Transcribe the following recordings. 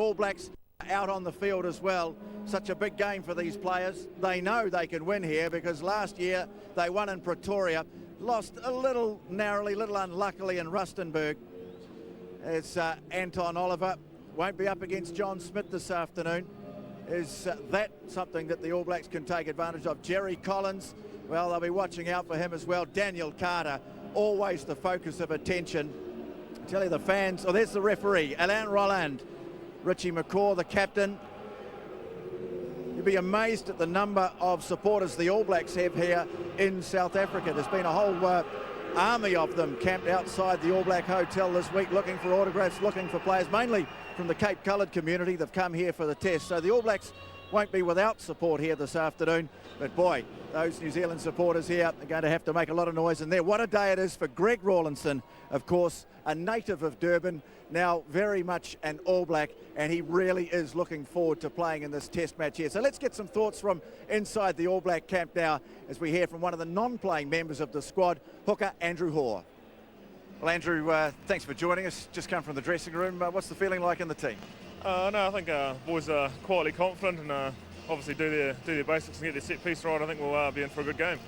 All Blacks out on the field as well. Such a big game for these players. They know they can win here because last year they won in Pretoria, lost a little narrowly, little unluckily in Rustenburg. It's Anton Oliver, won't be up against John Smith this afternoon. Is that something that the All Blacks can take advantage of? Jerry Collins, well, they'll be watching out for him as well. Daniel Carter, always the focus of attention. I tell you, the fans, there's the referee, Alain Roland. Richie McCaw, the captain. You'd be amazed at the number of supporters the All Blacks have here in South Africa. There's been a whole army of them camped outside the All Black Hotel this week looking for autographs, looking for players, mainly from the Cape Coloured community. They've come here for the test. So the All Blacks won't be without support here this afternoon. But boy, those New Zealand supporters here are going to have to make a lot of noise in there. What a day it is for Greg Rawlinson, of course, a native of Durban, now very much an All Black, and he really is looking forward to playing in this test match here. So let's get some thoughts from inside the All Black camp now as we hear from one of the non-playing members of the squad, hooker Andrew Hoare. Well, Andrew, thanks for joining us. Just come from the dressing room. What's the feeling like in the team? No, I think boys are quietly confident and obviously do their basics and get their set piece right. I think we'll be in for a good game.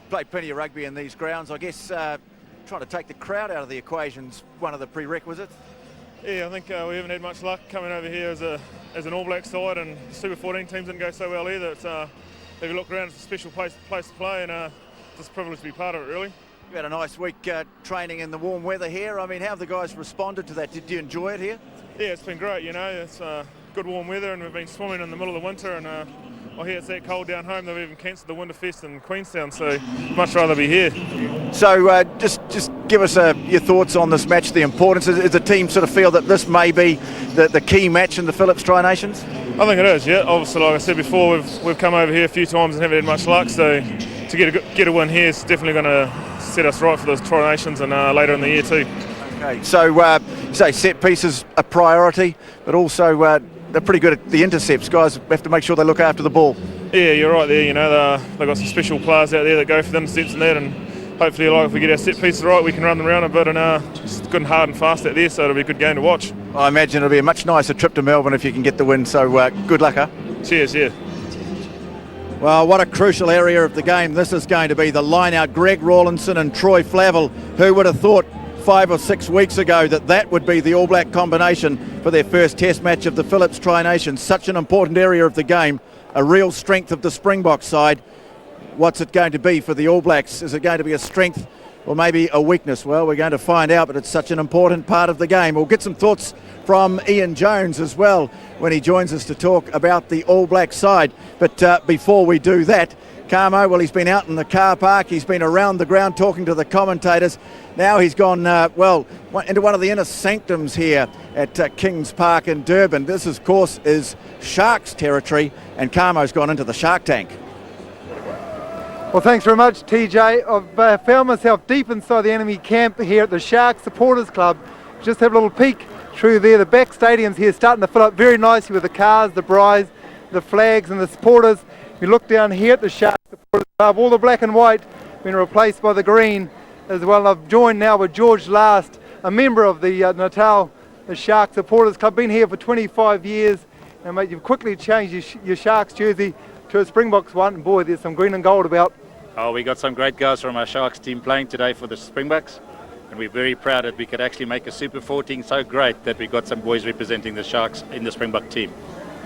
Played plenty of rugby in these grounds. I guess trying to take the crowd out of the equation's one of the prerequisites. Yeah, I think we haven't had much luck coming over here as an All Black side, and the Super 14 teams didn't go so well either. It's, if you look around, it's a special place to play, and it's a privilege to be part of it, really. You had a nice week training in the warm weather here. I mean, how have the guys responded to that? Did you enjoy it here? Yeah, it's been great, you know. It's good warm weather, and we've been swimming in the middle of the winter, and I hear it's that cold down home. They've even cancelled the Winterfest in Queenstown, so much rather be here. So just give us your thoughts on this match, the importance. Is the team sort of feel that this may be the key match in the Phillips Tri-Nations? I think it is, yeah. Obviously, like I said before, we've come over here a few times and haven't had much luck, so to get a win here is definitely going to set us right for those Tri-Nations and later in the year too. Okay, so say set pieces a priority, but also they're pretty good at the intercepts. Guys have to make sure they look after the ball. Yeah, you're right there. You know, they've got some special players out there that go for the intercepts and that, and hopefully, like if we get our set pieces right, we can run them around a bit, and just good and hard and fast out there. So it'll be a good game to watch. I imagine it'll be a much nicer trip to Melbourne if you can get the win. So good luck, huh? Cheers, yeah. Well, what a crucial area of the game this is going to be. The line out, Greg Rawlinson and Troy Flavel. Who would have thought 5 or 6 weeks ago that would be the All Black combination for their first test match of the Phillips Tri-Nations? Such an important area of the game, a real strength of the Springboks side. What's it going to be for the All Blacks? Is it going to be a strength or maybe a weakness? Well, we're going to find out, but it's such an important part of the game. We'll get some thoughts from Ian Jones as well when he joins us to talk about the All Black side. But before we do that, Carmo, well, he's been out in the car park, he's been around the ground talking to the commentators. Now he's gone, into one of the inner sanctums here at Kings Park in Durban. This, of course, is Sharks territory, and Carmo's gone into the Shark Tank. Well, thanks very much, TJ. I've found myself deep inside the enemy camp here at the Sharks Supporters Club. Just have a little peek through there. The back stadium's here starting to fill up very nicely with the cars, the brides, the flags and the supporters. If you look down here at the Sharks Supporters Club, all the black and white been replaced by the green as well. I've joined now with George Last, a member of the Natal Sharks Supporters Club. Been here for 25 years, and mate, you've quickly changed your Sharks jersey to a Springboks one, and boy, there's some green and gold about. Oh, we got some great guys from our Sharks team playing today for the Springboks, and we're very proud that we could actually make a Super 14 so great that we got some boys representing the Sharks in the Springbok team.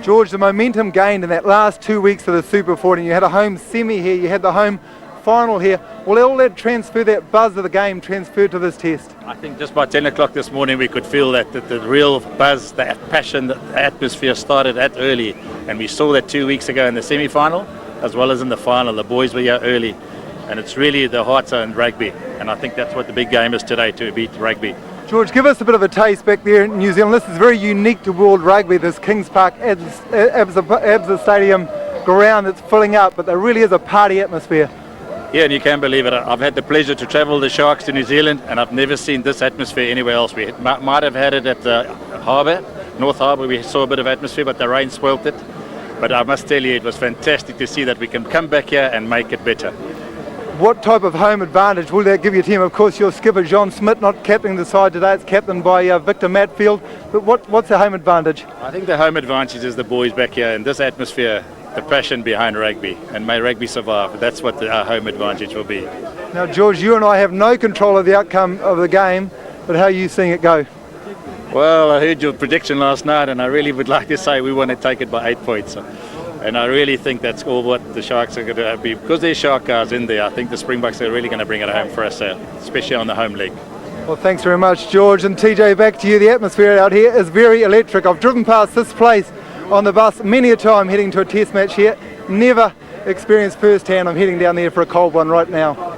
George, the momentum gained in that last 2 weeks of the Super 14, you had a home semi here, you had the home final here. Will all that transfer, that buzz of the game, transferred to this test? I think just by 10 o'clock this morning we could feel that the real buzz, the passion, the atmosphere started that early, and we saw that 2 weeks ago in the semi-final as well as in the final. The boys were here early, and it's really the hearts are in rugby, and I think that's what the big game is today, to beat rugby. George, give us a bit of a taste back there in New Zealand. This is very unique to world rugby, this Kings Park Absa Stadium ground that's filling up, but there really is a party atmosphere. Yeah, and you can't believe it. I've had the pleasure to travel the Sharks to New Zealand, and I've never seen this atmosphere anywhere else. We might have had it at the harbour, North Harbour. We saw a bit of atmosphere, but the rain spoilt it. But I must tell you, it was fantastic to see that we can come back here and make it better. What type of home advantage will that give your team? Of course, your skipper John Smith not captaining the side today. It's captained by Victor Matfield. But what's the home advantage? I think the home advantage is the boys back here in this atmosphere, the passion behind rugby, and may rugby survive. That's what our home advantage will be. Now, George, you and I have no control of the outcome of the game, but how are you seeing it go? Well, I heard your prediction last night, and I really would like to say we want to take it by 8 points. And I really think that's all what the Sharks are going to be. Because there's Shark guys in there, I think the Springboks are really going to bring it home for us, especially on the home leg. Well, thanks very much, George. And TJ, back to you. The atmosphere out here is very electric. I've driven past this place on the bus many a time heading to a test match here. Never experienced firsthand. I'm heading down there for a cold one right now.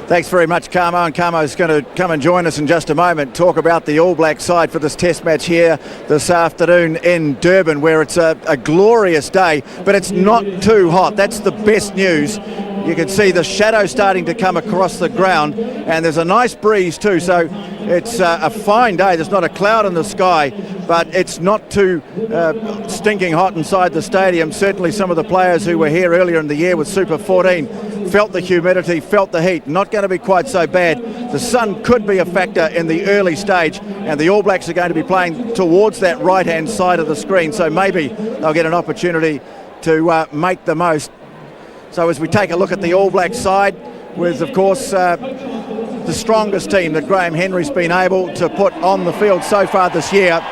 Thanks very much, Carmo, and Carmo's going to come and join us in just a moment, talk about the All Black side for this test match here this afternoon in Durban, where it's a glorious day, but it's not too hot. That's the best news. You can see the shadow starting to come across the ground, and there's a nice breeze too, so it's a fine day. There's not a cloud in the sky, but it's not too stinking hot inside the stadium. Certainly some of the players who were here earlier in the year with Super 14 felt the humidity, felt the heat. Not going to be quite so bad. The sun could be a factor in the early stage, and the All Blacks are going to be playing towards that right-hand side of the screen, so maybe they'll get an opportunity to make the most. So as we take a look at the All Black side, with, of course, the strongest team that Graham Henry's been able to put on the field so far this year,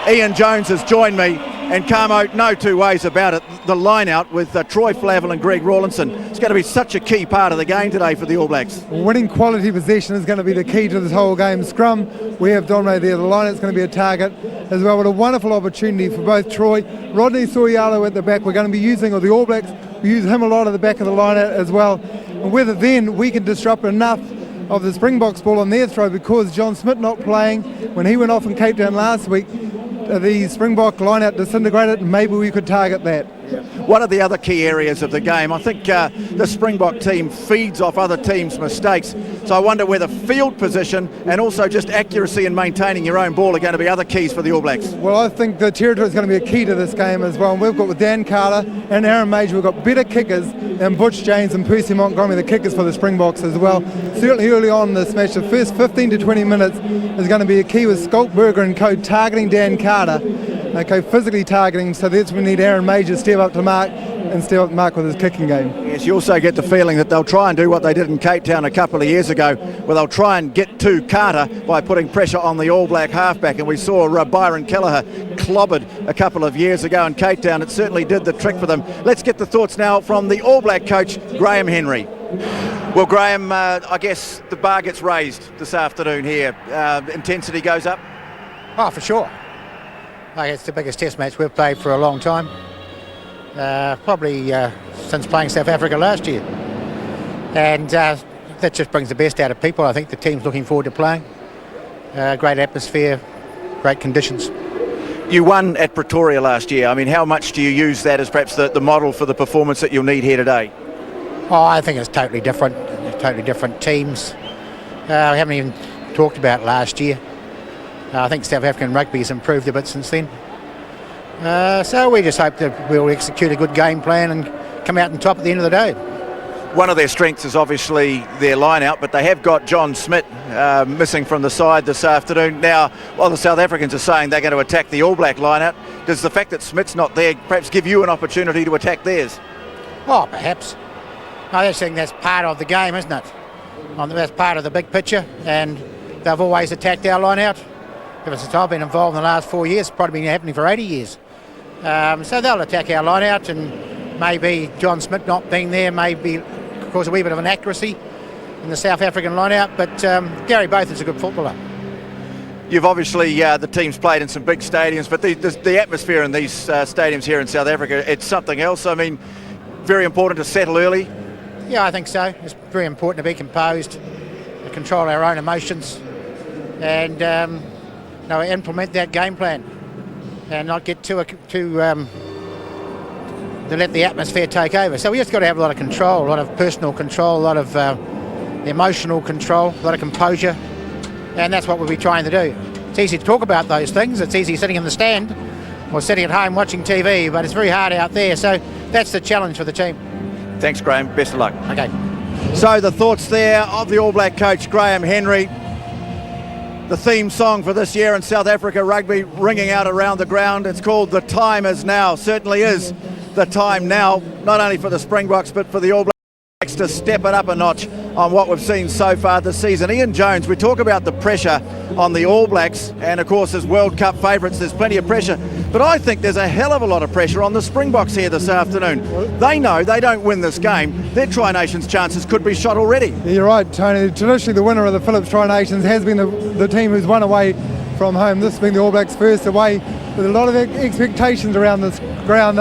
Ian Jones has joined me. And Carmo, no two ways about it, the line-out with Troy Flavel and Greg Rawlinson, it's going to be such a key part of the game today for the All Blacks. Winning quality possession is going to be the key to this whole game. Scrum, we have dominated there. The line-out's going to be a target as well. What a wonderful opportunity for both Troy. Rodney Soyalo at the back, we're going to be using, or the All Blacks, we use him a lot at the back of the line-out as well. And whether then we can disrupt enough of the Springboks ball on their throw, because John Smith not playing, when he went off in Cape Town last week, the Springbok line-out disintegrated, and maybe we could target that. What are the other key areas of the game? I think the Springbok team feeds off other teams' mistakes, so I wonder whether field position and also just accuracy in maintaining your own ball are going to be other keys for the All Blacks. Well, I think the territory is going to be a key to this game as well, and we've got with Dan Carter and Aaron Major, we've got better kickers than Butch James and Percy Montgomery, the kickers for the Springboks as well. Certainly early on in this match, the first 15 to 20 minutes is going to be a key with Skulkberger and co targeting Dan Carter, okay, physically targeting, so that's when we need Aaron Major to step up to mark and step up to mark with his kicking game. Yes, you also get the feeling that they'll try and do what they did in Cape Town a couple of years ago, where they'll try and get to Carter by putting pressure on the All Black halfback, and we saw Byron Kelleher clobbered a couple of years ago in Cape Town. It certainly did the trick for them. Let's get the thoughts now from the All Black coach, Graham Henry. Well, Graham, I guess the bar gets raised this afternoon here. Intensity goes up? Oh, for sure. It's the biggest test match we've played for a long time. Probably since playing South Africa last year. And that just brings the best out of people. I think the team's looking forward to playing. Great atmosphere, great conditions. You won at Pretoria last year. I mean, how much do you use that as perhaps the model for the performance that you'll need here today? Oh, I think it's totally different teams. We haven't even talked about last year. I think South African rugby has improved a bit since then. So we just hope that we'll execute a good game plan and come out on top at the end of the day. One of their strengths is obviously their line-out, but they have got John Smith missing from the side this afternoon. Now, while the South Africans are saying they're going to attack the All Black line-out, does the fact that Smith's not there perhaps give you an opportunity to attack theirs? Oh, perhaps. I think that's part of the game, isn't it? That's part of the big picture, and they've always attacked our line-out. Ever since I've been involved in the last 4 years, it's probably been happening for 80 years. So they'll attack our line-out, and maybe John Smith not being there maybe cause a wee bit of inaccuracy in the South African line-out, but Gary Both is a good footballer. You've obviously, the team's played in some big stadiums, but the atmosphere in these stadiums here in South Africa, it's something else. I mean, very important to settle early. Yeah, I think so. It's very important to be composed, to control our own emotions, and implement that game plan, and not get to let the atmosphere take over. So we just got to have a lot of control, a lot of personal control, a lot of emotional control, a lot of composure, and that's what we'll be trying to do. It's easy to talk about those things. It's easy sitting in the stand or sitting at home watching TV, but it's very hard out there. So that's the challenge for the team. Thanks, Graham. Best of luck. Okay. So the thoughts there of the All Black coach Graham Henry. The theme song for this year in South Africa rugby ringing out around the ground. It's called The Time Is Now. Certainly is the time now, not only for the Springboks but for the All Blacks to step it up a notch on what we've seen so far this season. Ian Jones, we talk about the pressure on the All Blacks, and of course as World Cup favourites there's plenty of pressure, but I think there's a hell of a lot of pressure on the Springboks here this afternoon. They know they don't win this game, their Tri-Nations chances could be shot already. Yeah, you're right, Tony. Traditionally the winner of the Phillips Tri-Nations has been the team who's won away from home. This being the All Blacks first away, with a lot of expectations around this ground.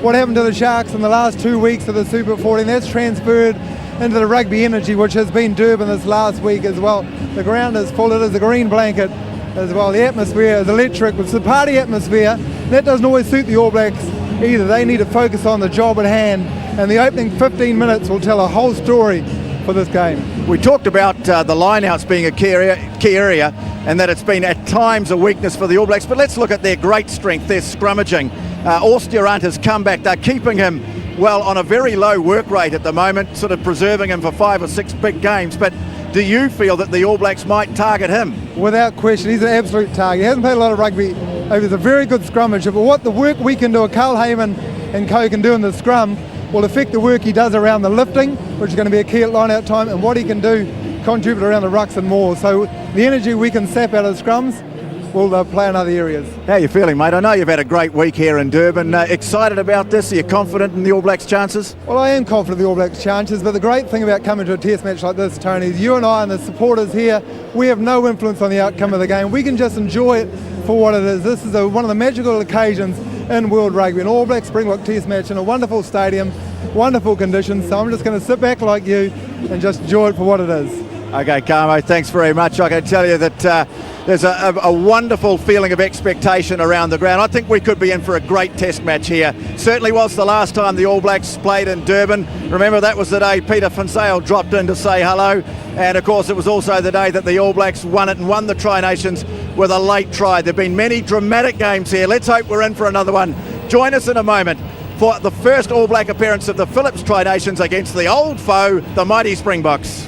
What happened to the Sharks in the last 2 weeks of the Super 14, that's transferred into the rugby energy, which has been Durban this last week as well. The ground is full, it is a green blanket as well. The atmosphere is electric, it's the party atmosphere. That doesn't always suit the All Blacks either. They need to focus on the job at hand, and the opening 15 minutes will tell a whole story for this game. We talked about the line-outs being a key area, and that it's been at times a weakness for the All Blacks, but let's look at their great strength, their scrummaging. Orstjorant has come back, they're keeping him well on a very low work rate at the moment, sort of preserving him for 5 or 6 big games, but do you feel that the All Blacks might target him? Without question, he's an absolute target. He hasn't played a lot of rugby. He's a very good scrummager, but what the work we can do, Carl Heyman and co can do in the scrum, will affect the work he does around the lifting, which is going to be a key at line-out time, and what he can do contribute around the rucks and more. So the energy we can sap out of the scrums will play in other areas. How are you feeling, mate? I know you've had a great week here in Durban. Excited about this? Are you confident in the All Blacks' chances? Well, I am confident in the All Blacks' chances, but the great thing about coming to a test match like this, Tony, is you and I and the supporters here, we have no influence on the outcome of the game. We can just enjoy it for what it is. This is one of the magical occasions in world rugby, an All Black Springbok test match in a wonderful stadium, wonderful conditions, so I'm just going to sit back like you and just enjoy it for what it is. Okay, Carmo, thanks very much. I can tell you that there's a wonderful feeling of expectation around the ground. I think we could be in for a great test match here. Certainly was the last time the All Blacks played in Durban. Remember, that was the day Peter Van Zyl dropped in to say hello. And of course, it was also the day that the All Blacks won it and won the Tri-Nations with a late try. There have been many dramatic games here. Let's hope we're in for another one. Join us in a moment for the first All Black appearance of the Phillips Tri-Nations against the old foe, the mighty Springboks.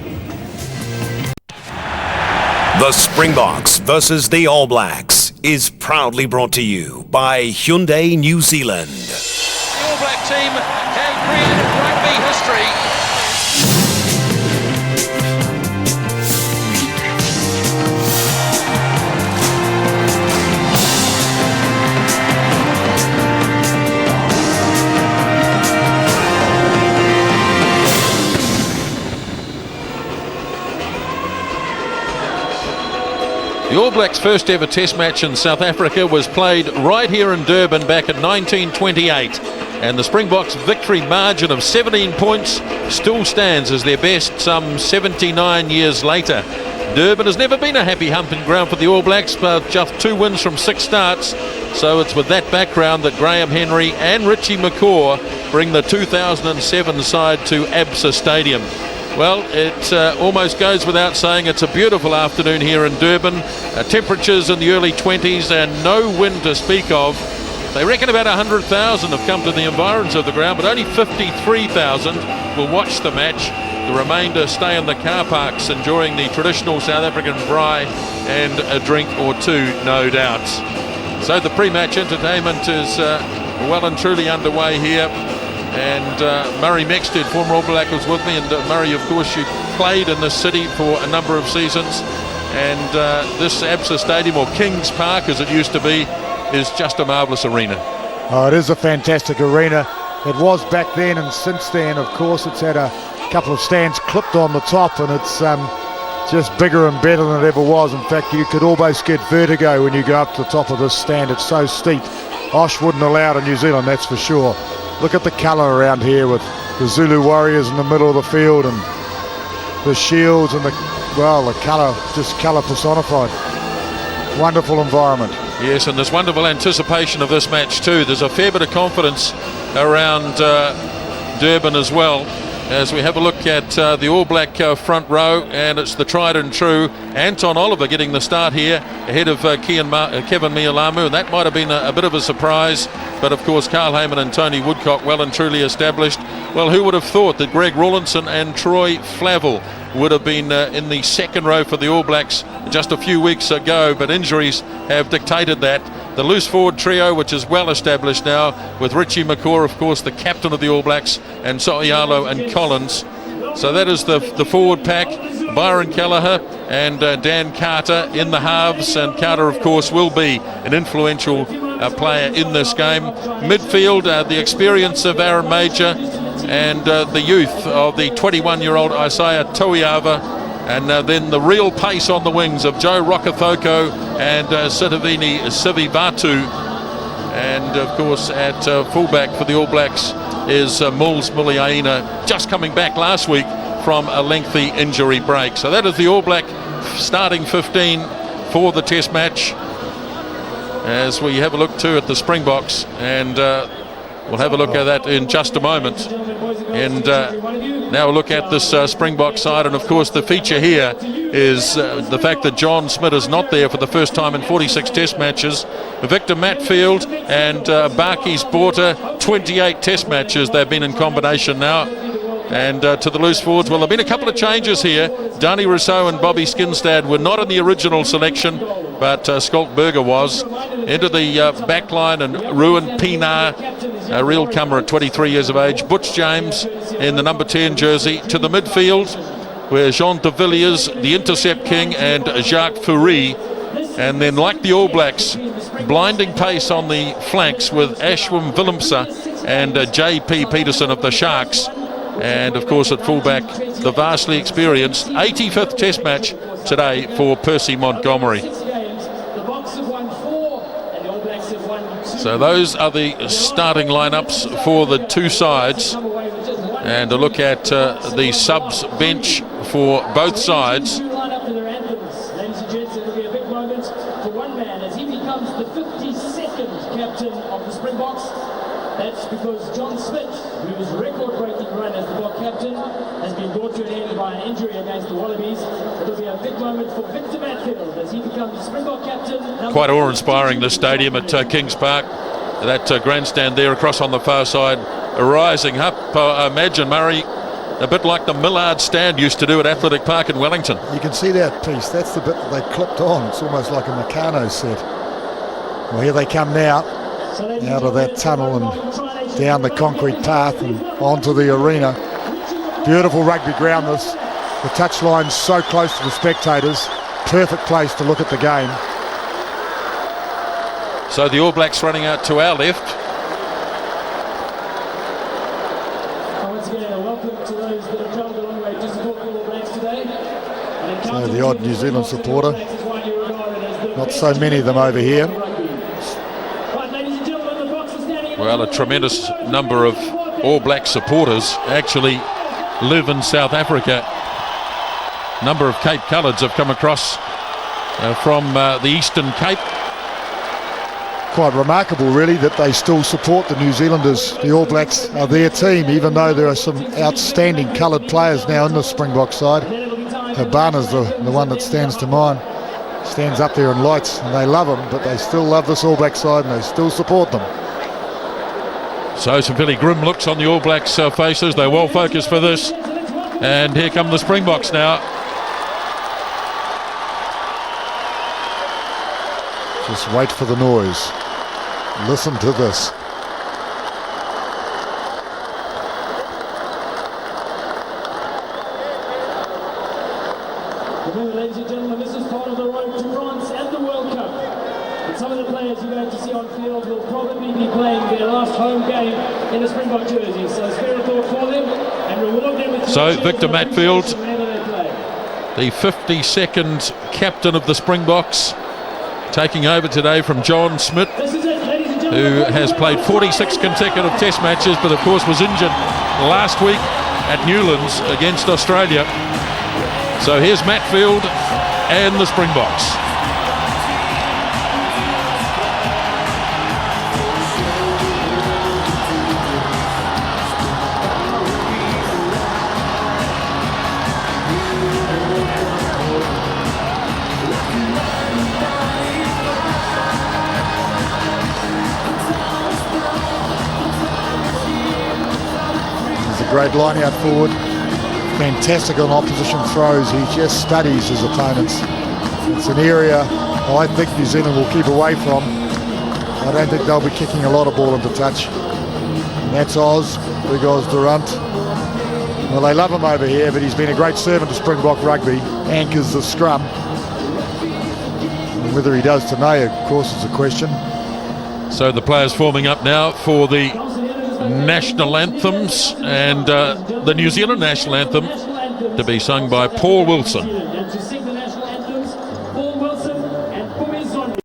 The Springboks versus the All Blacks is proudly brought to you by Hyundai New Zealand. The All Black team have created rugby history. The All Blacks' first ever test match in South Africa was played right here in Durban back in 1928, and the Springboks' victory margin of 17 points still stands as their best some 79 years later. Durban has never been a happy humping ground for the All Blacks, but just 2 wins from 6 starts, so it's with that background that Graham Henry and Richie McCaw bring the 2007 side to Absa Stadium. Well, it almost goes without saying it's a beautiful afternoon here in Durban. Temperatures in the early 20s and no wind to speak of. They reckon about 100,000 have come to the environs of the ground, but only 53,000 will watch the match. The remainder stay in the car parks enjoying the traditional South African braai and a drink or two, no doubt. So the pre-match entertainment is well and truly underway here. And Murray Mexted, former All Black, was with me, and Murray, of course, you played in this city for a number of seasons, and this Absa Stadium, or Kings Park as it used to be, is just a marvellous arena. Oh, it is a fantastic arena. It was back then, and since then, of course, it's had a couple of stands clipped on the top, and it's just bigger and better than it ever was. In fact, you could almost get vertigo when you go up to the top of this stand. It's so steep. Osh wouldn't allow it in New Zealand, that's for sure. Look at the colour around here with the Zulu Warriors in the middle of the field and the shields and the colour, just colour personified. Wonderful environment. Yes, and there's wonderful anticipation of this match too. There's a fair bit of confidence around Durban as well, as we have a look at the All Black front row, and it's the tried and true Anton Oliver getting the start here ahead of Kevin Mialamu, and that might have been a bit of a surprise. but of course Carl Heyman and Tony Woodcock well and truly established. Well, who would have thought that Greg Rawlinson and Troy Flavel would have been in the second row for the All Blacks just a few weeks ago, but injuries have dictated that. The loose forward trio, which is well established now, with Richie McCaw, of course, the captain of the All Blacks, and So'ialo and Collins. So that is the forward pack. Byron Kelleher and Dan Carter in the halves, and Carter, of course, will be an influential player in this game. Midfield, the experience of Aaron Major and the youth of the 21-year-old Isaiah Toiava, and then the real pace on the wings of Joe Rokithoko and Sitivini Sivivatu. And of course at fullback for the All Blacks is Muls Muliaina, just coming back last week from a lengthy injury break. So that is the All Black starting 15 for the Test match, as we have a look too at the Springboks, and we'll have a look at that in just a moment. And now a look at this Springbok side, and of course the feature here is the fact that John Smith is not there for the first time in 46 Test matches. Victor Matfield and Barkis Borta, 28 Test matches they've been in combination now. And to the loose forwards, well, there have been a couple of changes here. Danny Rousseau and Bobby Skinstad were not in the original selection, but Skolkberger was. Into the back line, and Ruan Pinar, a real comer at 23 years of age. Butch James in the number 10 jersey. To the midfield, where Jean de Villiers, the intercept king, and Jacques Fourie. And then, like the All Blacks, blinding pace on the flanks with Ashwin Willemse and J.P. Peterson of the Sharks. And of course at fullback, the vastly experienced 85th Test match today for Percy Montgomery. So those are the starting lineups for the two sides, and a look at the subs bench for both sides. That's because John Smith, whose record-breaking run as the Block captain has been brought to an end by an injury against the Wallabies. It'll be a big moment for Victor Matfield as he becomes Springbok captain. Quite awe-inspiring, this stadium at Kings Park. That grandstand there across on the far side, rising up. Imagine, Murray, a bit like the Millard stand used to do at Athletic Park in Wellington. You can see that piece. That's the bit that they clipped on. It's almost like a Meccano set. Well, here they come now, out of that tunnel and down the concrete path and onto the arena. Beautiful rugby ground this. The touchline's so close to the spectators. Perfect place to look at the game. So the All Blacks running out to our left. Once again, a welcome to those that have travelled a long way to support the All Blacks today. So the odd New Zealand supporter. Not so many of them over here. Well, a tremendous number of All Black supporters actually live in South Africa. A number of Cape Coloureds have come across from the Eastern Cape. Quite remarkable, really, that they still support the New Zealanders. The All Blacks are their team, even though there are some outstanding coloured players now in the Springbok side. Habana's the one that stands to mind. Stands up there in lights, and they love him, but they still love this All Black side, and they still support them. So some fairly grim looks on the All Blacks' faces. They're well focused for this. And here come the Springboks now. Just wait for the noise. Listen to this. Remember, ladies and gentlemen, this is part of the road to France and the World Cup. And some of the players you're going to see on field will probably be playing their last home game in a Springbok jersey. So spare a thought for them and reward them with... So Victor Matfield, the 52nd captain of the Springboks, taking over today from John Smith, who has played 46 consecutive Test matches, but of course was injured last week at Newlands against Australia. So here's Matfield and the Springboks. great line-out forward. Fantastic on opposition throws. He just studies his opponents. It's an area I think New Zealand will keep away from. I don't think they'll be kicking a lot of ball into touch. And that's Oz, big Oz Durant. Well, they love him over here, but he's been a great servant to Springbok rugby. Anchors the scrum. And whether he does tonight, of course, is a question. So the players forming up now for the national anthems, and the New Zealand national anthem to be sung by Paul Wilson. And to sing the national anthems, Paul Wilson and Bumi Zombie.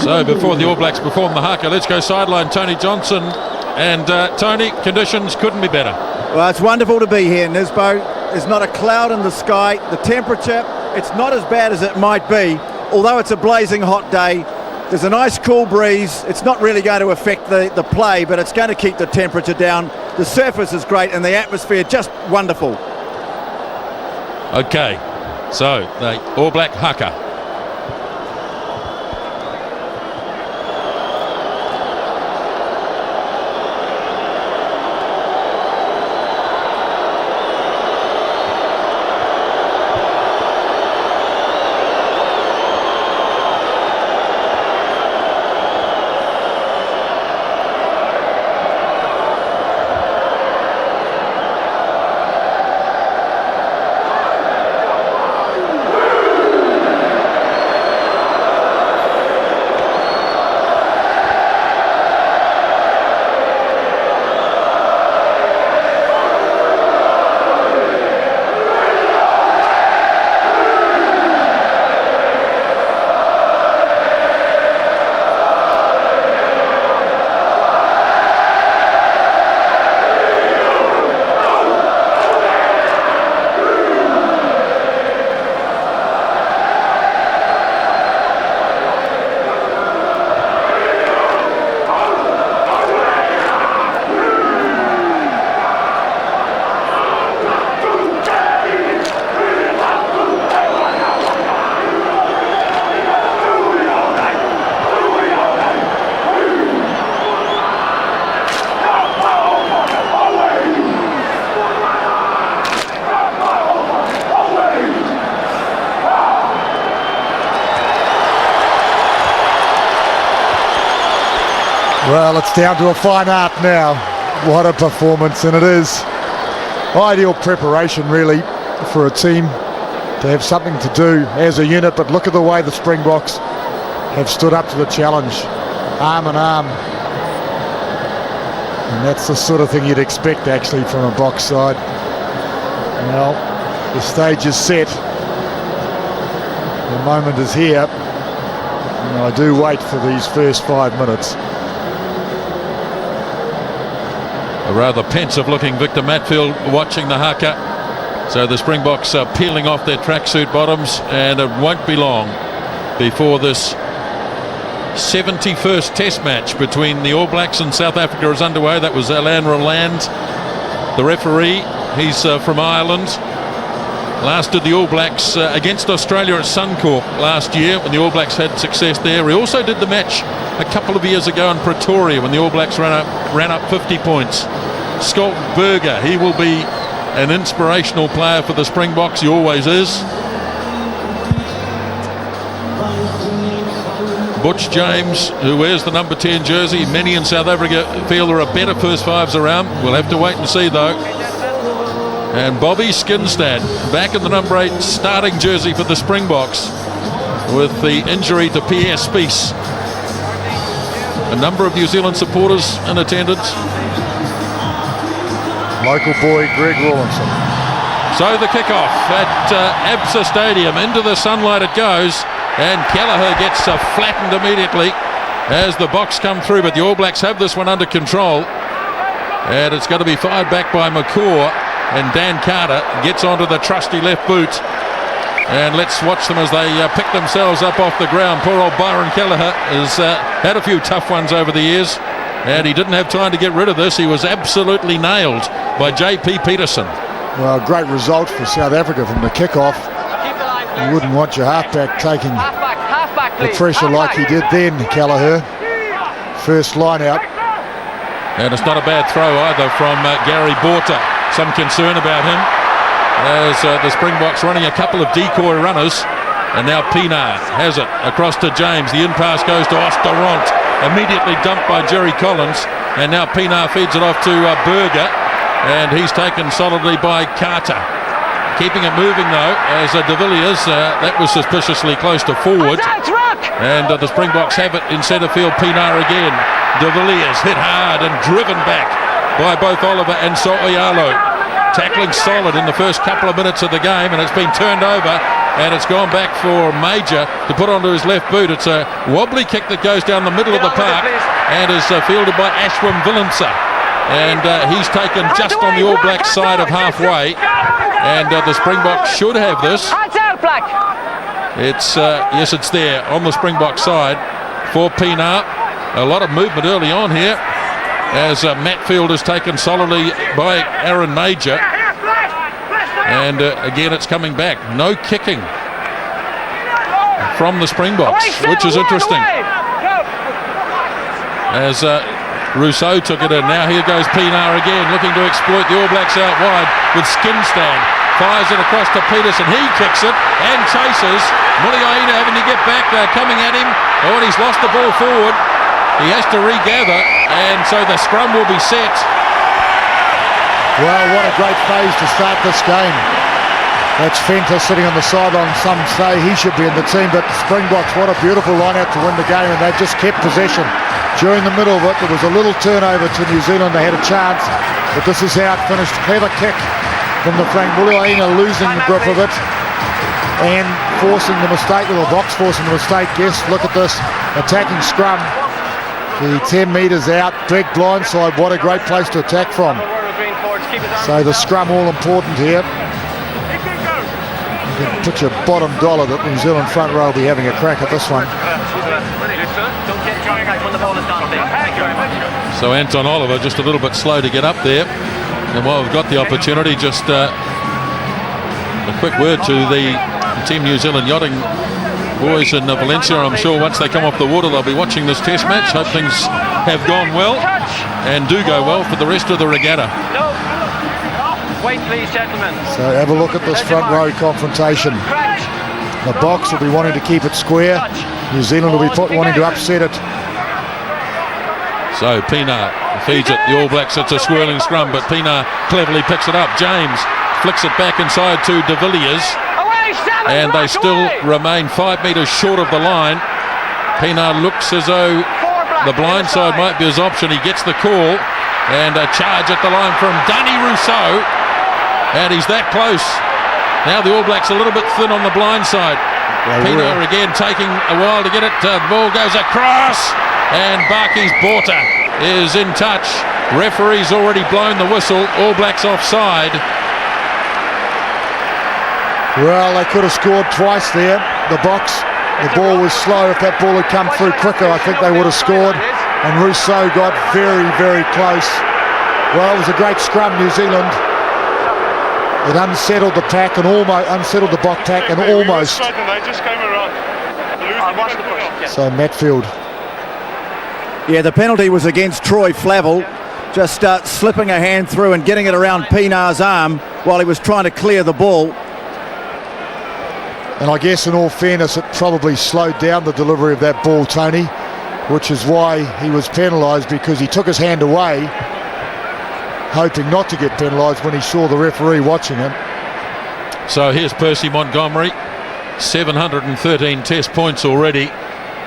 So before the All Blacks perform the haka, let's go sideline Tony Johnson. And Tony, conditions couldn't be better. Well, it's wonderful to be here, Nisbo. There's not a cloud in the sky. The temperature, it's not as bad as it might be. Although it's a blazing hot day, there's a nice cool breeze. It's not really going to affect the play, but it's going to keep the temperature down. The surface is great and the atmosphere just wonderful. Okay, so the All Black haka. Well, it's down to a fine art now. What a performance, and it is ideal preparation really for a team to have something to do as a unit. But look at the way the Springboks have stood up to the challenge, arm in arm. And that's the sort of thing you'd expect actually from a box side. Well, the stage is set. The moment is here. And I do wait for these first 5 minutes. A rather pensive-looking Victor Matfield watching the haka. So the Springboks are peeling off their tracksuit bottoms, and it won't be long before this 71st Test match between the All Blacks and South Africa is underway. That was Alain Roland, the referee. He's from Ireland. Last did the All Blacks against Australia at Suncorp last year when the All Blacks had success there. He also did the match a couple of years ago in Pretoria when the All Blacks ran up 50 points. Scott Berger, he will be an inspirational player for the Springboks. He always is. Butch James, who wears the number 10 jersey. Many in South Africa feel there are better first fives around. We'll have to wait and see though. And Bobby Skinstad back in the number 8 starting jersey for the Springboks with the injury to Pierre Spies. A number of New Zealand supporters in attendance. Local boy Greg Rawlinson. So the kickoff at Absa Stadium, into the sunlight it goes, and Kelleher gets flattened immediately as the Boks come through, but the All Blacks have this one under control, and it's going to be fired back by McCaw, and Dan Carter gets onto the trusty left boot, and let's watch them as they pick themselves up off the ground. Poor old Byron Kelleher has had a few tough ones over the years, and he didn't have time to get rid of this. He was absolutely nailed by J.P. Peterson. Well, great result for South Africa from the kickoff. You wouldn't want your halfback taking the pressure like he did then, Kelleher. First line out. And it's not a bad throw either from Gary Borta. Some concern about him as the Springboks running a couple of decoy runners. And now Pienaar has it across to James. The in-pass goes to Osteront. Immediately dumped by Jerry Collins. And now Pienaar feeds it off to Berger. And he's taken solidly by Carter. Keeping it moving though, as De Villiers, that was suspiciously close to forward. And the Springboks have it in centre field. Pienaar again. De Villiers hit hard and driven back by both Oliver and So'oialo. Tackling solid in the first couple of minutes of the game, and it's been turned over, and it's gone back for Major to put onto his left boot. It's a wobbly kick that goes down the middle of the park and is fielded by Ashwin Villensa. And he's taken just on the All Black side of halfway. And the Springboks should have this. It's yes, it's there on the Springbok side for Pienaar. A lot of movement early on here as Matfield is taken solidly by Aaron Major. And again, it's coming back. No kicking from the Springboks, which is interesting. As Rousseau took it in. Now here goes Pinar again, looking to exploit the All Blacks out wide with Skinstand. Fires it across to Peterson. He kicks it and chases. Muliaina having to get back. They're coming at him. Oh, and he's lost the ball forward. He has to regather, and so the scrum will be set. Well, what a great phase to start this game. That's Fenter sitting on the sideline. Some say he should be in the team, but the Springboks, what a beautiful line out to win the game, and they just kept possession. During the middle of it, there was a little turnover to New Zealand. They had a chance, but this is how it finished. Clever kick from the Frank Muliaina, losing the grip of it and forcing the mistake, or the Boks forcing the mistake. Yes, look at this, attacking scrum. The 10 metres out, big blindside. What a great place to attack from. So the scrum all important here. You can put your bottom dollar that New Zealand front row will be having a crack at this one. So Anton Oliver just a little bit slow to get up there. And while we've got the opportunity, just a quick word to the Team New Zealand yachting boys in Valencia. I'm sure once they come off the water, they'll be watching this test match. Hope things have gone well and do go well for the rest of the regatta. Wait, please, gentlemen. So have a look at this front row confrontation. The Boks will be wanting to keep it square. New Zealand will be wanting to upset it. So Pinar feeds it. The All Blacks, it's a swirling scrum, but Pinar cleverly picks it up. James flicks it back inside to De Villiers, and they still remain 5 metres short of the line. Pinar looks as though the blind side might be his option. He gets the call, and a charge at the line from Danny Rousseau, and he's that close. Now the All Blacks a little bit thin on the blind side. Pinar again taking a while to get it. The ball goes across, and Barkey's Borta is in touch. Referee's already blown the whistle. All Blacks offside. Well, they could have scored twice there. The Boks, the ball was slow. If that ball had come through quicker, I think they would have scored. And Rousseau got very, very close. Well, it was a great scrum, New Zealand. It unsettled the pack and almost unsettled the Bok pack and almost. So Matfield. Yeah, the penalty was against Troy Flavel, just slipping a hand through and getting it around Pinar's arm while he was trying to clear the ball. And I guess in all fairness, it probably slowed down the delivery of that ball, Tony, which is why he was penalised, because he took his hand away, hoping not to get penalised when he saw the referee watching him. So here's Percy Montgomery, 713 test points already,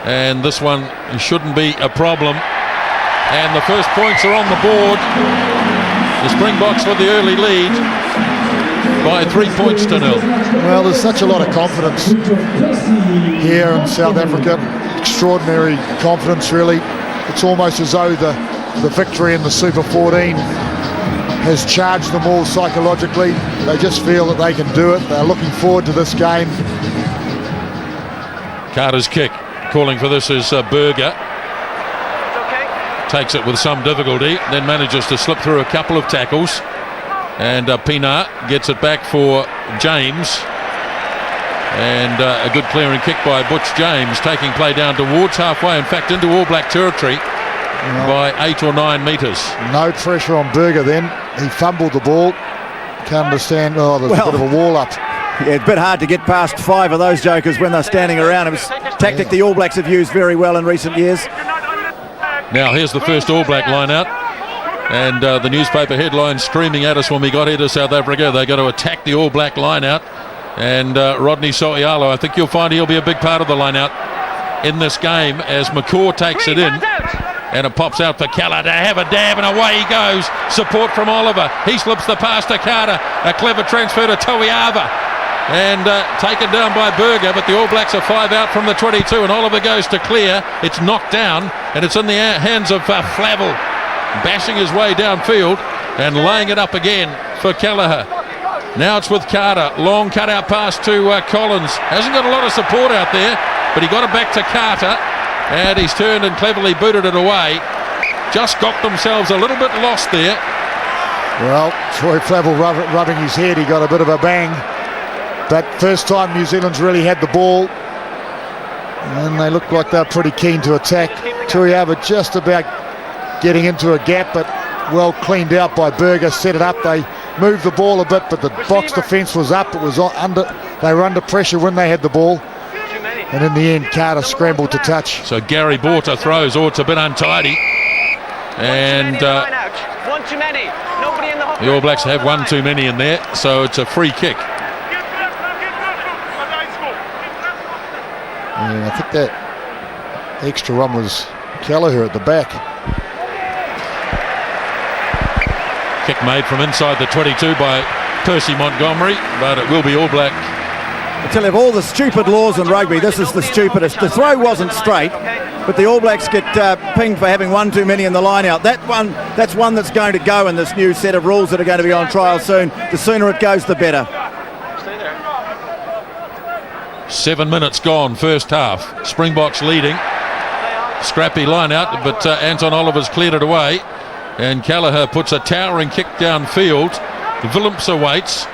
and this one shouldn't be a problem. And the first points are on the board. The Springboks with the early lead by 3 points to 0. Well, there's such a lot of confidence here in South Africa. Extraordinary confidence, really. It's almost as though the victory in the Super 14 has charged them all psychologically. They just feel that they can do it. They're looking forward to this game. Carter's kick, calling for this is Berger. Takes it with some difficulty, then manages to slip through a couple of tackles. And Pinar gets it back for James. And a good clearing kick by Butch James, taking play down towards halfway, in fact into All Black territory by 8 or 9 metres. No pressure on Berger then. He fumbled the ball. Can't understand. Oh, there's a bit of a wall up. Yeah, it's a bit hard to get past 5 of those jokers when they're standing around. It was a tactic the All Blacks have used very well in recent years. Now here's the first All Black line out. And the newspaper headline screaming at us when we got here to South Africa. They're going to attack the All Black line out. And Rodney So'ialo, I think you'll find he'll be a big part of the line out in this game as McCaw takes it in. And it pops out for Keller to have a dab, and away he goes. Support from Oliver. He slips the pass to Carter. A clever transfer to Toiava. And taken down by Berger, but the All Blacks are 5 out from the 22, and Oliver goes to clear. It's knocked down, and it's in the hands of Flavel, bashing his way downfield and laying it up again for Kelleher. Now it's with Carter. Long cut-out pass to Collins. Hasn't got a lot of support out there, but he got it back to Carter, and he's turned and cleverly booted it away. Just got themselves a little bit lost there. Well, Troy Flavel rubbing his head, he got a bit of a bang. But first time New Zealand's really had the ball. And they looked like they're pretty keen to attack. Turiava just about getting into a gap, but well cleaned out by Berger, set it up. They moved the ball a bit, but the box defence was up. It was they were under pressure when they had the ball. And in the end, Carter scrambled to touch. So Gary Borter throws. Oh, it's a bit untidy. And one too many. Nobody in the the All Blacks have one too many in there, so it's a free kick. Yeah, I think that extra one was Kelleher at the back. Kick made from inside the 22 by Percy Montgomery, but it will be All Black. I tell you, of all the stupid laws in rugby, this is the stupidest. The throw wasn't straight, but the All Blacks get pinged for having one too many in the line out. That's one that's going to go in this new set of rules that are going to be on trial soon. The sooner it goes, the better. 7 minutes gone, first half. Springboks leading. Scrappy line out, but Anton Oliver's cleared it away. And Kelleher puts a towering kick downfield. Willemse waits,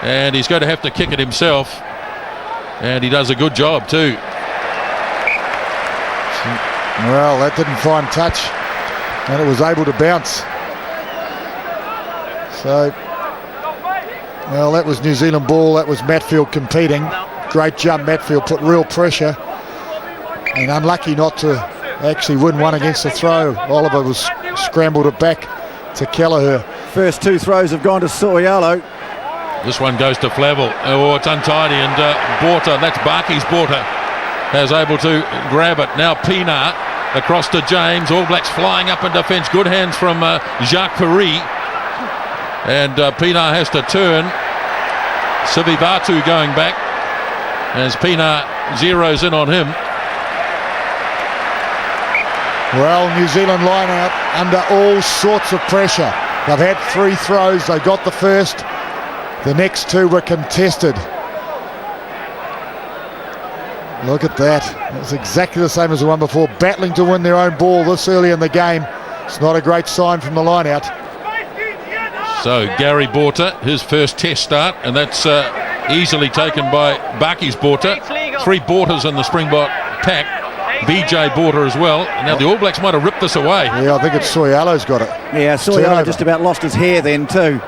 and he's going to have to kick it himself. And he does a good job too. Well, that didn't find touch, and it was able to bounce. So, well, that was New Zealand ball. That was Matfield competing. Great jump, Matfield put real pressure, and unlucky not to actually win one against the throw. Oliver was scrambled it back to Kelleher. First two throws have gone to Soyalo. This one goes to Flavel. Oh, it's untidy, and Borter, that's Barkey's Borter, is able to grab it. Now Pienaar across to James. All Blacks flying up in defence. Good hands from Jacques Paris. And Pienaar has to turn. Sivivatu going back as Pienaar zeroes in on him. Well, New Zealand line out under all sorts of pressure. They've had 3 throws. They got the first. The next 2 were contested. Look at that. It's exactly the same as the one before. Battling to win their own ball this early in the game. It's not a great sign from the line out. So Gary Borter, his first test start, and that's easily taken by Barkey's Borter. 3 Borters in the Springbok pack. BJ Borter as well. Now the All Blacks might have ripped this away. Yeah, I think it's Soyalo's got it. Yeah, Soyalo just about lost his hair then too.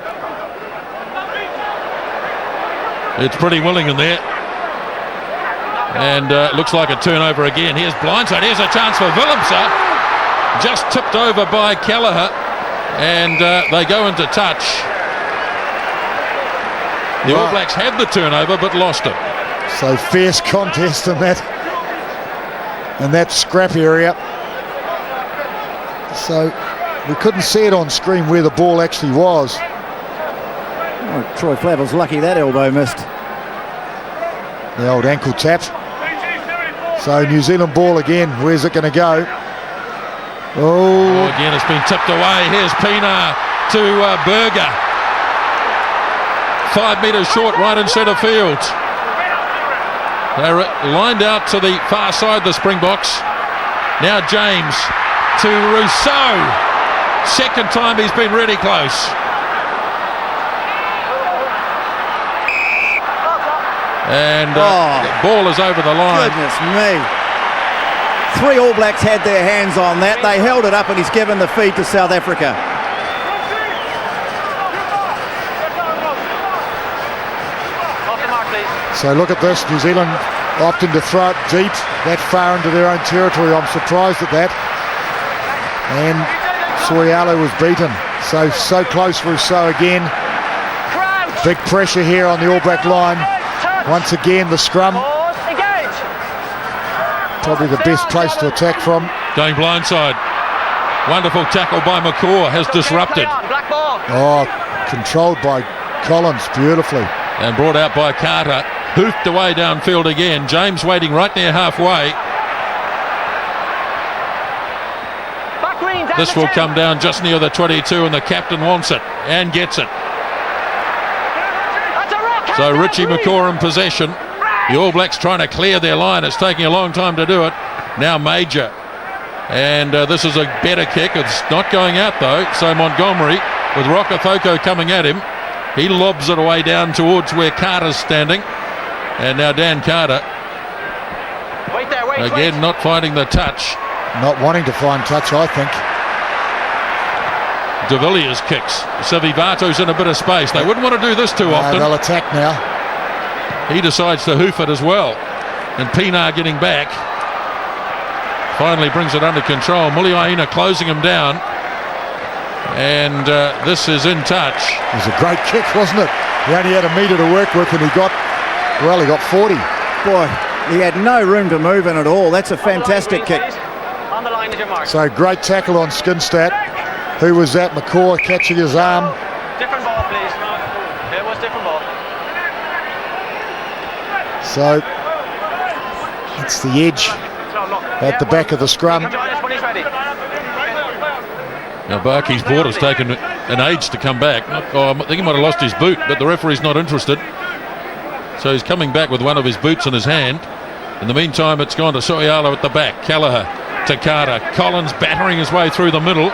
It's pretty willing in there. And looks like a turnover again. Here's blindside. Here's a chance for Willemse. Just tipped over by Kelleher. And they go into touch. The All Blacks had the turnover but lost it. So fierce contest in that scrap area. So we couldn't see it on screen where the ball actually was. Oh, Troy Flavel's lucky that elbow missed. The old ankle tap. So New Zealand ball again. Where's it going to go? Oh, again it's been tipped away. Here's Pienaar to Berger. 5 metres short, right in centre field. They're lined out to the far side, the Springboks. Now James to Rousseau. Second time he's been really close. And the ball is over the line. Goodness me. 3 All Blacks had their hands on that. They held it up and he's given the feed to South Africa. So look at this, New Zealand opting to throw it deep, that far into their own territory. I'm surprised at that. And Soyalo was beaten. So close, Rousseau again. Big pressure here on the All Black line. Once again, the scrum. Probably the best place to attack from. Going blindside. Wonderful tackle by McCaw, has disrupted. Oh, controlled by Collins beautifully. And brought out by Carter. Hoofed away downfield again. James waiting right near halfway. This will come down just near the 22 and the captain wants it and gets it. So Richie McCaw in possession. The All Blacks trying to clear their line. It's taking a long time to do it. Now Major. And this is a better kick. It's not going out though. So Montgomery with Rokethoko coming at him. He lobs it away down towards where Carter's standing. And now Dan Carter, again, not finding the touch. Not wanting to find touch, I think. De Villiers kicks. Savivato's in a bit of space. They wouldn't want to do this too often. They'll attack now. He decides to hoof it as well. And Pienaar getting back. Finally brings it under control. Muliaina closing him down. And this is in touch. It was a great kick, wasn't it? He only had a metre to work with and he got 40. Boy, he had no room to move in at all. That's a fantastic kick. On the line is your mark. So great tackle on Skinstad. Who was that? McCaw catching his arm. Different ball, please. It was different ball. So it's the edge at the back of the scrum. Now Barkey's Porter's taken an age to come back. I think he might have lost his boot, but the referee's not interested. So he's coming back with one of his boots in his hand. In the meantime, it's gone to Soyalo at the back. Kelleher to Carter. Collins battering his way through the middle.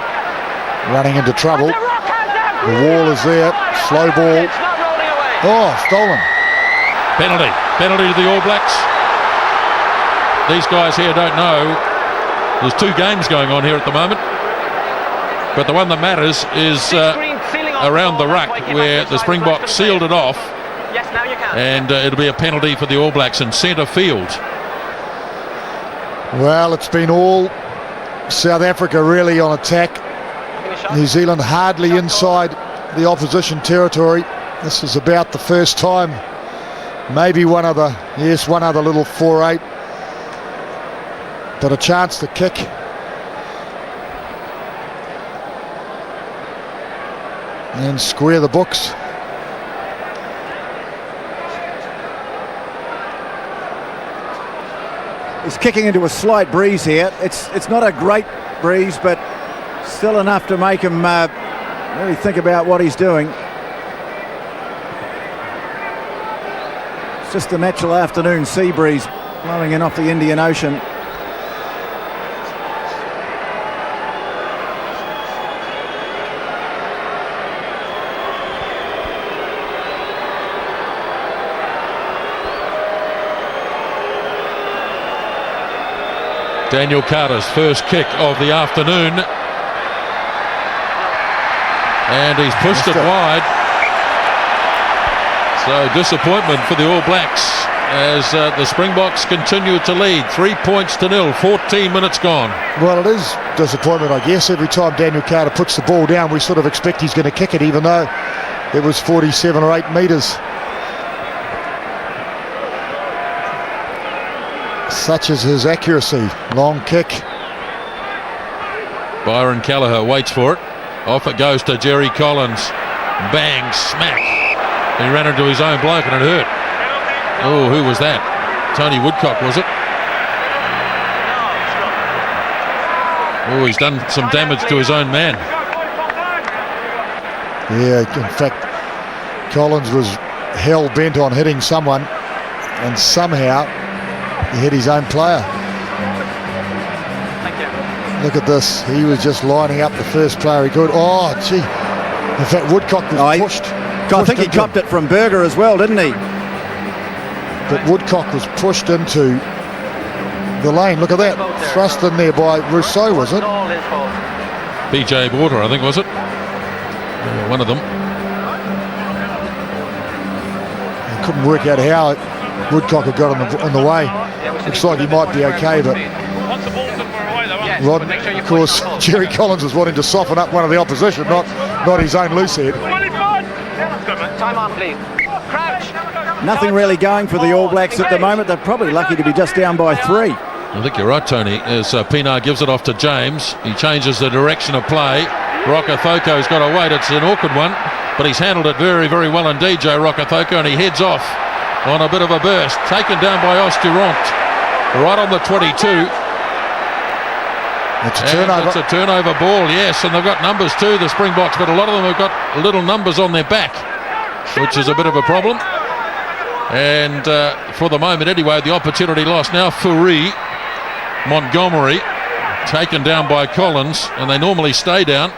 Running into trouble. The wall is there. Slow ball. Oh, stolen. Penalty. Penalty to the All Blacks. These guys here don't know. There's two games going on here at the moment. But the one that matters is around the ruck where the Springboks sealed it off. Yes, now you can. And it'll be a penalty for the All Blacks in centre field. Well, it's been all South Africa really on attack. New Zealand hardly inside the opposition territory. This is about the first time. Maybe one other little 4-8. But a chance to kick. And square the books. He's kicking into a slight breeze here. It's not a great breeze, but still enough to make him really think about what he's doing. It's just the natural afternoon sea breeze blowing in off the Indian Ocean. Daniel Carter's first kick of the afternoon. And he's pushed it wide. So disappointment for the All Blacks as the Springboks continue to lead 3-0, 14 minutes gone. Well, it is disappointment, I guess. Every time Daniel Carter puts the ball down, we sort of expect he's going to kick it, even though it was 47 or 8 metres. Such is his accuracy. Long kick. Byron Kelleher waits for it. Off it goes to Jerry Collins. Bang, smack. He ran into his own bloke and it hurt. Oh, who was that? Tony Woodcock, was it? Oh, he's done some damage to his own man. Yeah, in fact, Collins was hell-bent on hitting someone, and somehow he hit his own player. Look at this. He was just lining up the first player he could. Oh, gee. In fact, Woodcock was pushed. I think he copped it from Berger as well, didn't he? But Woodcock was pushed into the lane. Look at that. Thrust in there by Rousseau, was it? BJ Border, I think, was it? One of them. I couldn't work out how Woodcock had got in the way. Looks like he might be okay, but Rod, of course, Jerry Collins was wanting to soften up one of the opposition, not his own loose head. Time on, please. Crouch. Nothing really going for the All Blacks at the moment. They're probably lucky to be just down by 3. I think you're right, Tony, as Pienaar gives it off to James. He changes the direction of play. Rokethoko's got to wait. It's an awkward one, but he's handled it very, very well indeed, Joe Rokethoko, and he heads off on a bit of a burst. Taken down by Osturant, right on the 22. It's a turnover. It's a turnover ball, yes, and they've got numbers too, the Springboks, but a lot of them have got little numbers on their back, which is a bit of a problem. And for the moment anyway, the opportunity lost. Now Fourie, Montgomery, taken down by Collins, and they normally stay down.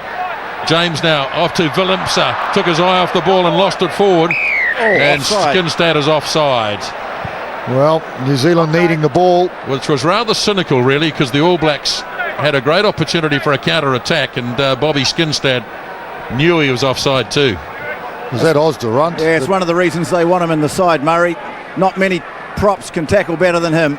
James now off to Willemse. Took his eye off the ball and lost it forward. And offside. Skinstad is offside. Well, New Zealand needing the ball. Which was rather cynical, really, because the All Blacks had a great opportunity for a counter-attack, and Bobby Skinstad knew he was offside too. Was that Osdurant? Yeah, it's one of the reasons they want him in the side, Murray. Not many props can tackle better than him.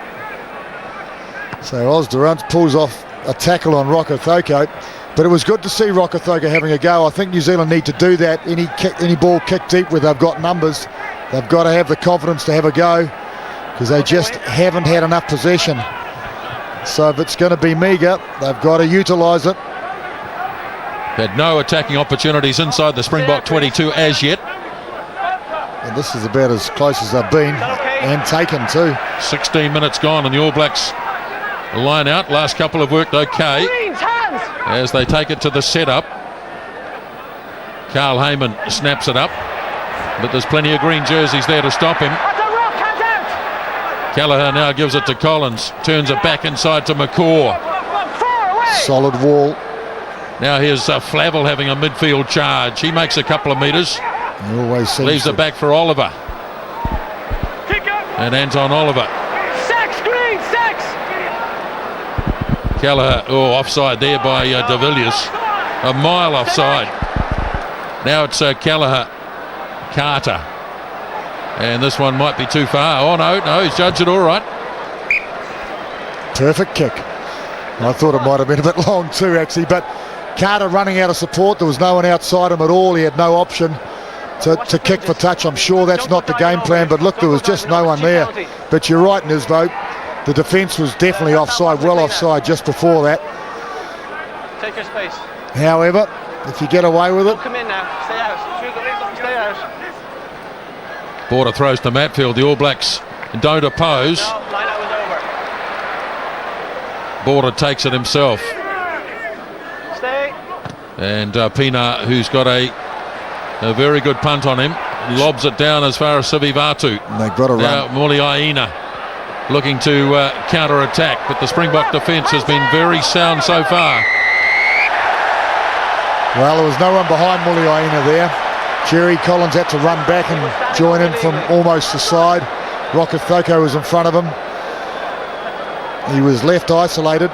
So Osdurant pulls off a tackle on Rokethoko. But it was good to see Rokethoko having a go. I think New Zealand need to do that. Any ball kicked deep where they've got numbers, they've got to have the confidence to have a go, because they just haven't had enough possession. So if it's going to be meagre, they've got to utilise it. Had no attacking opportunities inside the Springbok 22 as yet. And this is about as close as they've been, and taken too. 16 minutes gone and the All Blacks line out. Last couple have worked okay as they take it to the setup. Carl Heyman snaps it up, but there's plenty of green jerseys there to stop him. Kelleher now gives it to Collins, turns it back inside to McCaw. Solid wall. Now here's Flavel having a midfield charge. He makes a couple of metres. He always seems leaves to. it back for Oliver. And Anton Oliver. Kelleher, offside there by De Villiers. A mile offside. Now it's Kelleher, Carter. And this one might be too far. Oh, no, he's judged it all right. Perfect kick. I thought it might have been a bit long too, actually, but Carter running out of support. There was no one outside him at all. He had no option to kick for touch. I'm sure that's not the game plan, but look, there was just no one there. But you're right, Nisbo. The defence was definitely offside, well offside just before that. Take your space. However, if you get away with it. Come in now. Stay out. Stay out. Border throws to Matfield. The All Blacks don't oppose. No, line out was over. Border takes it himself. Stay. And Pienaar, who's got a very good punt on him, lobs it down as far as Sivivatu. They've got to now, run. Muliaina looking to counter-attack, but the Springbok defence has been very sound so far. Well, there was no one behind Muliaina there. Jerry Collins had to run back and join in from almost the side. Rokethoko was in front of him. He was left isolated,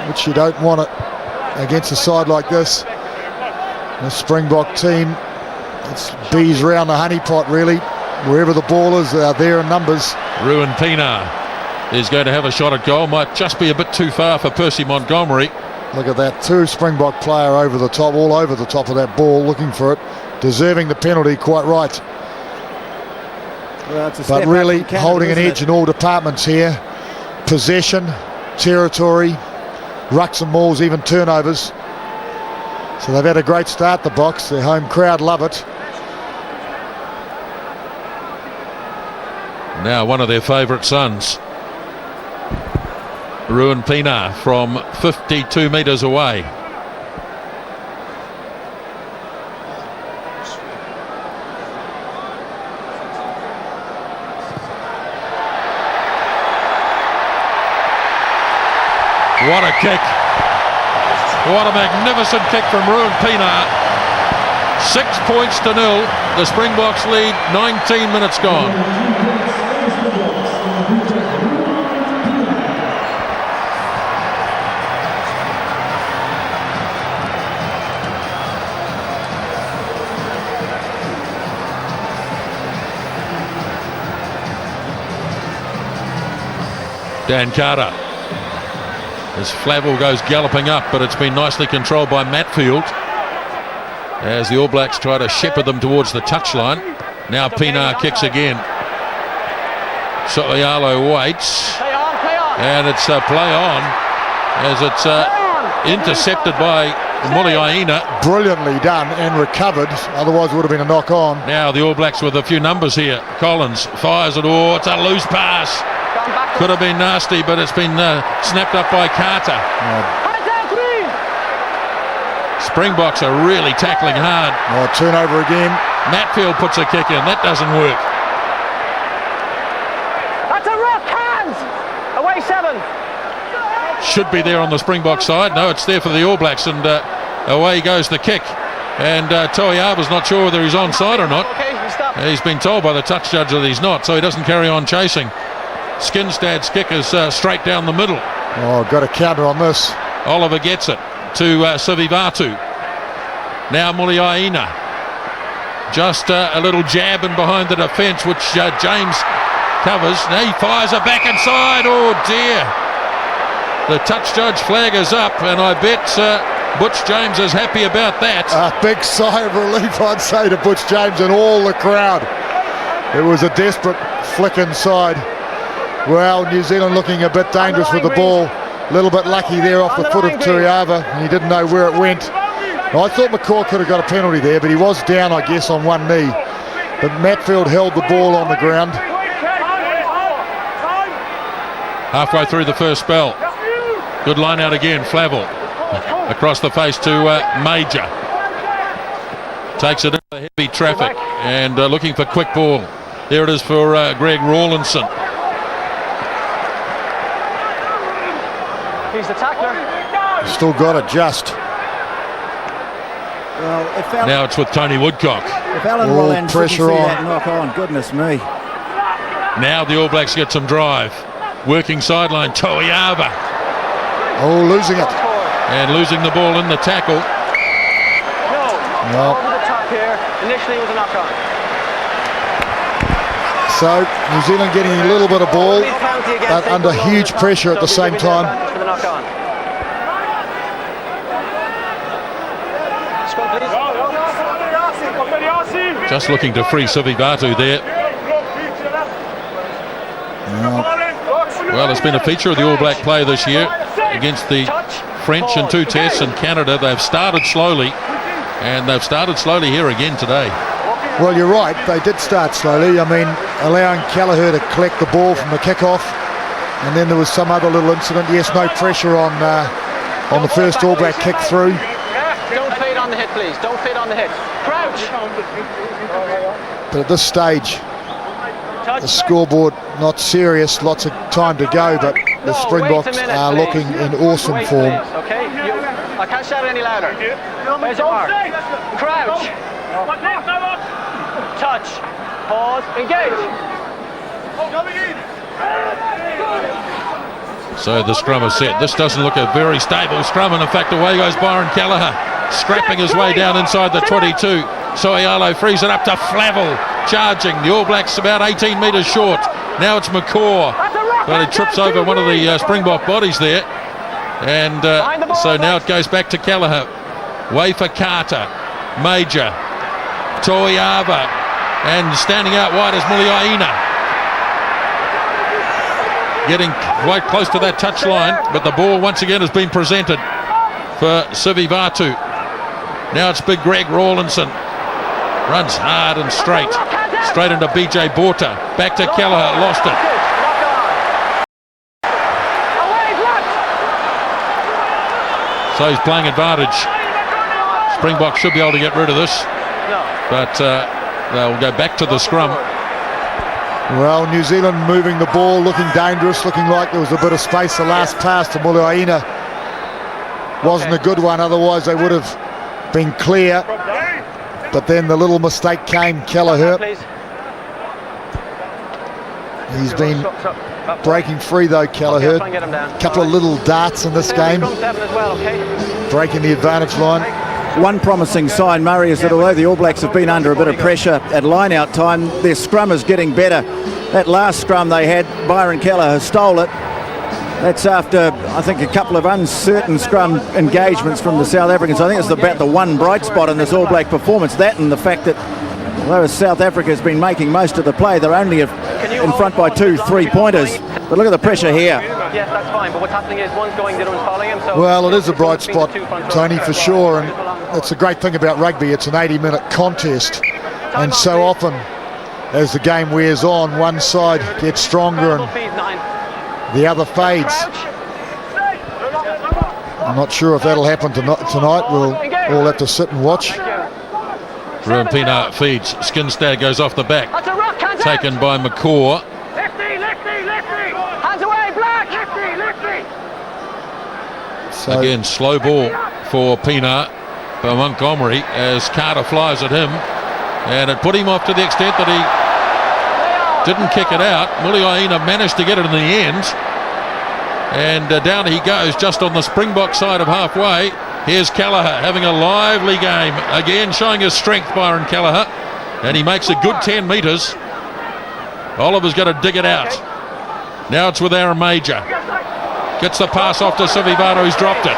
which you don't want it against a side like this. The Springbok team, it's bees round the honeypot really. Wherever the ball is, they're there in numbers. Ruben Pienaar is going to have a shot at goal. Might just be a bit too far for Percy Montgomery. Look at that, two Springbok player over the top, all over the top of that ball, looking for it, deserving the penalty, quite right. Well, it's a but step really up from Canada, holding an isn't edge it? in all departments here. Possession, territory, rucks and mauls, even turnovers. So they've had a great start, the Boks. Their home crowd love it. Now one of their favourite sons, Ruben Pienaar, from 52 metres away. What a kick. What a magnificent kick from Ruben Pienaar. 6 points to 0. The Springboks lead, 19 minutes gone. Dan Carter, as Flavel goes galloping up, but it's been nicely controlled by Matfield as the All Blacks try to shepherd them towards the touchline. Now Pienaar kicks again. So'oialo waits, and it's a play on as it's intercepted by Muliaina. Brilliantly done and recovered, otherwise it would have been a knock on. Now the All Blacks with a few numbers here. Collins fires it, it's a loose pass. Could have been nasty, but it's been snapped up by Carter. Springboks are really tackling hard. Turnover again. Matfield puts a kick in. That doesn't work. That's a rock, hands! Away 7. Should be there on the Springbok side. No, it's there for the All Blacks, and away goes the kick. And Toiava's not sure whether he's onside or not. He's been told by the touch judge that he's not, so he doesn't carry on chasing. Skinstad's kick is straight down the middle. Oh, got a counter on this. Oliver gets it to Sivivatu. Now Muliaina. Just a little jab in behind the defence, which James covers. Now he fires it back inside. Oh dear. The touch judge flag is up, and I bet Butch James is happy about that. A big sigh of relief, I'd say, to Butch James and all the crowd. It was a desperate flick inside. Well, New Zealand looking a bit dangerous with the ball. A little bit lucky there off the foot of Turiava, and he didn't know where it went. I thought McCaw could have got a penalty there, but he was down, I guess, on one knee. But Matfield held the ball on the ground. Halfway through the first spell. Good line out again, Flavel. Across the face to Major. Takes it into heavy traffic and looking for quick ball. There it is for Greg Rawlinson. He's the tackler. Still got it just. Well, now it's with Tony Woodcock. If Alan Rolland pressure didn't see on. that knock on, goodness me. Now the All Blacks get some drive. Working sideline, Toiava. Oh, losing it. And losing the ball in the tackle. No. Over the top here. Initially it was a knock on. So New Zealand getting a little bit of ball, but under huge pressure at the same time. Just looking to free Sivivatu there. Well, it's been a feature of the All Black play this year against the French in 2 tests and Canada. They've started slowly, and they've started slowly here again today. Well, you're right, they did start slowly. I mean, allowing Kelleher to collect the ball from the kickoff, and then there was some other little incident. Yes, no pressure on the first All Black kick through. Don't fade on the hit, please. Don't fade on the hit. Crouch. But at this stage, the scoreboard not serious. Lots of time to go, but the Springboks are looking in awesome form. Okay, I can't shout it any louder. Where's your mark? Crouch. Touch. Pause. Engage. So the scrum is set. This doesn't look a very stable scrum, and in fact away goes Byron Kelleher, scrapping his way down inside the 22. Soialo frees it up to Flavel, charging. The All Blacks about 18 metres short. Now it's McCaw, but he trips over one of the Springbok bodies there, and so now it goes back to Kelleher. Way for Carter, Major, Toiava, and standing out wide is Muliaina. Getting quite close to that touch line, but the ball once again has been presented for Sivivatu. Now it's big Greg Rawlinson. Runs hard and straight into BJ Borta. Back to Kelleher, lost it. So he's playing advantage. Springboks should be able to get rid of this, but they'll go back to the scrum. Well, New Zealand moving the ball, looking dangerous, looking like there was a bit of space. The last pass to Muliaina wasn't a good one, otherwise they would have been clear. But then the little mistake came, Kelleher. He's been breaking free though, Kelleher. A couple of little darts in this game, breaking the advantage line. One promising sign, Murray, is that although the All Blacks have been under a bit of pressure at line-out time, their scrum is getting better. That last scrum they had, Byron Kelleher stole it. That's after, I think, a couple of uncertain scrum engagements from the South Africans. I think it's about the one bright spot in this All Black performance. That and the fact that, although South Africa has been making most of the play, they're only in front by 2 3-pointers. But look at the pressure here. Yes, that's fine, but what's happening is one's going, the other one's following him. So well, it is a bright spot, Tony, for sure, and it's a great thing about rugby. It's an 80-minute contest, and so often as the game wears on, one side gets stronger and the other fades. I'm not sure if that'll happen tonight. We'll all have to sit and watch. Ruben Pienaar feeds. Skinstad goes off the back. Taken by McCaw. Hands away, Black! So again, slow ball for Pienaar. by Montgomery as Carter flies at him, and it put him off to the extent that he didn't kick it out. Muliaina managed to get it in the end, and down he goes just on the Springbok side of halfway. Here's Kelleher having a lively game again, showing his strength, Byron Kelleher, and he makes a good 10 metres. Oliver's got to dig it out. Now it's with Aaron Major. Gets the pass off to Sivivaro, who's dropped it.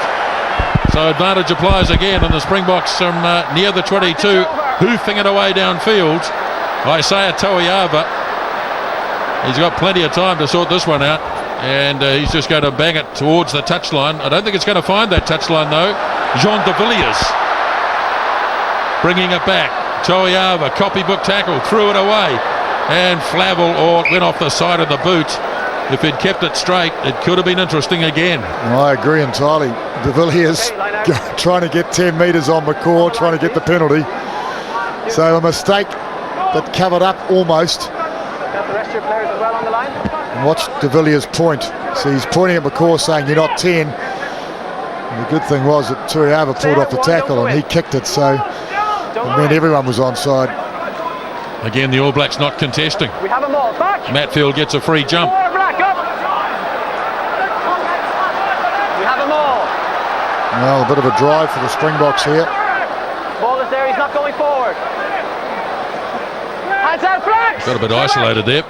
So advantage applies again, and the Springboks from near the 22, hoofing it away downfield. Isaiah Toiava, he's got plenty of time to sort this one out, and he's just going to bang it towards the touchline. I don't think it's going to find that touchline though. Jean de Villiers bringing it back. Toiava, copybook tackle, threw it away, and Flavel went off the side of the boot. If he'd kept it straight, it could have been interesting again. Well, I agree entirely. De Villiers trying to get 10 metres on McCaw, trying to get the penalty. So a mistake, but covered up almost. Got the rest of your players as well on the line? And watch De Villiers point. So he's pointing at McCaw saying, you're not 10. And the good thing was that Toiava pulled off the tackle and he kicked it, so it meant everyone was onside. Again, the All Blacks not contesting. We have them all back. Matfield gets a free jump. Four black up. We have them all. Well, a bit of a drive for the Springboks here. Ball is there, he's not going forward. Hands out, blacks. Got a bit isolated there.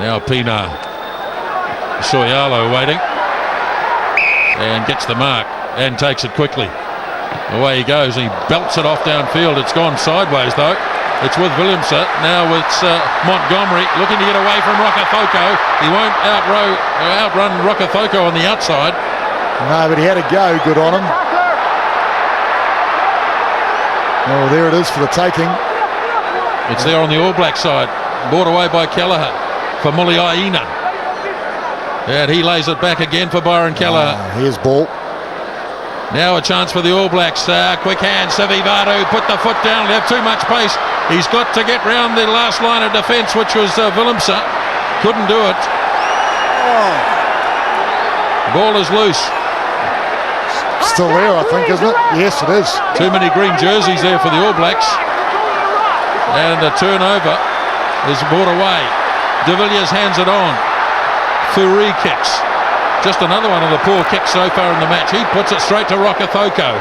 Now Pienaar. Soyalo waiting. And gets the mark and takes it quickly. Away he goes, and he belts it off downfield. It's gone sideways though. It's with Williamson. Now it's Montgomery looking to get away from Rokafoko. He won't outrun Rokafoko on the outside. No, but he had a go. Good on him. Oh, there it is for the taking. It's there on the All Black side. Brought away by Kelleher for Muliaina. And he lays it back again for Byron Kelleher. Here's ball. Now a chance for the All Blacks. Quick hand, Sivivaro put the foot down, left too much pace. He's got to get round the last line of defence, which was Willemse. Couldn't do it. Ball is loose. Still there, I think, isn't it? Yes, it is. Too many green jerseys there for the All Blacks. And the turnover is brought away. De Villiers hands it on. Fourie kicks. Just another one of the poor kicks so far in the match. He puts it straight to Rokafoko.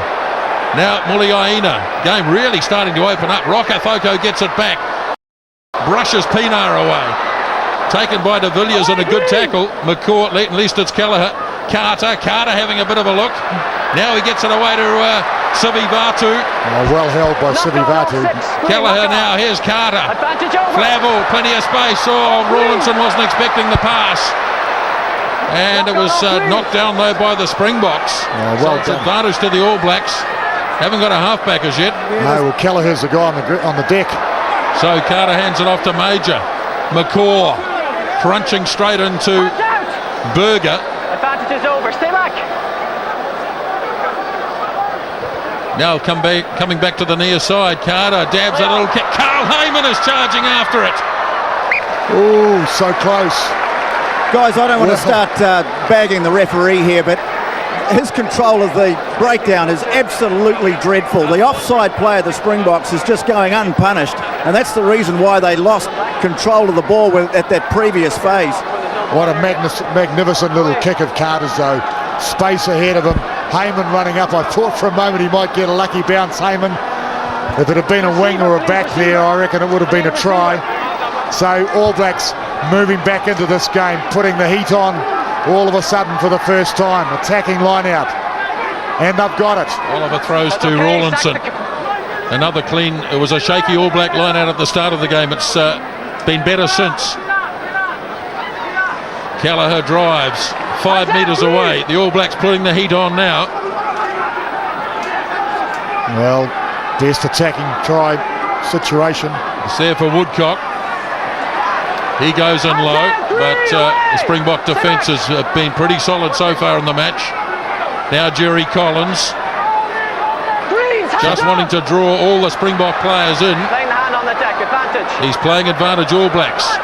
Now Muliaina. Game really starting to open up. Rokafoko gets it back. Brushes Pienaar away. Taken by De Villiers and a good tackle. McCaw, at least it's Kelleher. Carter having a bit of a look. Now he gets it away to Sivivatu. Well held by Sivivatu. Kelleher now. Here's Carter. Flavel, plenty of space. Rawlinson wasn't expecting the pass. And it was knocked down though by the Springboks. Well so it's advantage to the All Blacks. Haven't got a halfback as yet. No, well, Kelleher's the guy on the deck. So Carter hands it off to Major. McCaw crunching straight into Berger. Advantage is over. Stay back. Now coming back to the near side. Carter dabs a little kick. Carl Heyman is charging after it. Oh, so close. Guys, I don't want to start bagging the referee here, but his control of the breakdown is absolutely dreadful. The offside player, the Springboks, is just going unpunished, and that's the reason why they lost control of the ball at that previous phase. What a magnificent little kick of Carter's though. Space ahead of him. Heyman running up. I thought for a moment he might get a lucky bounce, Heyman. If it had been a wing or a back there, I reckon it would have been a try. So All Blacks moving back into this game, putting the heat on all of a sudden for the first time. Attacking line out. And they've got it. Oliver throws to Rawlinson. Another clean. It was a shaky All Black line out at the start of the game. It's been better since. Kelleher drives 5 metres away. The All Blacks putting the heat on now. Well, best attacking try situation. It's there for Woodcock. He goes in low, but the Springbok defence has been pretty solid so far in the match. Now Jerry Collins, just wanting to draw all the Springbok players in. Playing the hand on the deck, advantage. He's playing advantage All Blacks.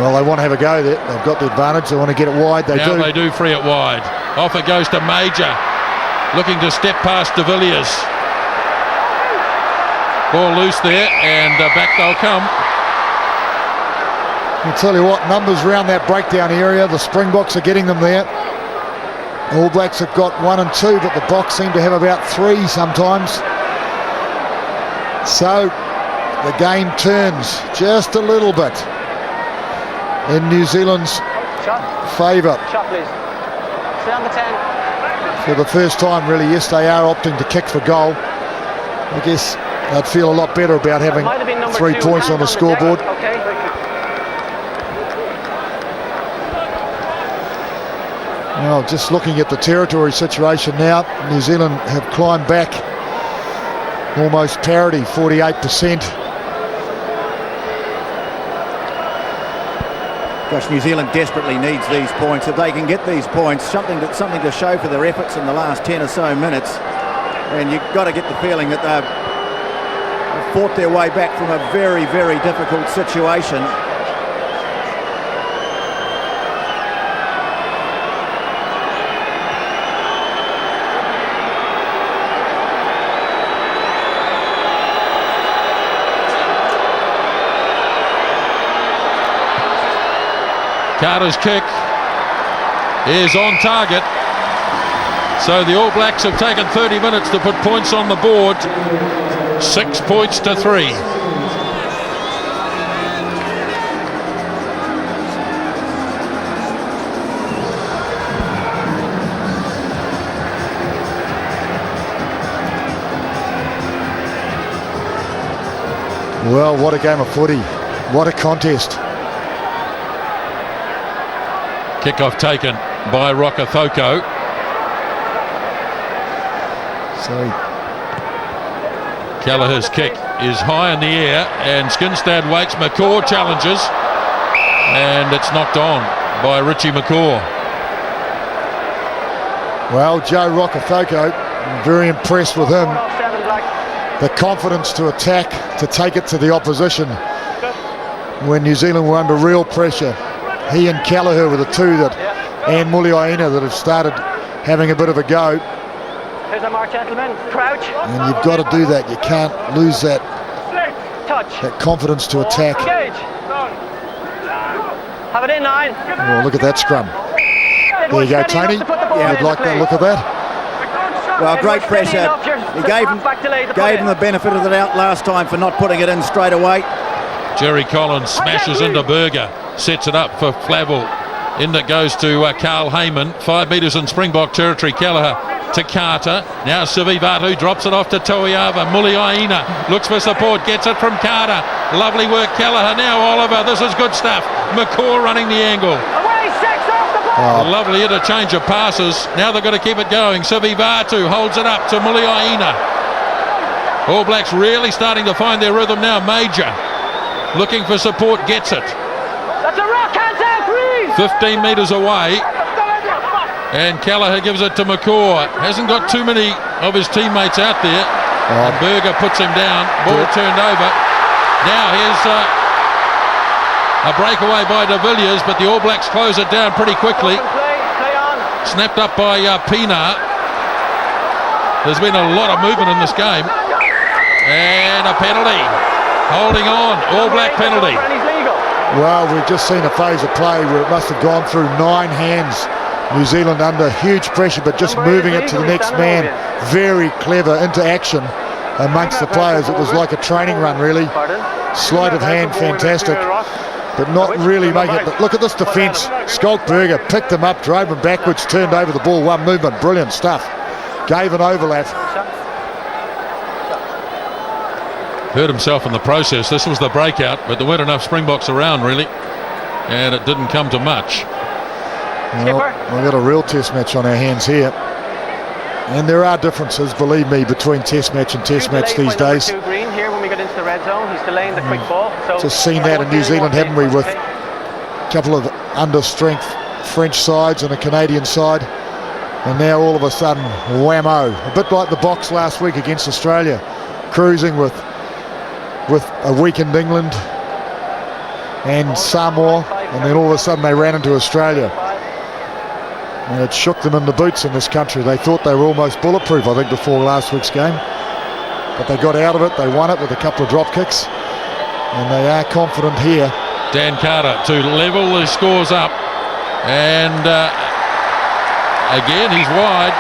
Well, they want to have a go there. They've got the advantage. They want to get it wide. They do. They do free it wide. Off it goes to Major. looking to step past de Villiers. Ball loose there, and back they'll come. I'll tell you what, numbers around that breakdown area, the Springboks are getting them there. All Blacks have got 1 and 2, but the Boks seem to have about 3 sometimes. So the game turns just a little bit in New Zealand's favour. Shot, please. Stay on the 10. For the first time, really, yes, they are opting to kick for goal. I guess they'd feel a lot better about having 3 points on the scoreboard. Okay. Now, just looking at the territory situation now, New Zealand have climbed back almost parity, 48%. Gosh, New Zealand desperately needs these points. If they can get these points, something to show for their efforts in the last 10 or so minutes. And you've got to get the feeling that they've fought their way back from a very, very difficult situation. Carter's kick is on target. So the All Blacks have taken 30 minutes to put points on the board. 6 points to 3. Well, what a game of footy. What a contest. Kickoff taken by Rokethoko. So Kelleher's kick is high in the air, and Skinstad waits. McCaw challenges, and it's knocked on by Richie McCaw. Well, Joe Rokethoko, I'm very impressed with him. The confidence to attack, to take it to the opposition when New Zealand were under real pressure. He and Kelleher were the two that, and Muliaina, that have started having a bit of a go. Here's a mark, gentlemen. Crouch. And you've got to do that. You can't lose that, that confidence to attack. Engage. Have it in 9. Oh, look at that scrum. There you go, Tony. You'd like that look at that? Well, great pressure. He gave him the benefit of the doubt last time for not putting it in straight away. Jerry Collins smashes into Berger, sets it up for Flavel. In it goes to Carl Heyman. 5 metres in Springbok territory. Kelleher to Carter. Now Sivi Vatu drops it off to Toiava. Muliaina looks for support, gets it from Carter. Lovely work, Kelleher. Now Oliver. This is good stuff. McCaw running the angle. Lovely interchange of passes. Now they've got to keep it going. Sivi Vatu holds it up to Muliaina. All Blacks really starting to find their rhythm now. Major looking for support, gets it. That's a rock, hands out, please. 15 metres away, and Kelleher gives it to McCaw. Hasn't got too many of his teammates out there. And Berger puts him down. Ball turned over. Now here's a breakaway by de Villiers, but the All Blacks close it down pretty quickly. Snapped up by Pienaar. There's been a lot of movement in this game. And a penalty. Holding on. All Black penalty. Well, we've just seen a phase of play where it must have gone through 9 hands. New Zealand under huge pressure, but just moving it to the next man. Very clever into action amongst the players. It was like a training run, really. Sleight of hand, fantastic. But not really making it. But look at this defence. Skolkberger picked them up, drove them backwards, turned over the ball. One movement. Brilliant stuff. Gave an overlap. Hurt himself in the process. This was the breakout, but there weren't enough Springboks around, really. And it didn't come to much. Well, we've got a real test match on our hands here. And there are differences, believe me, between test match and test match these days. Green here when we got into the red zone. He's delaying the quick ball. So just seen that in New Zealand, haven't we, with a couple of under-strength French sides and a Canadian side. And now all of a sudden, whammo. A bit like the Boks last week against Australia. Cruising with a weakened England and Samoa, and then all of a sudden they ran into Australia. And it shook them in the boots in this country. They thought they were almost bulletproof, I think, before last week's game. But they got out of it. They won it with a couple of drop kicks. And they are confident here. Dan Carter to level the scores up. And again, he's wide.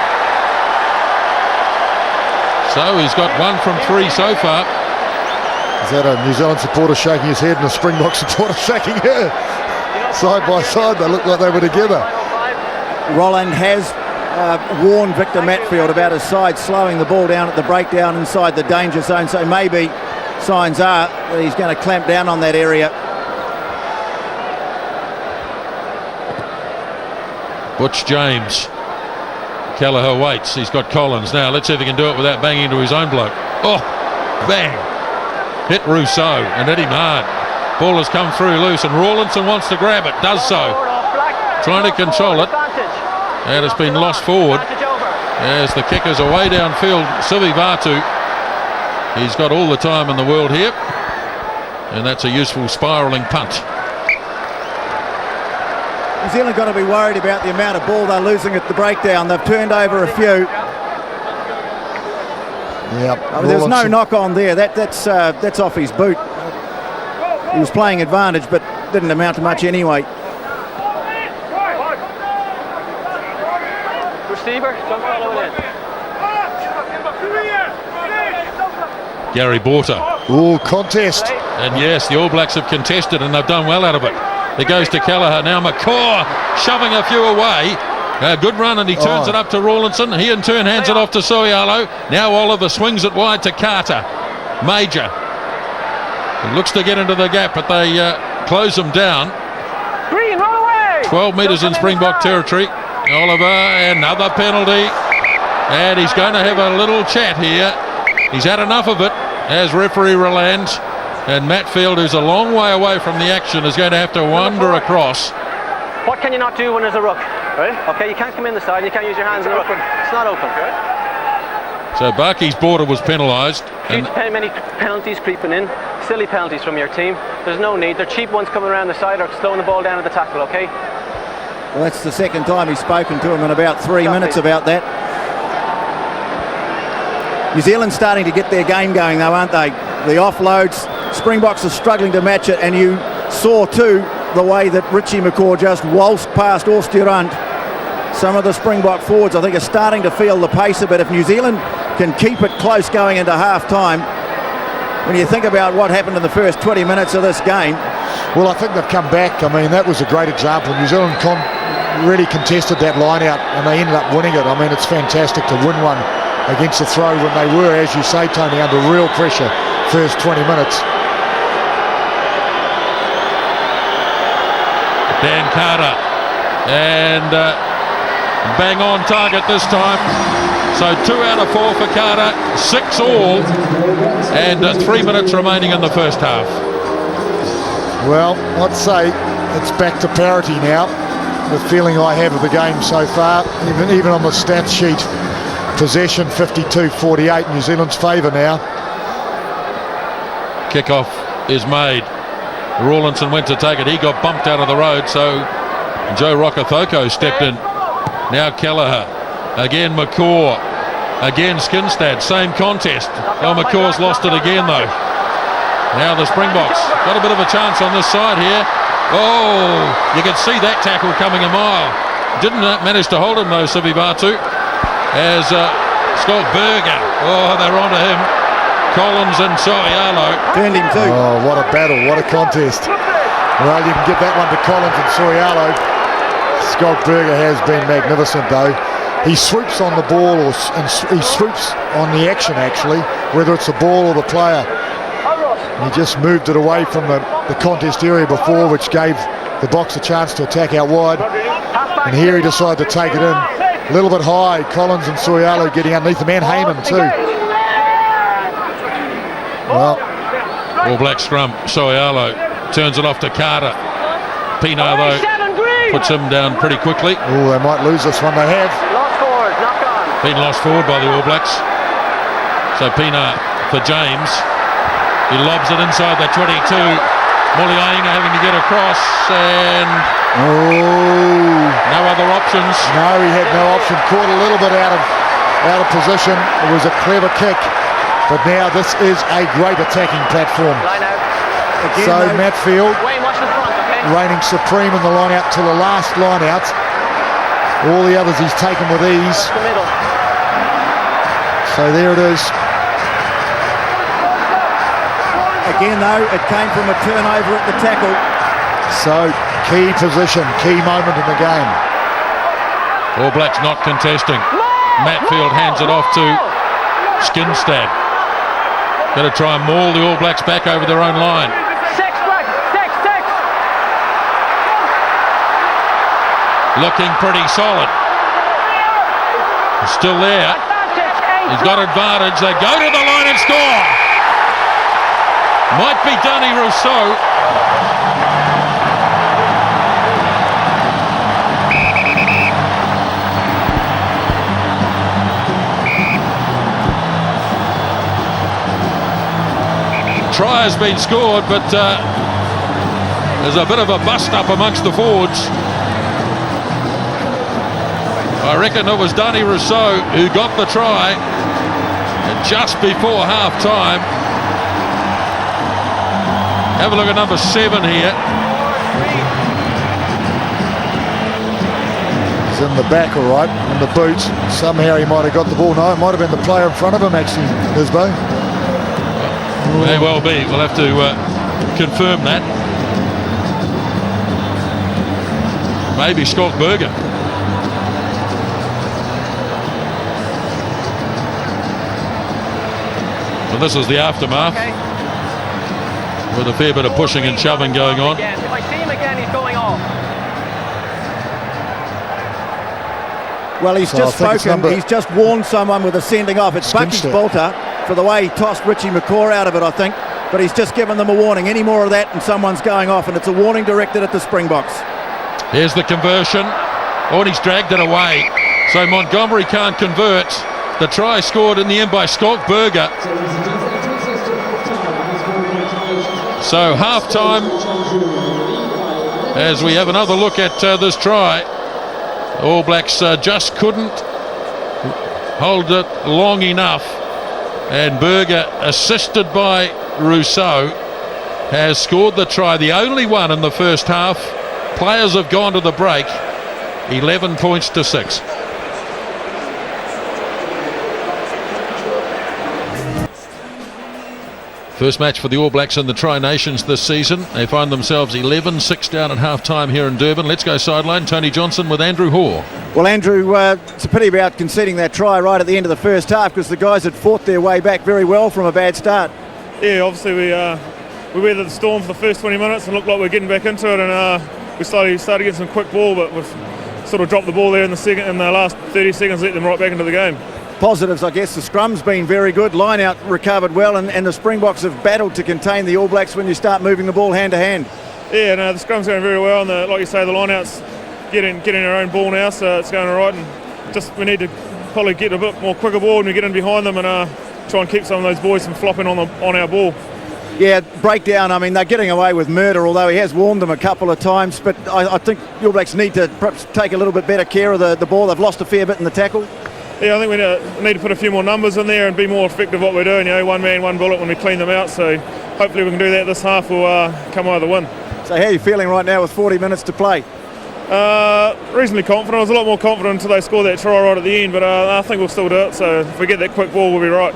So he's got 1 from 3 so far. Is that a New Zealand supporter shaking his head and a Springbok supporter shaking her? Side by side, they look like they were together. Roland has warned Victor Matfield about his side slowing the ball down at the breakdown inside the danger zone, so maybe signs are that he's going to clamp down on that area. Butch James. Kelleher waits. He's got Collins now. Let's see if he can do it without banging into his own bloke. Oh, bang. Hit Rousseau and hit him hard. Ball has come through loose and Rawlinson wants to grab it. Does so. Trying to control it. And it's been lost forward. As the kickers are way downfield. Sivi Vatu. He's got all the time in the world here. And that's a useful spiralling punt. New Zealand got to be worried about the amount of ball they're losing at the breakdown. They've turned over a few. Yep. There's no knock on there. That's off his boot. He was playing advantage, but didn't amount to much anyway. Receiver, don't follow it in. Gary Borter. Oh, contest. And yes, the All Blacks have contested and they've done well out of it. It goes to Kelleher. Now McCaw shoving a few away. A good run and he turns it up to Rawlinson. He in turn hands it off to Soialo. Now Oliver swings it wide to Carter. Major. It looks to get into the gap, but they close them down. Green, run away! 12 metres in Springbok territory. Oliver, another penalty. And he's going to have a little chat here. He's had enough of it as referee Roland. And Matfield, who's a long way away from the action, is going to have to wander across. What can you not do when there's a ruck? Right? Okay, you can't come in the side, you can't use your hands in the ruck. It's not open. So Barkey's Border was penalised. Huge many penalties creeping in, silly penalties from your team. There's no need. They're cheap ones coming around the side or slowing the ball down at the tackle, okay? Well, that's the second time he's spoken to him in about 3 minutes about that. New Zealand's starting to get their game going though, aren't they? The offloads, Springboks are struggling to match it, and you saw too the way that Richie McCaw just waltzed past Oosterhunt. Some of the Springbok forwards I think are starting to feel the pace a bit. If New Zealand can keep it close going into half time, when you think about what happened in the first 20 minutes of this game. Well, I think they've come back. I mean, that was a great example. New Zealand really contested that line out and they ended up winning it. I mean, it's fantastic to win one against the throw when they were, as you say, Tony, under real pressure first 20 minutes. Dan Carter. And bang on target this time. So 2 out of 4 for Carter, 6 all, and 3 minutes remaining in the first half. Well, I'd say it's back to parity now. The feeling I have of the game so far, even on the stats sheet, possession 52-48, New Zealand's favour now. Kickoff is made. Rawlinson went to take it. He got bumped out of the road, so Joe Rokothoko stepped in. Now Kelleher. Again McCaw. Again Skinstad. Same contest. Oh, McCaw's lost it again though. Now the Springboks got a bit of a chance on this side here. Oh, you could see that tackle coming a mile. Didn't manage to hold him though, Sivi Vatu. As Scott Berger. Oh, they're onto him. Collins and Soialo. Turned him too. Oh, what a battle, what a contest. Well, you can give that one to Collins and Soialo. Scott Berger has been magnificent though. He swoops on the ball, and he swoops on the action actually, whether it's the ball or the player. He just moved it away from the contest area before, which gave the Boks a chance to attack out wide. And here he decided to take it in. A little bit high, Collins and Soialo getting underneath him, and Heyman too. Well, All Black scrum. Soialo turns it off to Carter. Pino though puts him down pretty quickly. Oh, they might lose this one. They have. Lost forward, knock on. Been lost forward by the All Blacks. So Pino for James. He lobs it inside the 22. Muliainga having to get across, and No other options. No, he had no option. Caught a little bit out of position. It was a clever kick. But now this is a great attacking platform. Line out. So Matfield Wayne, watch the front, okay? reigning supreme in the line out till the last line out. All the others he's taken with ease. The middle. So there it is. Again, though, it came from a turnover at the tackle. So key position, key moment in the game. All Blacks not contesting. Matfield hands it off to Skinstad. Going to try and maul the All Blacks back over their own line. Six. Looking pretty solid. He's still there. He's got advantage. They go to the line and score. Might be Danny Rousseau. Try has been scored, but there's a bit of a bust-up amongst the forwards. I reckon it was Danny Rousseau who got the try, and just before half-time. Have a look at number 7 here. He's in the back, all right, in the boot. Somehow he might have got the ball. No, it might have been the player in front of him, actually, Lisbo. May well be. We'll have to confirm that. Maybe Scott Berger. Well, this is the aftermath. With a fair bit of pushing and shoving going on. If I see him again, he's going off. Well, he's just spoken. He's just warned someone with a sending off. It's Bucky's Bolter for the way he tossed Richie McCaw out of it, I think. But he's just given them a warning. Any more of that and someone's going off, and it's a warning directed at the Springboks. Here's the conversion. Oh, and he's dragged it away. So Montgomery can't convert. The try scored in the end by Scott Berger. So half-time, as we have another look at this try. All Blacks just couldn't hold it long enough, and Berger, assisted by Rousseau, has scored the try, the only one in the first half. Players have gone to the break, 11 points to 6. First match for the All Blacks in the Tri-Nations this season. They find themselves 11-6 down at half-time here in Durban. Let's go sideline. Tony Johnson with Andrew Hoare. Well, Andrew, it's a pity about conceding that try right at the end of the first half, because the guys had fought their way back very well from a bad start. Yeah, obviously we weathered the storm for the first 20 minutes and looked like we're getting back into it, and we started getting some quick ball, but we've sort of dropped the ball there in the last 30 seconds, let them right back into the game. Positives, I guess, the scrum's been very good. Line out recovered well, and the Springboks have battled to contain the All Blacks when you start moving the ball hand to hand. Yeah, no, the scrum's going very well, and like you say, the line out's getting our own ball now, so it's going all right. And just we need to probably get a bit more quicker ball when we get in behind them, and try and keep some of those boys from flopping on our ball. Yeah, breakdown. I mean, they're getting away with murder, although he has warned them a couple of times. But I think the All Blacks need to perhaps take a little bit better care of the ball. They've lost a fair bit in the tackle. Yeah, I think we need to put a few more numbers in there and be more effective what we're doing. You know, one man, one bullet when we clean them out. So hopefully we can do that this half. We'll come away with a win. So how are you feeling right now with 40 minutes to play? Reasonably confident. I was a lot more confident until they scored that try right at the end, but I think we'll still do it. So if we get that quick ball, we'll be right.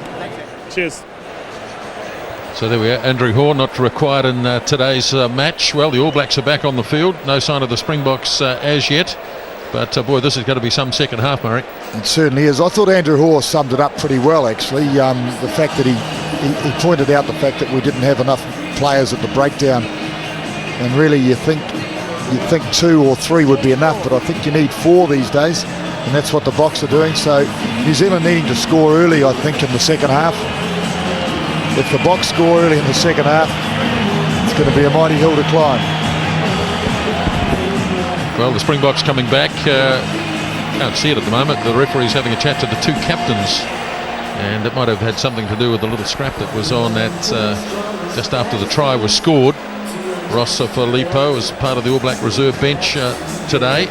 Cheers. So there we are. Andrew Hoare not required in today's match. Well, the All Blacks are back on the field. No sign of the Springboks as yet. But, boy, this is going to be some second half, Murray. It certainly is. I thought Andrew Hoare summed it up pretty well, actually. The fact that he pointed out the fact that we didn't have enough players at the breakdown. And really you'd think 2 or 3 would be enough, but I think you need 4 these days. And that's what the Boks are doing. So New Zealand needing to score early, I think, in the second half. If the Boks score early in the second half, it's going to be a mighty hill to climb. Well, the Springboks coming back. Can't see it at the moment. The referee's having a chat to the 2 captains, and it might have had something to do with the little scrap that was on at just after the try was scored. Ross Filippo is part of the All Black reserve bench today.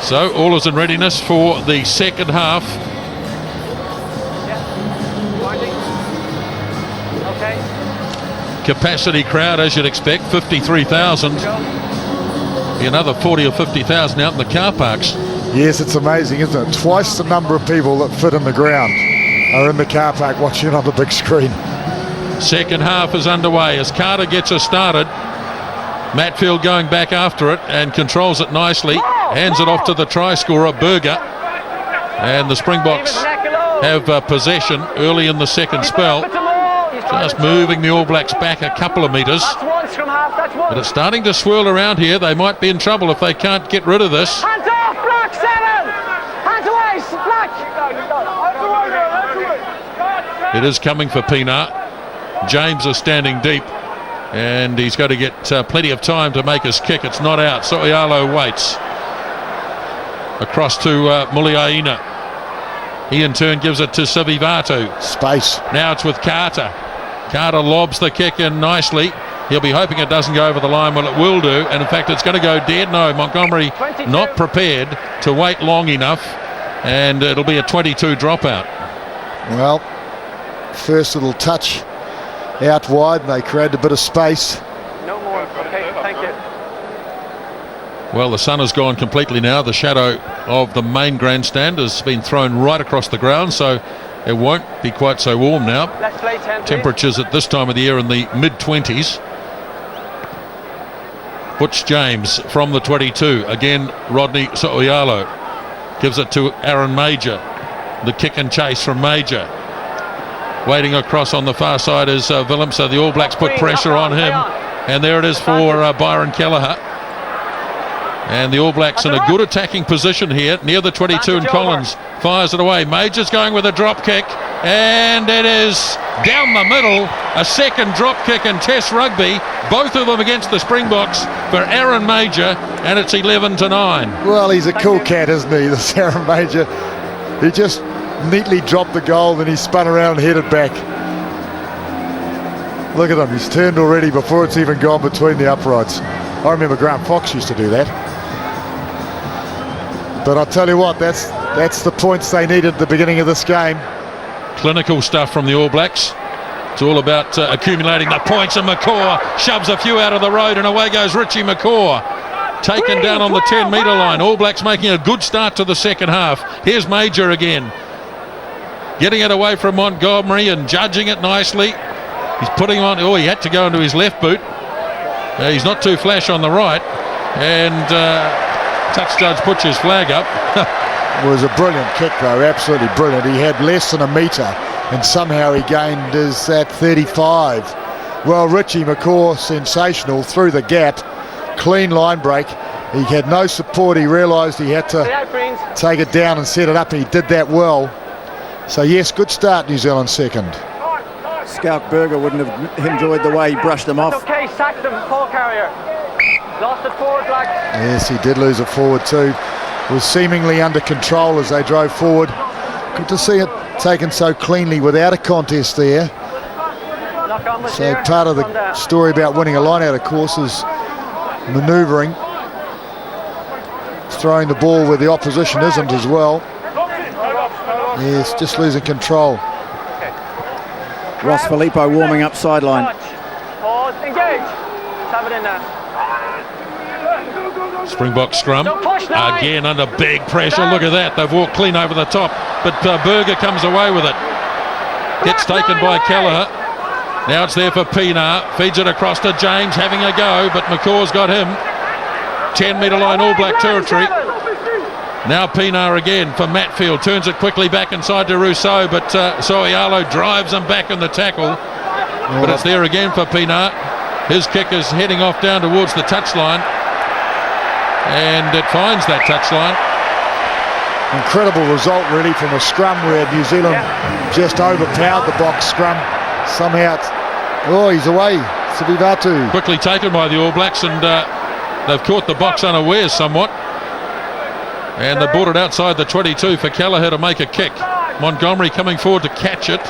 So all is in readiness for the second half. Capacity crowd, as you'd expect, 53,000. Be another 40 or 50,000 out in the car parks. Yes, it's amazing, isn't it? Twice the number of people that fit in the ground are in the car park watching on the big screen. Second half is underway as Carter gets us started. Matfield going back after it and controls it nicely. Hands it off to the try scorer, Berger. And the Springboks have possession early in the second spell. Just moving the All Blacks back a couple of metres. But it's starting to swirl around here. They might be in trouble if they can't get rid of this. Hands off, Black 7! Hands away, Black! It is coming for Pienaar. James is standing deep. And he's got to get plenty of time to make his kick. It's not out. So'ialo waits. Across to Muliaina. He in turn gives it to Sivivatu. Space. Now it's with Carter. Carter lobs the kick in nicely. He'll be hoping it doesn't go over the line. Well, it will do. And in fact, it's going to go dead. No, Montgomery 22. Not prepared to wait long enough. And it'll be a 22 dropout. Well, first little touch out wide. They created a bit of space. No more. Okay, thank you. Well, the sun has gone completely now. The shadow of the main grandstand has been thrown right across the ground, so it won't be quite so warm now. Let's play 10, temperatures at this time of the year in the mid-20s. Butch James from the 22. Again, Rodney So'ialo gives it to Aaron Major. The kick and chase from Major. Waiting across on the far side is Willem, so the All Blacks put pressure on him. And there it is for Byron Kelleher. And the All Blacks in a good attacking position here near the 22, and Collins fires it away. Major's going with a drop kick, and it is down the middle. A second drop kick in Test rugby, both of them against the Springboks for Aaron Major, and it's 11-9. Well, he's a cool cat, isn't he, this Aaron Major? He just neatly dropped the goal, then he spun around and headed back. Look at him, he's turned already before it's even gone between the uprights. I remember Grant Fox used to do that. But I'll tell you what, that's the points they needed at the beginning of this game. Clinical stuff from the All Blacks. It's all about accumulating the points, and McCaw shoves a few out of the road, and away goes Richie McCaw. Taken down on the 10-metre line. All Blacks making a good start to the second half. Here's Major again. Getting it away from Montgomery and judging it nicely. He's putting on, he had to go into his left boot. He's not too flash on the right. And touch judge puts his flag up. It was a brilliant kick though, absolutely brilliant. He had less than a metre and somehow he gained his at 35. Well, Richie McCaw, sensational through the gap. Clean line break. He had no support. He realised he had to take it down and set it up, and he did that well. So yes, good start, New Zealand second. Scout Berger wouldn't have enjoyed the way he brushed him off. Okay, sacked him, ball carrier. Lost it forward, Black. Yes, he did lose it forward too. Was seemingly under control as they drove forward. Good to see it taken so cleanly without a contest there. So part of the story about winning a line out, of course, is manoeuvring, throwing the ball where the opposition isn't as well. Yes, just losing control. Ross Filippo warming up sideline. Pause, engage. Let's have it in there. Springbok scrum again under big pressure. Look at that, they've walked clean over the top, but Berger comes away with it. Gets taken by Kelleher. Now it's there for Pienaar, feeds it across to James, having a go, but McCaw's got him. 10-metre line, All Black territory. Now Pienaar again for Matfield, turns it quickly back inside to Rousseau, but So'ialo drives him back in the tackle. But it's there again for Pienaar. His kick is heading off down towards the touchline, and it finds that touchline. Incredible result really from a scrum where New Zealand just overpowered the box scrum. Somehow he's away. Sivivatu. Quickly taken by the All Blacks, and they've caught the box unawares somewhat. And they brought it outside the 22 for Kelleher to make a kick. Montgomery coming forward to catch it.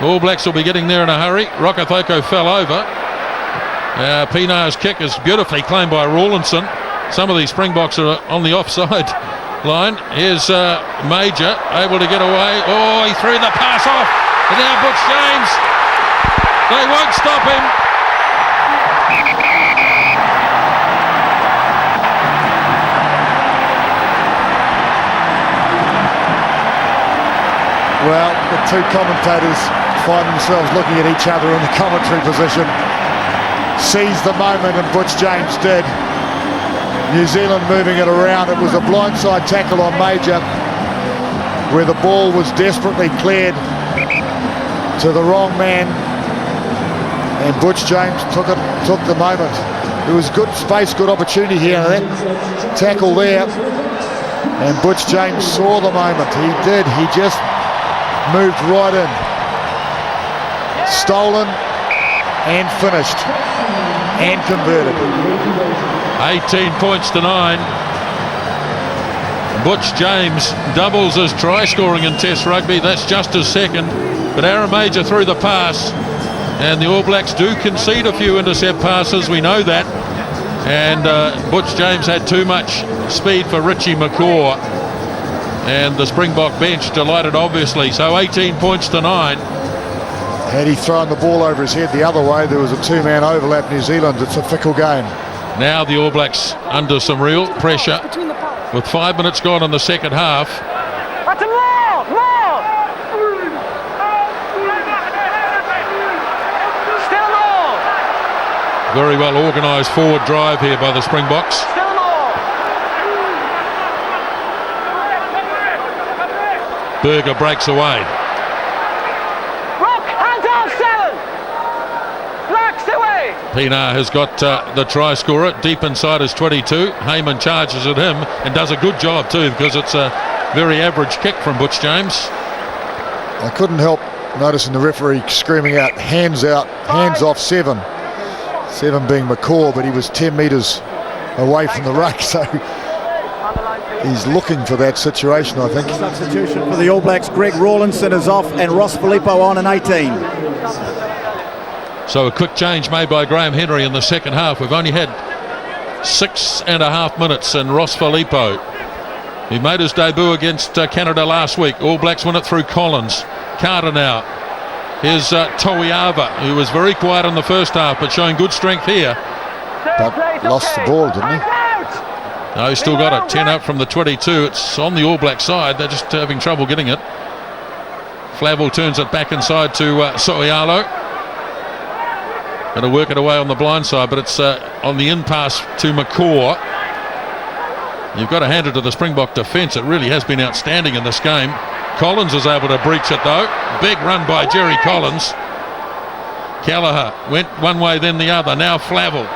All Blacks will be getting there in a hurry. Rokothoko fell over. Pinar's kick is beautifully claimed by Rawlinson. Some of these Springboks are on the offside line. Here's Major able to get away. Oh, he threw the pass off. And now Butch James. They won't stop him. Well, the two commentators find themselves looking at each other in the commentary position. Seized the moment, and Butch James did. New Zealand moving it around. It was a blindside tackle on Major, where the ball was desperately cleared to the wrong man, and Butch James took the moment. It was good space, good opportunity here. That tackle there, and Butch James saw the moment. He did. He just moved right in. Stolen and finished and converted. 18 points to 9. Butch James doubles his try scoring in Test rugby. That's just his second. But Aaron Major threw the pass, and the All Blacks do concede a few intercept passes. We know that. And Butch James had too much speed for Richie McCaw. And the Springbok bench delighted, obviously. So 18 points to 9. Had he thrown the ball over his head the other way, there was a two-man overlap. New Zealand, it's a fickle game. Now the All Blacks under some real pressure with 5 minutes gone in the second half. Still more. Very well organised forward drive here by the Springboks. Still more. Berger breaks away. Rock, hands off, 7. Blacks away. Pinar has got the try scorer deep inside his 22. Heyman charges at him and does a good job too, because it's a very average kick from Butch James. I couldn't help noticing the referee screaming out, hands off 7. 7 being McCaw, but he was 10 metres away from the ruck, so he's looking for that situation, I think. Substitution for the All Blacks. Greg Rawlinson is off and Ross Filippo on in 18. So a quick change made by Graham Henry in the second half. We've only had 6.5 minutes, and Ross Filippo, he made his debut against Canada last week. All Blacks win it through Collins. Carter now. Here's Toiava, who was very quiet in the first half but showing good strength here. But lost the ball, didn't he? No, he's still got it. 10 up from the 22. It's on the All Black side. They're just having trouble getting it. Flavel turns it back inside to Soialo. Going to work it away on the blind side, but it's on the in pass to McCaw. You've got to hand it to the Springbok defence. It really has been outstanding in this game. Collins is able to breach it though. Big run by Jerry Collins. Kelleher went one way then the other. Now Flavel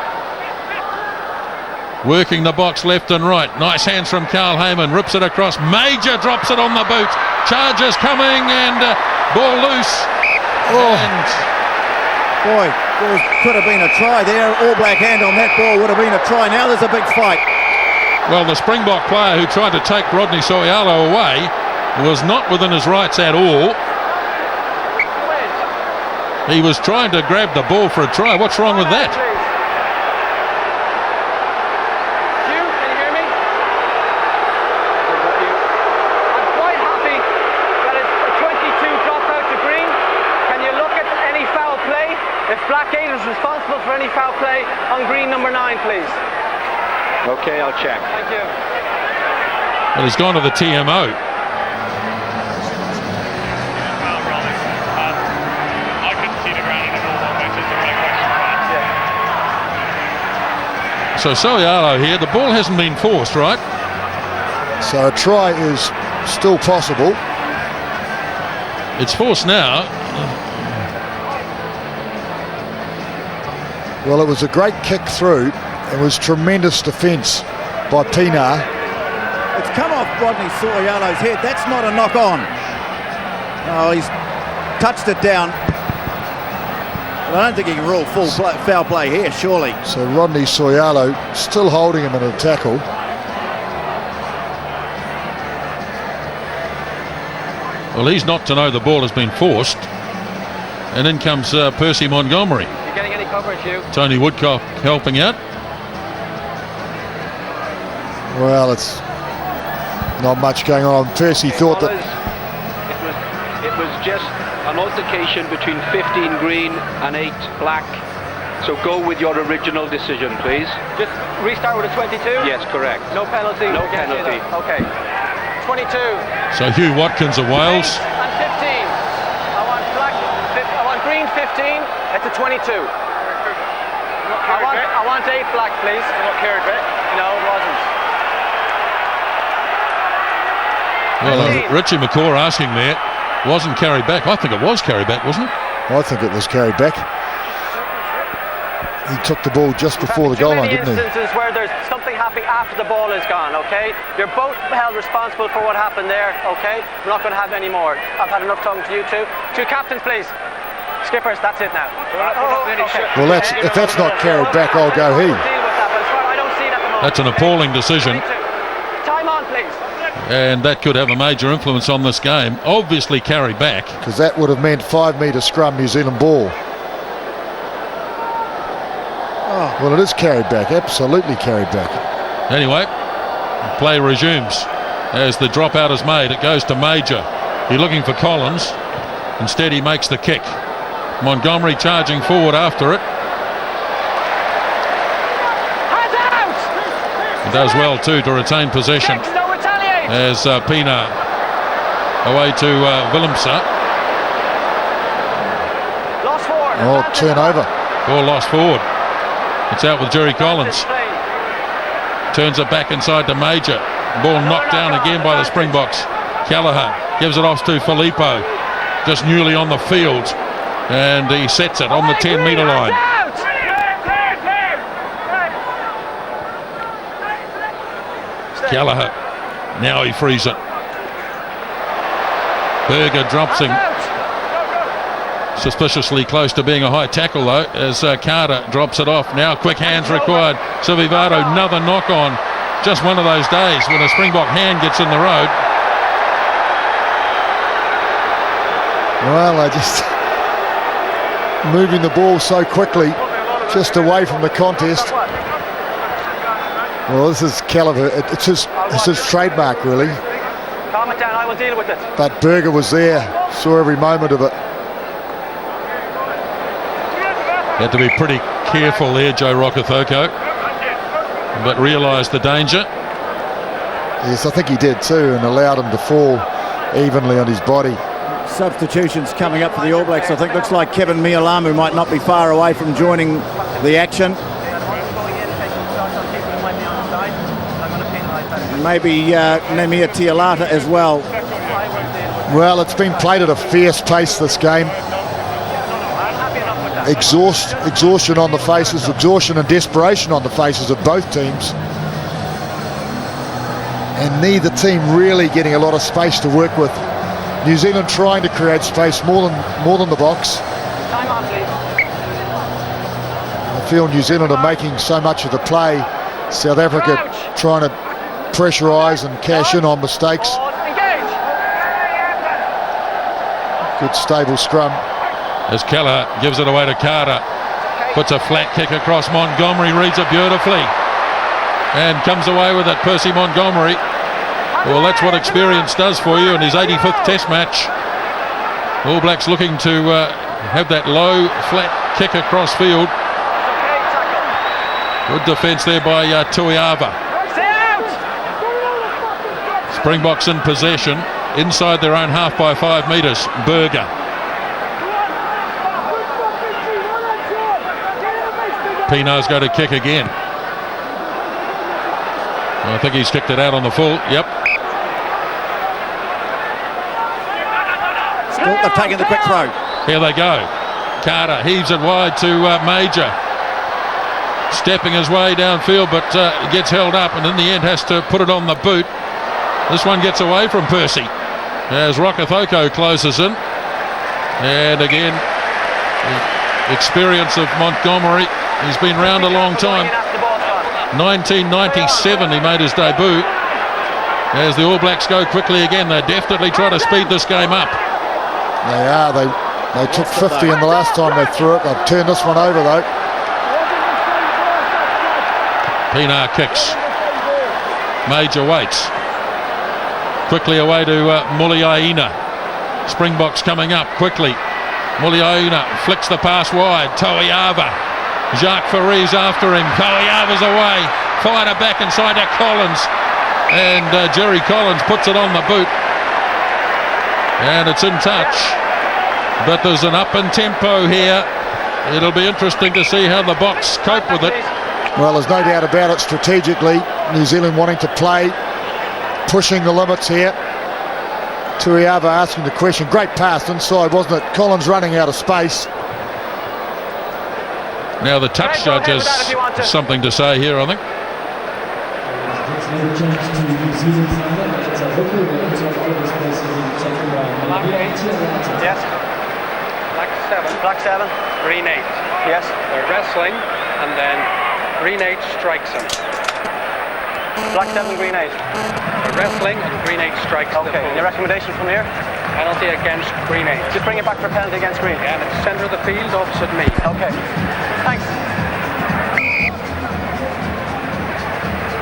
working the box left and right. Nice hands from Carl Heyman. Rips it across. Major drops it on the boot. Charges coming and ball loose. Oh. And boy, there could have been a try there. All Black hand on that ball would have been a try. Now there's a big fight. Well, the Springbok player who tried to take Rodney Soialo away was not within his rights at all. He was trying to grab the ball for a try. What's wrong with that? Can you hear me? I'm quite happy that it's a 22 dropped out to green. Can you look at any foul play? If Blackgate is responsible for any foul play on green number 9, please. Okay, I'll check. Thank you. Well, he's gone to the TMO. So Soialo here, the ball hasn't been forced, right? So a try is still possible. It's forced now. Well, it was a great kick through. It was tremendous defence by Pinar. It's come off Rodney Soialo's head. That's not a knock on. Oh, he's touched it down. But I don't think he can rule full foul play here, surely. So Rodney Soialo still holding him in a tackle. Well, he's not to know the ball has been forced. And in comes Percy Montgomery. You getting any coverage, Hugh? Tony Woodcock helping out. Well, it's not much going on. Percy thought that it was just an altercation between 15 green and 8 black. So go with your original decision, please. Just restart with a 22? Yes, correct. No penalty? No penalty. Okay. 22. So Hugh Watkins of Wales. And 15. I want green 15. It's a 22. I want 8 black, please. Not carried back? No, it wasn't. Well, Richie McCaw asking there, wasn't carried back. I think it was carried back, wasn't it? I think it was carried back. He took the ball just before the goal line, didn't he? Instances where there's something happening after the ball is gone, okay? You're both held responsible for what happened there, okay? We're not going to have any more. I've had enough talking to you two. 2 captains, please. Skippers, that's it now. Okay. Well, if that's not carried back, I'll go he. I don't see it at the moment. That's an appalling decision. Time on, please. And that could have a major influence on this game. Obviously carried back. Because that would have meant 5 metre scrum, New Zealand ball. Well, it is carried back, absolutely carried back. Anyway, play resumes as the dropout is made. It goes to Major. He's looking for Collins. Instead, he makes the kick. Montgomery charging forward after it. Hands out! He does well too to retain possession. No retaliate! As Pina away to Willemse. Lost forward. Oh, turnover. Ball lost forward. It's out with Jerry Collins. Turns it back inside to Major. Ball knocked down again by the Springboks. Kelleher gives it off to Filippo. Just newly on the field. And he sets it on the 10 metre line. Kelleher. Now he frees it. Berger drops him. Suspiciously close to being a high tackle though, as Carter drops it off. Now quick hands required. Silvivado, another knock on. Just one of those days when a Springbok hand gets in the road. Well, just moving the ball so quickly, just away from the contest. Well, this is Kelleher. It's his trademark, really. Calm it down, I will deal with it. But Berger was there, saw every moment of it. Had to be pretty careful there, Joe Rokothoko, but realised the danger. Yes, I think he did too, and allowed him to fall evenly on his body. Substitutions coming up for the All Blacks. I think looks like Kevin Mialamu might not be far away from joining the action. And maybe Nemir Tialata as well. Well, it's been played at a fierce pace, this game. Exhaustion on the faces, exhaustion and desperation on the faces of both teams. And neither team really getting a lot of space to work with. New Zealand trying to create space more than the box. Time on, please. I feel New Zealand are making so much of the play. South Africa trying to pressurise and cash in on mistakes. Good stable scrum. As Kelleher gives it away to Carter. Puts a flat kick across Montgomery, reads it beautifully. And comes away with it, Percy Montgomery. Well, that's what experience does for you in his 85th Test match. All Blacks looking to have that low, flat kick across field. Good defence there by Tuiava. Springboks in possession, inside their own half by 5 metres. Berger. Pino's going to kick again. I think he's kicked it out on the full. Yep. They've taken the quick throw. Here they go. Carter heaves it wide to Major. Stepping his way downfield, but gets held up and in the end has to put it on the boot. This one gets away from Percy as Rokothoko closes in. And again, the experience of Montgomery. He's been round a long time. 1997 he made his debut. As the All Blacks go quickly again, they definitely try to speed this game up. They are. They took 50 in the last time they threw it. They've turned this one over though. Pienaar kicks. Major waits. Quickly away to Muliaina. Springboks coming up quickly. Muliaina flicks the pass wide. Toiava. Jacques Ferry's after him. Toiava's away. Fired it back inside to Collins. And Jerry Collins puts it on the boot. And it's in touch. But there's an up in tempo here. It'll be interesting to see how the Boks cope with it. Well, there's no doubt about it. Strategically, New Zealand wanting to play, pushing the limits here. Toiava asking the question. Great pass inside, wasn't it? Collins running out of space. Now the touch judge has something to say here, I think. Yes. Black 7. Green 8. Yes. They're wrestling, and then Green 8 strikes him. Black 7, Green 8. They're wrestling, and Green 8 strikes him. Okay, your recommendation from here? Penalty against Green 8. Just bring it back for penalty against Green. Yeah, and it's centre of the field opposite me. Okay. Thanks.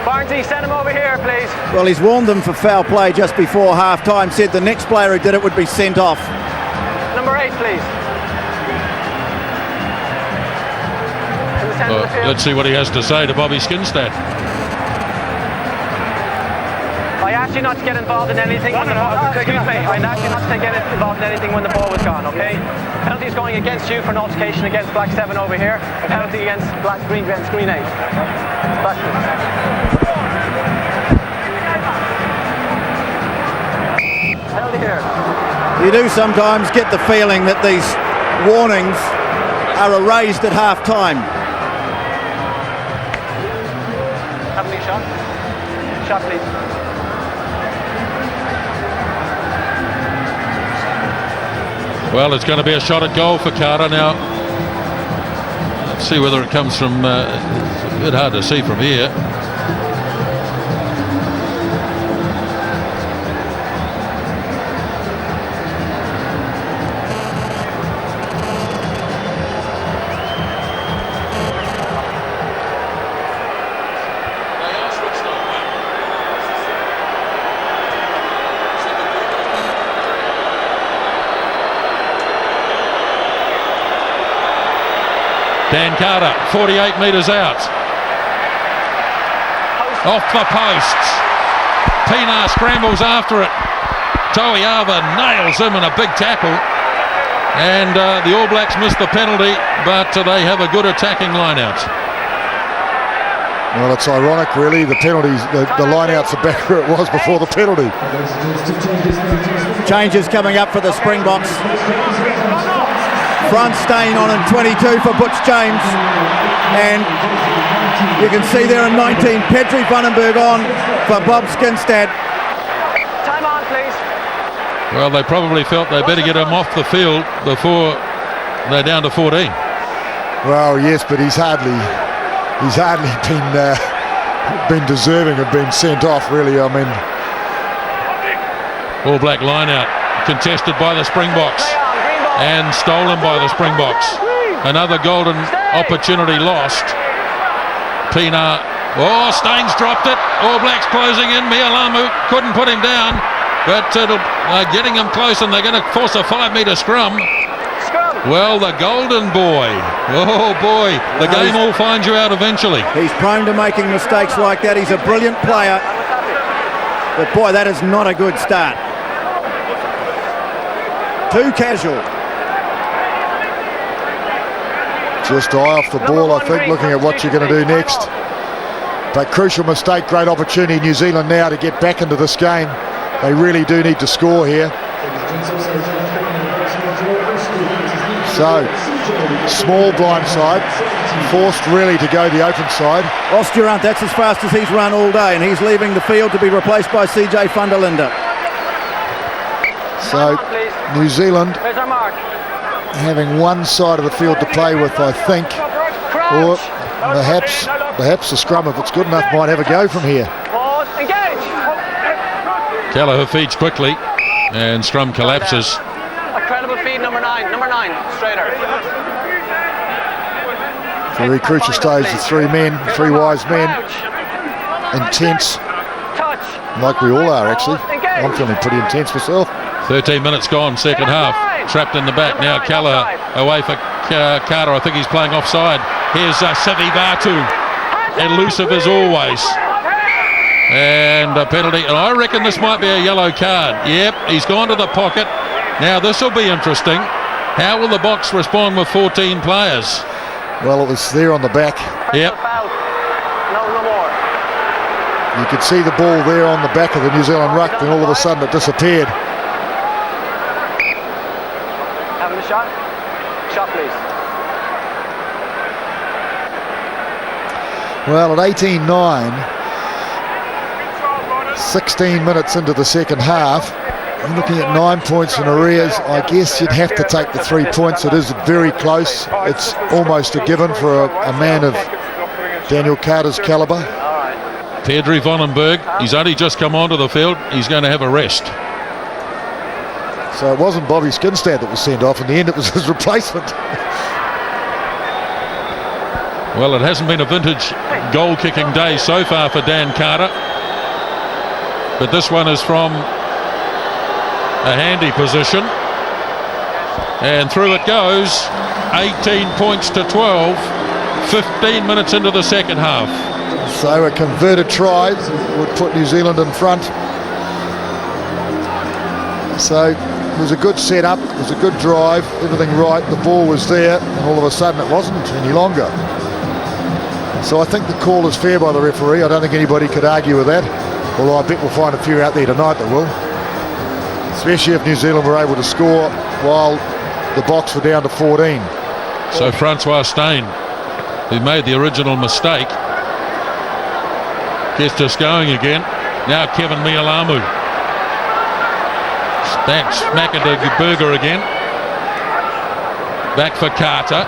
Barnesy, send him over here, please. Well, he's warned them for foul play just before half-time, said the next player who did it would be sent off. Number 8, please. In the centre of the field. Let's see what he has to say to Bobby Skinstad. I asked you not to get involved in anything when the ball... Excuse me. I asked you not to get involved in anything when the ball was gone, okay? Penalty is going against you for an altercation against Black 7 over here. A penalty against Green 8. Back. Penalty here. You do sometimes get the feeling that these warnings are erased at half-time. Have me shot. Shot, please. Well, it's going to be a shot at goal for Carter now. Let's see whether it comes from... it's a bit hard to see from here. Dan Carter, 48 metres out. Off the posts. Pienaar scrambles after it. Toiava nails him in a big tackle. And the All Blacks missed the penalty, but they have a good attacking line-out. Well, it's ironic, really. The penalties, the line-outs are back where it was before the penalty. Changes coming up for the Springboks. Front staying on in 22 for Butch James, and you can see there in 19 Pedri Vandenberg on for Bob Skinstad. Time on, please. Well, they probably felt they better get him off the field before they're down to 14. Well, yes, but he's hardly been deserving of being sent off, really. I mean, All Black line out, contested by the Springboks. And stolen by the Springboks. Another golden opportunity lost. Pienaar. Oh, Staines dropped it. All Blacks closing in. Mialamu couldn't put him down, but getting him close, and they're going to force a 5-metre scrum. Well, the golden boy. Oh boy, the game will find you out eventually. He's prone to making mistakes like that. He's a brilliant player, but boy, that is not a good start. Too casual. just eye off the ball, I think, looking at what you're going to do next. But crucial mistake, great opportunity New Zealand now to get back into this game. They really do need to score here. So, small blind side, forced really to go the open side. Osturant, that's as fast as he's run all day, and he's leaving the field to be replaced by CJ van der Linde. So, New Zealand having one side of the field to play with, I think, or perhaps the scrum, if it's good enough, might have a go from here. Kelleher feeds quickly, and scrum collapses. A credible feed, number 9, straighter. Very crucial stage, the 3 men, 3 wise men, intense, like we all are actually. I'm feeling pretty intense myself. 13 minutes gone, second half. Trapped in the back now. Kelleher away for Carter. I think he's playing offside. Here's Sivi Vatu, elusive as always. And a penalty. And I reckon this might be a yellow card. Yep, he's gone to the pocket. Now this will be interesting. How will the Boks respond with 14 players? Well, it was there on the back. Yep. No more. You could see the ball there on the back of the New Zealand ruck, then all of a sudden it disappeared. Having a shot? Shot, please. Well, at 18-9, 16 minutes into the second half, you're looking at 9 points in arrears. I guess you'd have to take the 3 points. It is very close. It's almost a given for a man of Daniel Carter's calibre. Pedri Vonenberg, he's only just come onto the field. He's going to have a rest. So it wasn't Bobby Skinstad that was sent off. In the end, it was his replacement. Well, it hasn't been a vintage goal-kicking day so far for Dan Carter. But this one is from a handy position. And through it goes. 18 points to 12. 15 minutes into the second half. So a converted try would put New Zealand in front. So it was a good setup, it was a good drive, everything right, the ball was there, and all of a sudden it wasn't any longer. So I think the call is fair by the referee. I don't think anybody could argue with that, although I bet we'll find a few out there tonight that will. Especially if New Zealand were able to score while the Boks were down to 14. So Francois Steyn, who made the original mistake, gets us going again. Now Kevin Mialamu. Smack into Berger again. Back for Carter.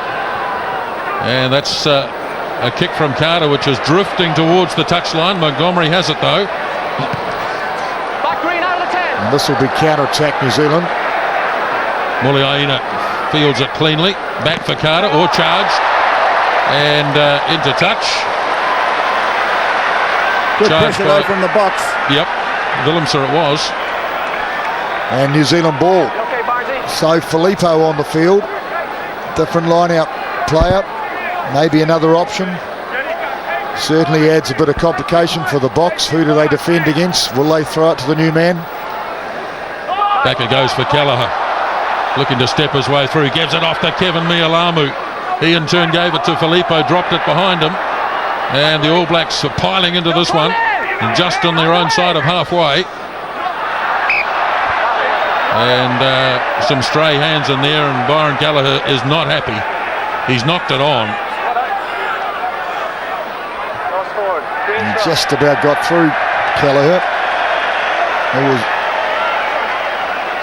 And that's a kick from Carter, which is drifting towards the touchline. Montgomery has it though. And this will be counter-attack New Zealand. Muliaina fields it cleanly. Back for Carter, or charged. And into touch. Good pressure though from the box. Yep, Willemser it was. And New Zealand ball. So Filippo on the field. Different line-out player. Maybe another option. Certainly adds a bit of complication for the Boks. Who do they defend against? Will they throw it to the new man? Back it goes for Kelleher. Looking to step his way through. Gives it off to Kevin Mialamu. He in turn gave it to Filippo. Dropped it behind him. And the All Blacks are piling into this one. And just on their own side of halfway. And some stray hands in there. And Byron Kelleher is not happy. He's knocked it on. He just about got through Kelleher.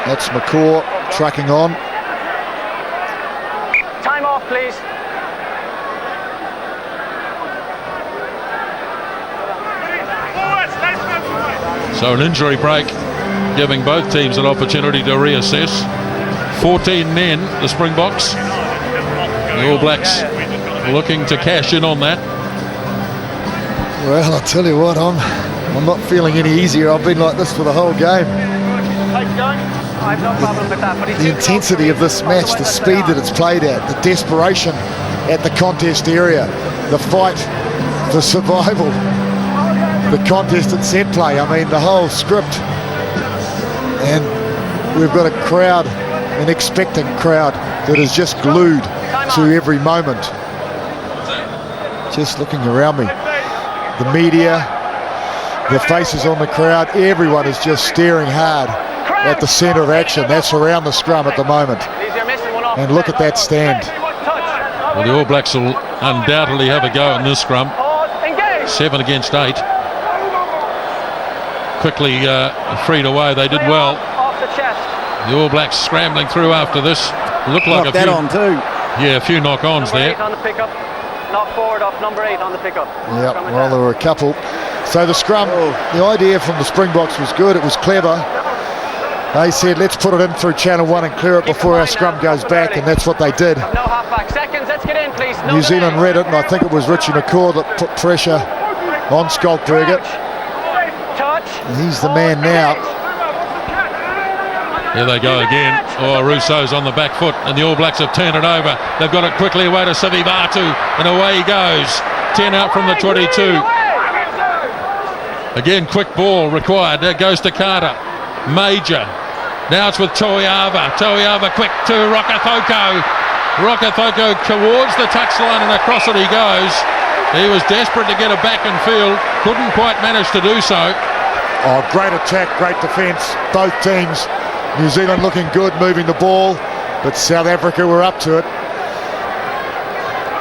That's McCaw tracking on. Time off, please. So an injury break, giving both teams an opportunity to reassess. 14 men, the Springboks. The All Blacks looking to cash in on that. Well, I'll tell you what, I'm not feeling any easier. I've been like this for the whole game. I have no problem with that, but the intensity of this match, the speed that it's played at, the desperation at the contest area, the fight for survival, the contested set play, I mean the whole script. And we've got a crowd, an expectant crowd that is just glued to every moment. Just looking around me, the media, the faces on the crowd, everyone is just staring hard at the centre of action. That's around the scrum at the moment. And look at that stand. Well, the All Blacks will undoubtedly have a go in this scrum. 7 against 8. Quickly freed away. They did well. The All Blacks scrambling through after this. Looked like a few. On too. Yeah, a few knock-ons there. On the pickup. Not forward off number 8 on the pickup. Yeah, well, there were a couple. So the scrum, the idea from the Springboks was good. It was clever. They said, let's put it in through channel 1 and clear it before our scrum goes back, and that's what they did. No halfback. Seconds, let's get in, please. No New Zealand read it, and I think it was Richie McCaw that put pressure on Skolkberger. He's the man now. Here they go again. Oh, Rousseau's on the back foot, and the All Blacks have turned it over. They've got it quickly away to Sivivatu, and away he goes. 10 out from the 22. Again, quick ball required. That goes to Carter. Major. Now it's with Toiava. Toiava quick to Rokethoko. Rokethoko towards the touchline, and across it he goes. He was desperate to get it back in field. Couldn't quite manage to do so. Oh, great attack, great defence. Both teams. New Zealand looking good, moving the ball, but South Africa were up to it.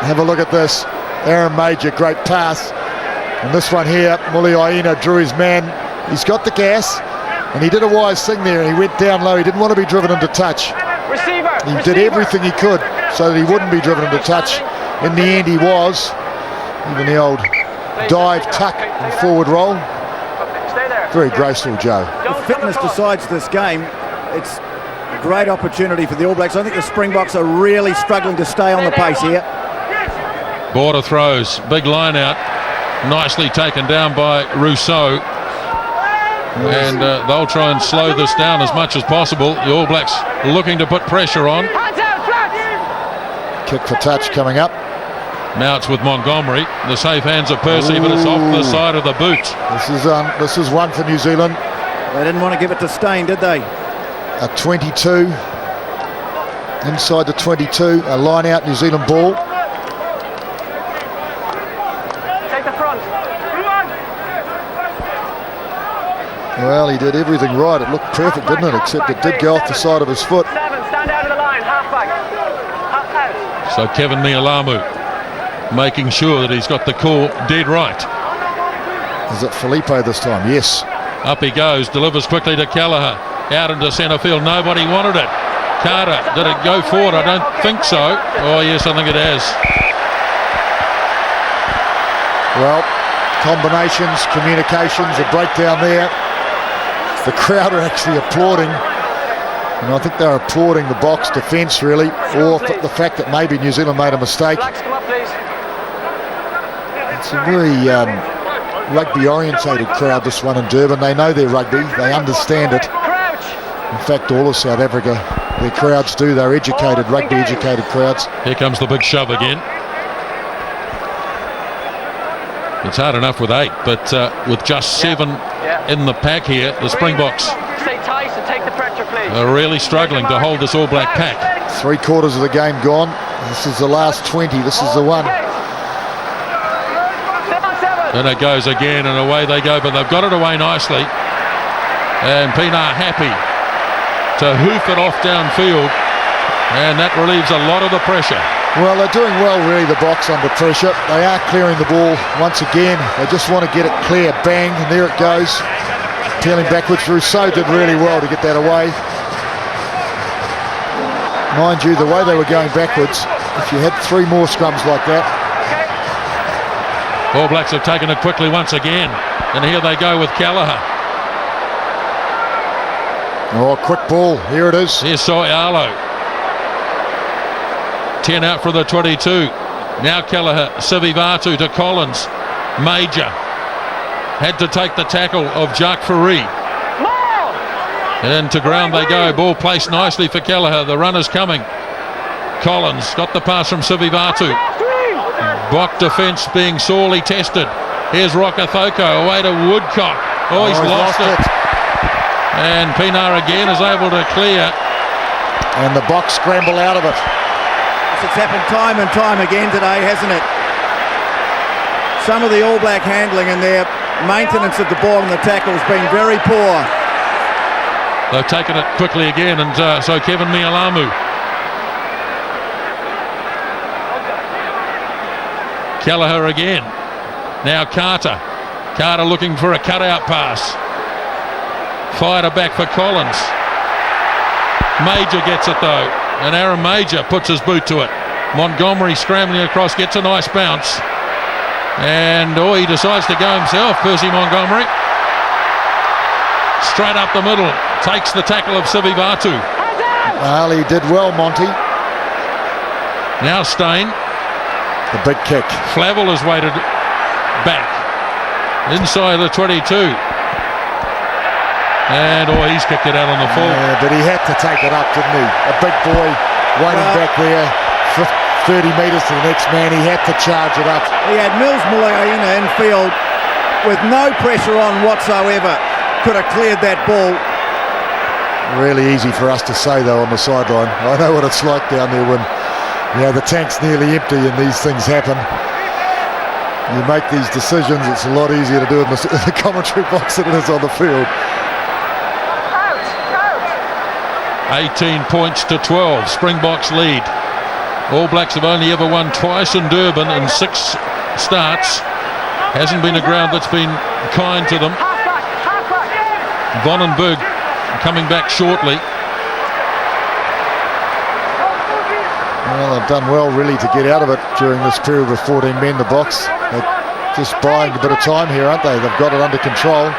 Have a look at this. Aaron Major, great pass. And this one here, Muliaina drew his man. He's got the gas, and he did a wise thing there. He went down low. He didn't want to be driven into touch. He did everything he could so that he wouldn't be driven into touch. In the end, he was. Even the old dive, tuck, and forward roll. Very graceful, Joe. If fitness decides this game, it's a great opportunity for the All Blacks. I think the Springboks are really struggling to stay on the pace here. Border throws, big line out, nicely taken down by Rousseau. And they'll try and slow this down as much as possible. The All Blacks looking to put pressure on. Kick for touch coming up. Now it's with Montgomery. The safe hands of Percy, but it's off the side of the boot. This is one for New Zealand. They didn't want to give it to Steyn, did they? A 22. Inside the 22, a line out New Zealand ball. Take the front. Well, he did everything right. It looked perfect, didn't it? Except it did go off the side of his foot. Stand out of the line, halfback. Half out. So Kevin Mialamu making sure that he's got the call dead right. Is it Filippo this time? Yes. Up he goes, delivers quickly to Kelleher. Out into centre field, nobody wanted it. Carter, did it go forward? I don't think so. Oh yes, I think it has. Well, combinations, communications, a breakdown there. The crowd are actually applauding. And I think they're applauding the Box defence really, or the fact that maybe New Zealand made a mistake. It's a very rugby-orientated crowd, this one in Durban. They know their rugby, they understand it. In fact, all of South Africa, their crowds do. They're educated, rugby-educated crowds. Here comes the big shove again. It's hard enough with 8, but with just 7 in the pack here, the Springboks Stay tight and take the pressure, please. are really struggling to hold this All Black pack. 3/4 of the game gone. This is the last 20. This is the one. And it goes again, and away they go, but they've got it away nicely. And Pienaar happy to hoof it off downfield, and that relieves a lot of the pressure. Well, they're doing well really, the Box under pressure. They are clearing the ball once again. They just want to get it clear. Bang, and there it goes. Peeling backwards. Rousseau did really well to get that away. Mind you, the way they were going backwards, if you had 3 more scrums like that. All Blacks have taken it quickly once again, and here they go with Kelleher. Oh, quick ball. Here it is. Here's Soialo. 10 out for the 22. Now Kelleher, Sivivatu to Collins. Major had to take the tackle of Jacques Fourie. And to ground they go. Ball placed nicely for Kelleher. The runner's coming. Collins got the pass from Sivivatu. Bok defence being sorely tested. Here's Rokethoko away to Woodcock. Oh, he's lost it. And Pienaar again is able to clear. And the Box scramble out of it. It's happened time and time again today, hasn't it? Some of the All Black handling and their maintenance of the ball and the tackle has been very poor. They've taken it quickly again, and so Kevin Mialamu. Kelleher again. Now Carter. Carter looking for a cutout pass. Fired it back for Collins. Major gets it though, and Aaron Major puts his boot to it. Montgomery scrambling across, gets a nice bounce. And he decides to go himself, Percy Montgomery. Straight up the middle. Takes the tackle of Sivivatu. Well, he did well, Monty. Now Stein. The big kick. Flavel has waited back. Inside the 22. And, he's kicked it out on the full. Yeah, but he had to take it up, didn't he? A big boy waiting back there, 30 metres to the next man. He had to charge it up. He had Mills Mulayina in field with no pressure on whatsoever. Could have cleared that ball. Really easy for us to say, though, on the sideline. I know what it's like down there when the tank's nearly empty and these things happen. You make these decisions, it's a lot easier to do in the commentary box than it is on the field. 18 points to 12. Springboks lead. All Blacks have only ever won twice in Durban in 6 starts. Hasn't been a ground that's been kind to them. Vonenberg coming back shortly. Well, they've done well really to get out of it during this period with 14 men in the box. They're just buying a bit of time here, aren't they? They've got it under control.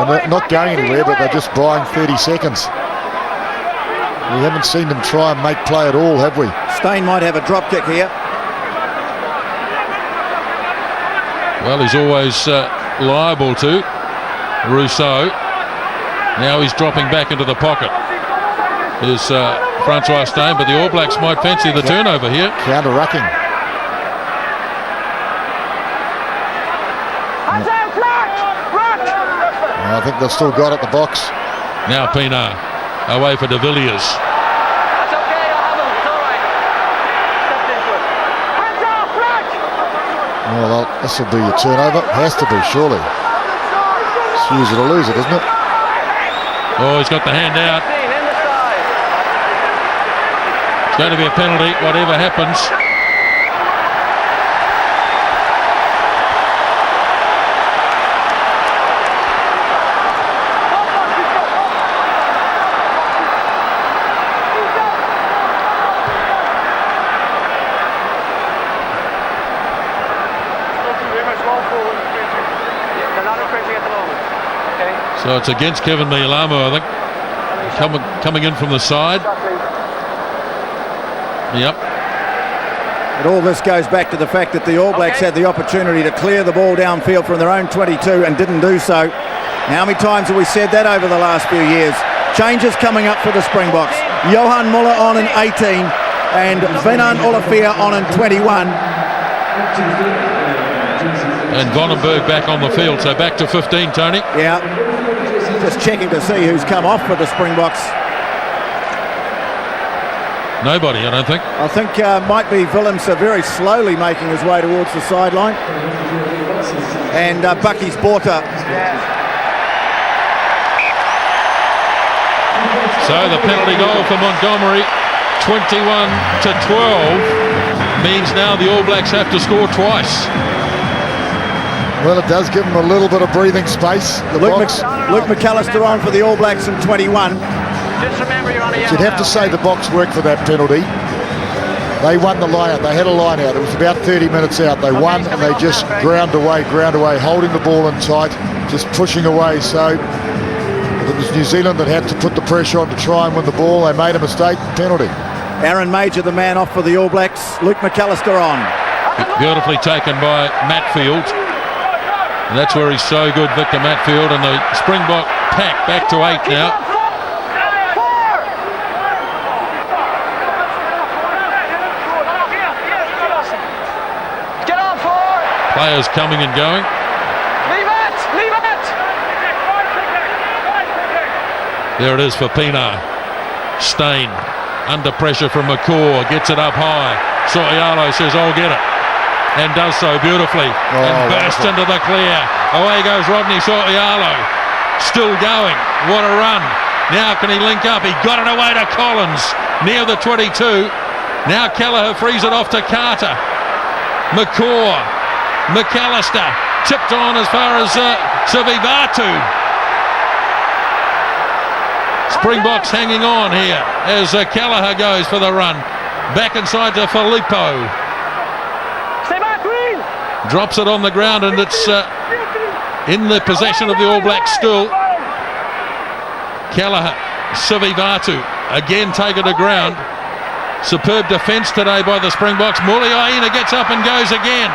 They're not going anywhere, but they're just buying 30 seconds. We haven't seen them try and make play at all, have we? Stein might have a drop kick here. Well, he's always liable to. Rousseau. Now he's dropping back into the pocket. Is Francois Stein, but the All Blacks might fancy the turnover here. Counter-rucking. I think they've still got it, the box. Now Pienaar away for de Villiers. That's okay, I'll have him. It's all right. Stepped into it. Hands off, Black! Well, this will be a turnover. Has to be, surely. It's use it or lose it, isn't it? Oh, he's got the hand out. It's going to be a penalty, whatever happens. So it's against Kevin Mialamo, I think, coming in from the side. Yep. But all this goes back to the fact that the All Blacks had the opportunity to clear the ball downfield from their own 22 and didn't do so. How many times have we said that over the last few years? Changes coming up for the Springboks. Johan Muller on in 18 and Venan Olafia on in 21. And Vonenberg back on the field, so back to 15, Tony. Yeah. Just checking to see who's come off for the Springboks. Nobody, I don't think. I think might be Willems very slowly making his way towards the sideline. And Bucky's Borta. So the penalty goal for Montgomery, 21-12, means now the All Blacks have to score twice. Well, it does give them a little bit of breathing space. Luke McAllister on for the All Blacks in 21. Just remember you're on a yellow. You'd have to say the box worked for that penalty. They won the line out. They had a line out. It was about 30 minutes out. They won and they just ground away, holding the ball in tight, just pushing away. So it was New Zealand that had to put the pressure on to try and win the ball. They made a mistake, penalty. Aaron Major, the man off for the All Blacks. Luke McAllister on. Beautifully taken by Matfield. And that's where he's so good, Victor Matfield, and the Springbok pack back to 8 now. Get on, 4! Players coming and going. Leave it! Leave it! There it is for Pienaar. Stein under pressure from McCaw, gets it up high. Sotialo says, I'll get it. And does so beautifully. And bursts into the clear. Away goes Rodney Sotialo. Still going. What a run. Now can he link up? He got it away to Collins near the 22. Now Kelleher frees it off to Carter. McCaw. McAllister. Tipped on as far as Sivivatu. Springboks hanging on here as Kelleher goes for the run. Back inside to Filippo. Drops it on the ground and it's in the possession of the All Blacks still. Kelleher, Sivivatu, again taken to ground. Superb defence today by the Springboks. Muliaina gets up and goes again.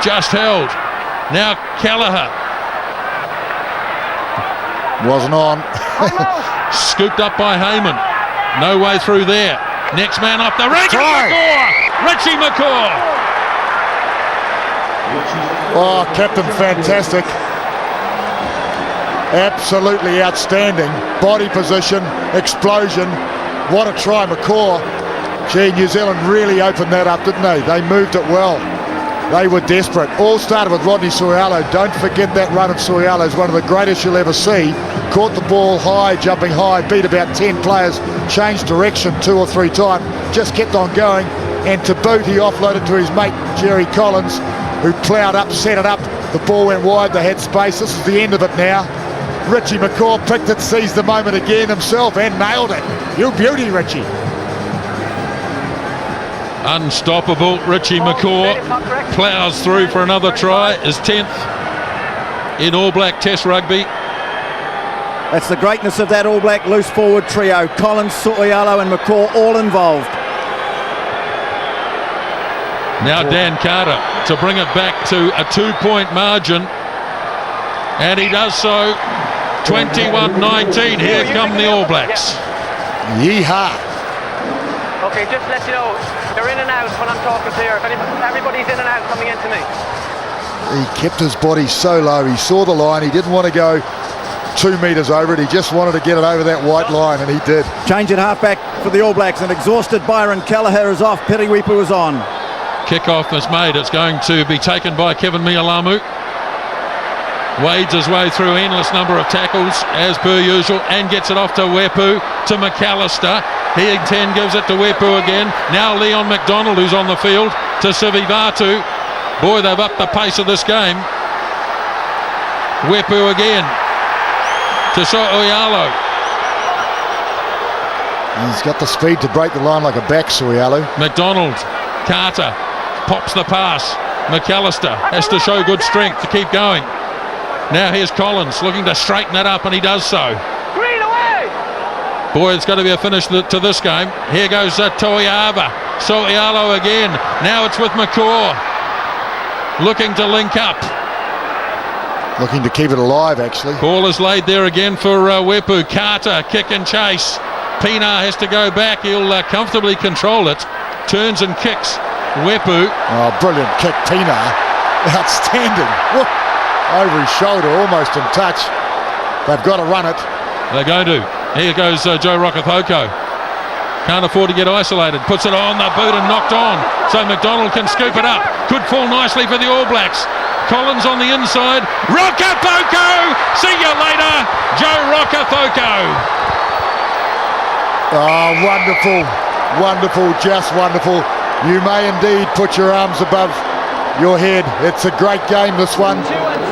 Just held. Now Kelleher. Wasn't on. Scooped up by Heyman. No way through there. Next man up the ring. Richie McCaw. Oh, captain, fantastic. Absolutely outstanding. Body position, explosion. What a try, McCaw. Gee, New Zealand really opened that up, didn't they? They moved it well. They were desperate. All started with Rodney Soialo. Don't forget that run of Soialo is one of the greatest you'll ever see. Caught the ball high, jumping high, beat about 10 players, changed direction 2 or 3 times, just kept on going. And to boot, he offloaded to his mate, Jerry Collins, who ploughed up, set it up. The ball went wide, they had space. This is the end of it now. Richie McCaw picked it, seized the moment again himself and nailed it. You beauty, Richie. Unstoppable. Richie McCaw ploughs through for another try, his 10th in All Black Test Rugby. That's the greatness of that All Black loose forward trio. Collins, Soialo and McCaw all involved. Now Dan Carter to bring it back to a 2-point margin. And he does so. 21-19. Here come the All Blacks. Yeehaw. Okay, just to let you know, they're in and out when I'm talking to you. Everybody's in and out coming into me. He kept his body so low. He saw the line. He didn't want to go 2 metres over it. He just wanted to get it over that white line, and he did. Change at halfback for the All Blacks, and exhausted Byron Kelleher is off. Piriwipu is on. Kickoff is made. It's going to be taken by Kevin Mialamu. Wades his way through endless number of tackles as per usual and gets it off to Wepu, to McAllister. He again gives it to Wepu again. Now Leon McDonald, who's on the field, to Sivivatu. Boy, they've upped the pace of this game. Wepu again to Soialo. He's got the speed to break the line like a back, Soialo. McDonald, Carter pops the pass. McAllister has to show good strength to keep going. Now here's Collins looking to straighten it up, and he does so. Green away! Boy, it's got to be a finish to this game. Here goes Toiava. Soialo again. Now it's with McCaw. Looking to link up. Looking to keep it alive, actually. Ball is laid there again for Wepu. Carter, kick and chase. Pienaar has to go back. He'll comfortably control it. Turns and kicks. Wepu. Oh, brilliant kick, Pienaar. Outstanding. Whoop. Over his shoulder, almost in touch. They've got to run it. They're going to. Here goes Joe Rokethoko. Can't afford to get isolated. Puts it on the boot and knocked on. So McDonald can scoop it up. Could fall nicely for the All Blacks. Collins on the inside. Rokethoko! See you later, Joe Rokethoko. Oh, wonderful. Wonderful, just wonderful. You may indeed put your arms above your head. It's a great game, this one,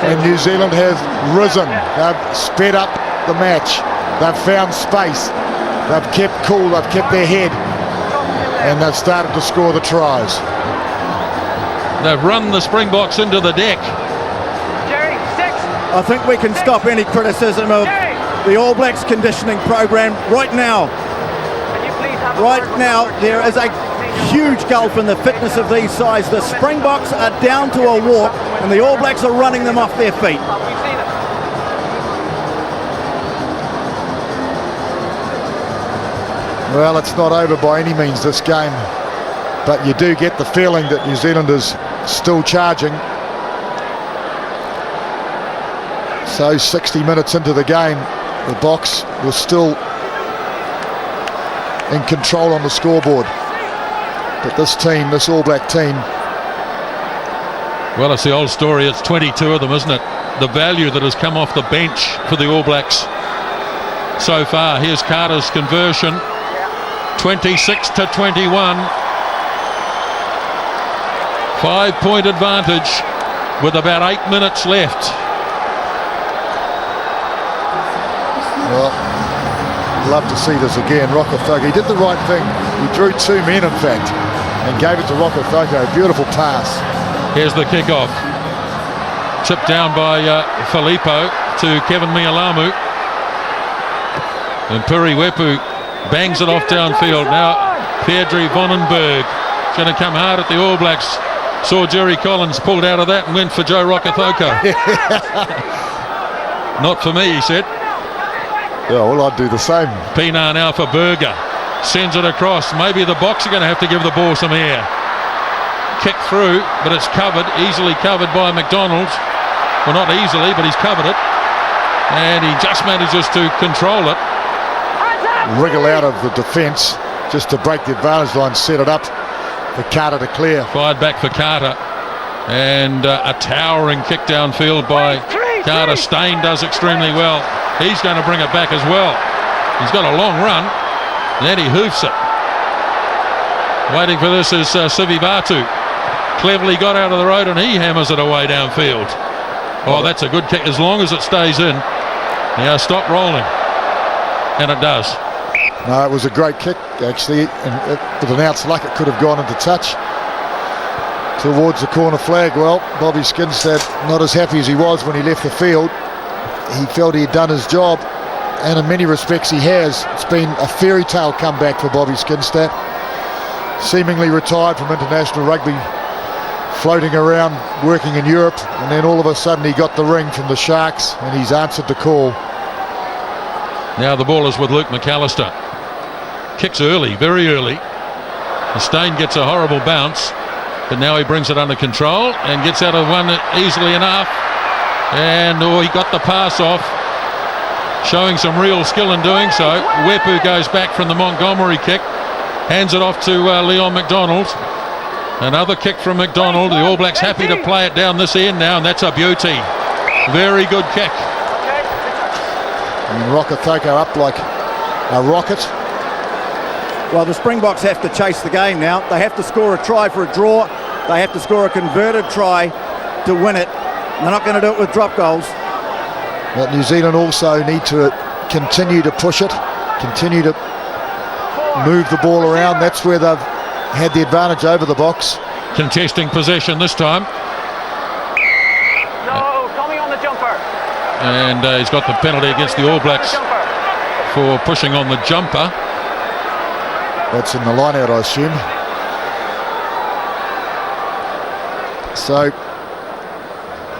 and New Zealand has risen. They've sped up the match. They've found space. They've kept cool. They've kept their head, and they've started to score the tries. They've run the Springboks into the deck. Jerry, 6. I think we can stop any criticism of the All Blacks conditioning program right now. Right now, there is a huge gulf in the fitness of these sides. The Springboks are down to a walk, and the All Blacks are running them off their feet. Well, it's not over by any means, this game, but you do get the feeling that New Zealand is still charging. So 60 minutes into the game, the Boks was still in control on the scoreboard. But this team, this All Black team... Well, it's the old story. It's 22 of them, isn't it? The value that has come off the bench for the All Blacks so far. Here's Carter's conversion. 26-21. 5-point advantage with about 8 minutes left. Well, love to see this again. Rokethoko, he did the right thing. He drew 2 men, in fact, and gave it to Rokethoko. Beautiful pass. Here's the kickoff. Tipped down by Filippo. to Kevin Mialamu. And Puri Wepu bangs it off downfield. Now Pedri Vonenberg is going to come hard at the All Blacks. Saw Jerry Collins pulled out of that and went for Joe Rokithoko. Not for me, he said. Yeah, well, I'd do the same. Pienaar now for Berger. Sends it across. Maybe the Boks are going to have to give the ball some air. Kick through, but it's covered, easily covered by McDonald. Well, not easily, but he's covered it. And he just manages to control it. Wriggle out of the defence just to break the advantage line, set it up for Carter to clear. Fired back for Carter. And a towering kick downfield by Carter. Stain does extremely well. He's going to bring it back as well. He's got a long run. Then he hoofs it. Waiting for this is Sivivatu. Cleverly got out of the road and he hammers it away downfield. Oh, that's a good kick as long as it stays in. Now stop rolling. And it does. No, it was a great kick, actually. And with an ounce of luck, it could have gone into touch towards the corner flag. Well, Bobby Skinstad not as happy as he was when he left the field. He felt he had done his job, and in many respects he has. It's been a fairy tale comeback for Bobby Skinstad. Seemingly retired from international rugby, floating around, working in Europe, and then all of a sudden he got the ring from the Sharks and he's answered the call. Now the ball is with Luke McAllister. Kicks early, very early. The Stain gets a horrible bounce, but now he brings it under control and gets out of one easily enough. And he got the pass off, showing some real skill in doing so. Wepu goes back from the Montgomery kick, hands it off to Leon McDonald. Another kick from McDonald. The All Blacks happy to play it down this end now, and that's a beauty. Very good kick. And Rokithoko up like a rocket. Well, the Springboks have to chase the game now. They have to score a try for a draw. They have to score a converted try to win it. They're not going to do it with drop goals. But New Zealand also need to continue to push it, continue to move the ball around. That's where they've had the advantage over the Boks. Contesting possession this time. No, coming on the jumper. And he's got the penalty against the All Blacks for pushing on the jumper. That's in the line out, I assume. So,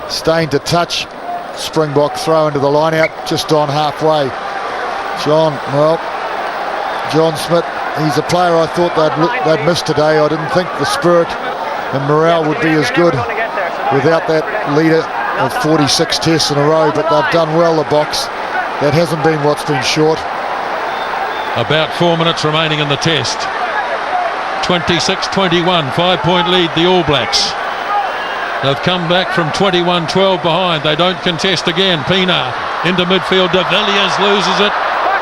Stain to touch. Springbok throw into the line out just on halfway. John Smith, he's a player I thought they'd missed today. I didn't think the spirit and morale would be as good without that leader of 46 tests in a row, but they've done well, the Boks. That hasn't been what's been short. About 4 minutes remaining in the test. 26-21, 5-point lead, the All Blacks. They've come back from 21-12 behind. They don't contest again. Pienaar into midfield. De Villiers loses it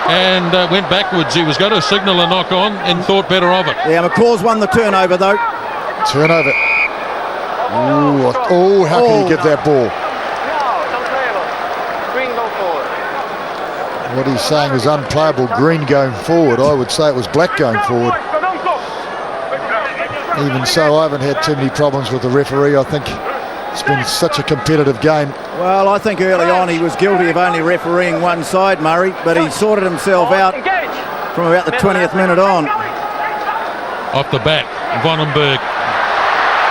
and went backwards. He was going to signal a knock on and thought better of it. Yeah, McCaw's won the turnover though. Turnover. How can you give that ball? What he's saying is unplayable. Green going forward. I would say it was black going forward. Even so, I haven't had too many problems with the referee. I think it's been such a competitive game. Well, I think early on he was guilty of only refereeing one side, Murray, but he sorted himself out from about the 20th minute on. Off the back, Vonenberg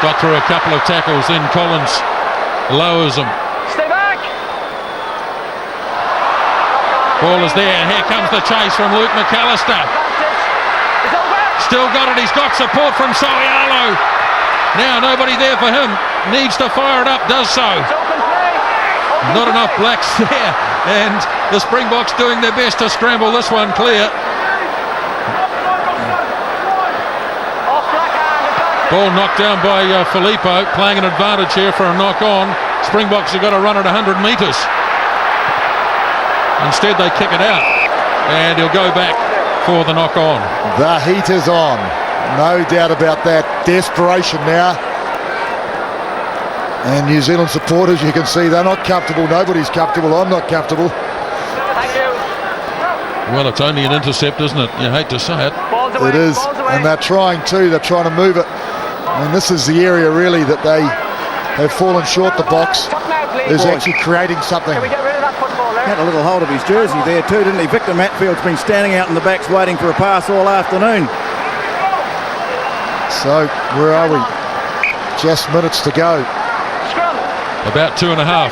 got through a couple of tackles, then Collins lowers him. Stay back! Ball is there, and here comes the chase from Luke McAllister. Still got it, he's got support from Soialo. Now nobody there for him, needs to fire it up, does so. Not enough Blacks there, and the Springboks doing their best to scramble this one clear. Ball knocked down by Filippo, playing an advantage here for a knock on. Springboks have got to run at 100 metres. Instead they kick it out, and he'll go back for the knock on. The heat is on, no doubt about that. Desperation now. And New Zealand supporters, you can see they're not comfortable. Nobody's comfortable. I'm not comfortable. Well, it's only an intercept, isn't it? You hate to say it. It is, and they're trying to. They're trying to move it. And this is the area really that they have fallen short. The Boks is actually creating something. Can we get rid of that football? Had a little hold of his jersey there too, didn't he? Victor Matfield's been standing out in the backs waiting for a pass all afternoon. So, where are we? Just minutes to go. Scrum. About 2.5.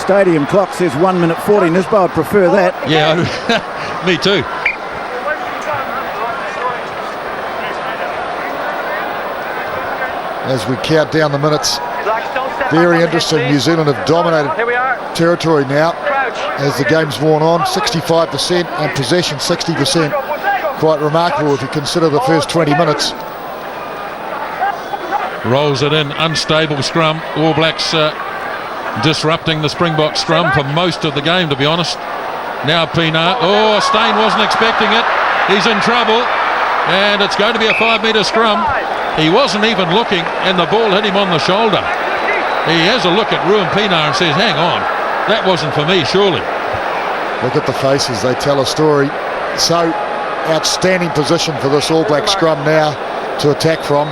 Stadium clock says 1 minute 40. Nisba would prefer that. Yeah, me too. As we count down the minutes, very interesting. New Zealand have dominated territory now as the game's worn on. 65% and possession 60%. Quite remarkable if you consider the first 20 minutes. Rolls it in, unstable scrum. All Blacks disrupting the Springboks scrum for most of the game, to be honest. Now Pienaar. Oh, Steyn wasn't expecting it. He's in trouble. And it's going to be a 5-metre scrum. He wasn't even looking, and the ball hit him on the shoulder. He has a look at Ruan Pienaar and says, hang on, that wasn't for me, surely. Look at the faces, they tell a story. So, outstanding position for this All Black scrum now to attack from.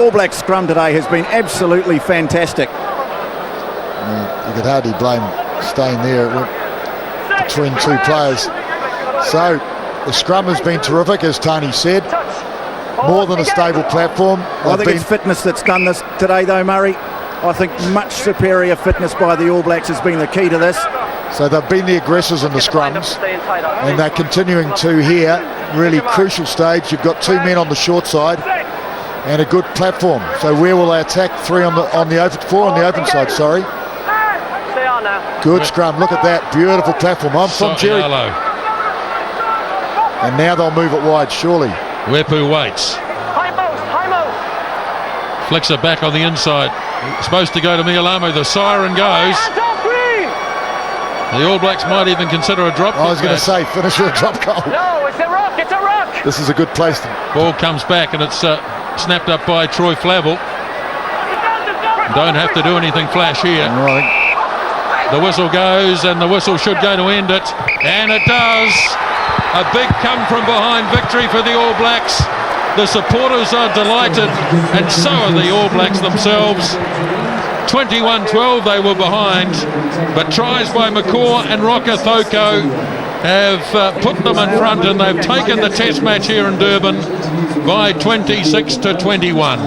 All Black scrum today has been absolutely fantastic. You could hardly blame Steyn there. It went between two players. So, the scrum has been terrific, as Tony said. More than a stable platform. I think it's fitness that's done this today, though, Murray. I think much superior fitness by the All Blacks has been the key to this. So they've been the aggressors in the scrums, and they're continuing to here. Really crucial stage. You've got 2 men on the short side and a good platform. So where will they attack? 4 on the open side. Sorry. Stay on now. Good scrum. Look at that beautiful platform. I'm from Jerry. And now they'll move it wide, surely. Wepu waits. High most. Flicks it back on the inside. Supposed to go to Mialamu. The siren goes. The All Blacks might even consider a drop. I was going to say, finish with a drop goal. No, it's a rock. It's a rock. This is a good place to... Ball comes back and it's snapped up by Troy Flavel. Don't have to do anything flash here. The whistle goes, and the whistle should go to end it. And it does. A big come from behind victory for the All Blacks. The supporters are delighted, and so are the All Blacks themselves. 21-12 they were behind, but tries by McCaw and Roka Thoko have put them in front, and they've taken the test match here in Durban by 26-21.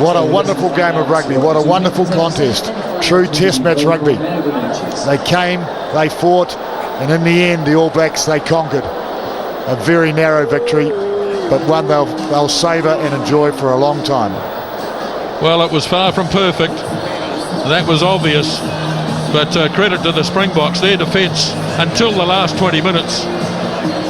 What a wonderful game of rugby. What a wonderful contest. True test match rugby. They came, they fought, and in the end the All Blacks, they conquered. A very narrow victory, but one they'll savour and enjoy for a long time. Well, it was far from perfect. That was obvious. But credit to the Springboks. Their defence until the last 20 minutes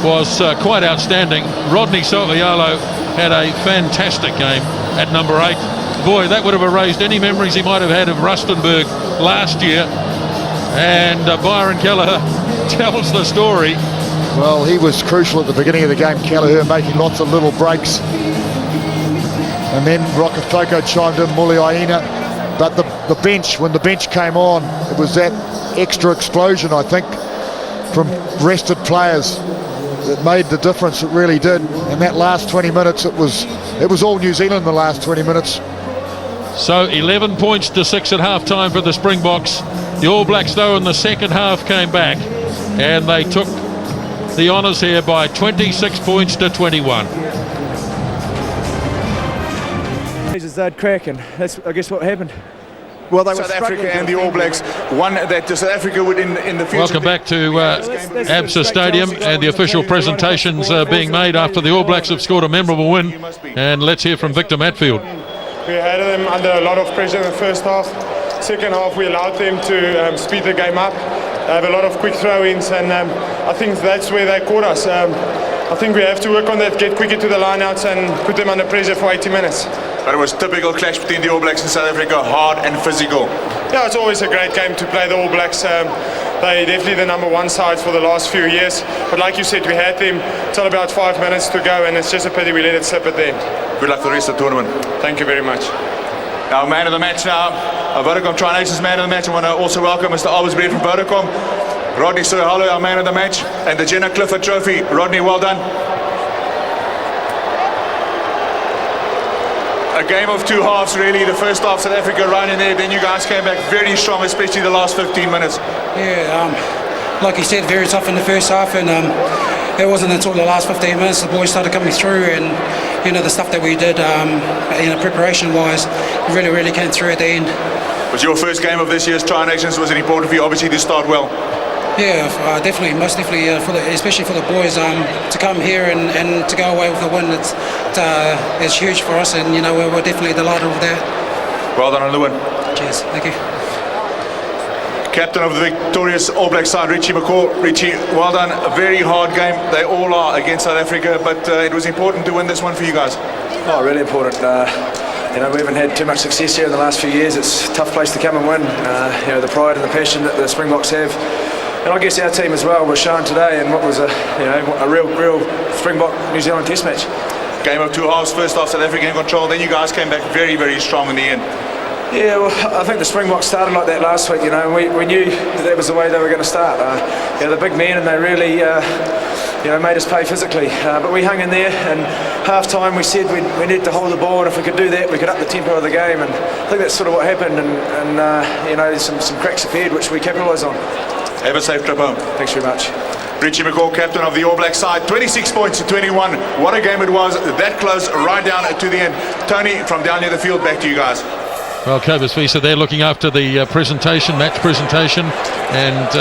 was quite outstanding. Rodney So'oialo had a fantastic game at number 8. Boy, that would have erased any memories he might have had of Rustenburg last year. And Byron Kelleher tells the story. Well, he was crucial at the beginning of the game, Kelleher, making lots of little breaks. And then Roka Thoko chimed in, Muliaina. But the bench, when the bench came on, it was that extra explosion, I think, from rested players that made the difference. It really did. And that last 20 minutes, it was all New Zealand the last 20 minutes. So 11 points to 6 at half-time for the Springboks. The All Blacks, though, in the second half came back, and they took the honours here by 26 points to 21. They'd crack, and that's, I guess, what happened. Well, they South Africa and the All Blacks, one that South Africa would in the future. Welcome back to ABSA Stadium, and the official presentations being made after the All Blacks have scored a memorable win. And let's hear from Victor Matfield. We had them under a lot of pressure in the first half. Second half, we allowed them to speed the game up. They have a lot of quick throw-ins, and I think that's where they caught us. I think we have to work on that, get quicker to the line-outs and put them under pressure for 80 minutes. But it was a typical clash between the All Blacks and South Africa, hard and physical. Yeah, it's always a great game to play the All Blacks. They're definitely the number 1 side for the last few years. But like you said, we had them till about 5 minutes to go, and it's just a pity we let it slip at the end. Good luck for the rest of the tournament. Thank you very much. Our man of the match now, our Vodacom Tri-Nations man of the match. I want to also welcome Mr. Albersbreed from Vodacom. Rodney So'oialo, our man of the match, and the Jenna Clifford Trophy. Rodney, well done. a game of two halves, really. The first half, South Africa right in there, then you guys came back very strong, especially the last 15 minutes. Yeah, like you said, very tough in the first half, and it wasn't until the last 15 minutes the boys started coming through, and the stuff that we did, preparation-wise, really came through at the end. Was your first game of this year's Tri-Nations? Was it important for you, obviously, to start well? Yeah, definitely, most definitely, especially for the boys, to come here and to go away with a win. It's huge for us, and we're definitely delighted with that. Well done on the win. Cheers, thank you. Captain of the victorious All Black side, Richie McCaw. Richie, well done. A very hard game. They all are against South Africa, but it was important to win this one for you guys. Oh, really important. We haven't had too much success here in the last few years. It's a tough place to come and win. The pride and the passion that the Springboks have, and I guess our team as well, was shown today in what was a real Springbok New Zealand Test match. Game of two halves. First half, South Africa in control. Then you guys came back very strong in the end. Yeah, well, I think the Springboks started like that last week. We knew that was the way they were going to start. The big men, and they really made us pay physically. But we hung in there, and half-time we said we need to hold the ball, and if we could do that, we could up the tempo of the game. And I think that's sort of what happened. And some cracks appeared, which we capitalised on. Have a safe trip home. Thanks very much. Richie McCaw, captain of the All Black side, 26 points to 21. What a game it was, that close, right down to the end. Tony, from down near the field, back to you guys. Well, Cobus Visa there looking after the match presentation, and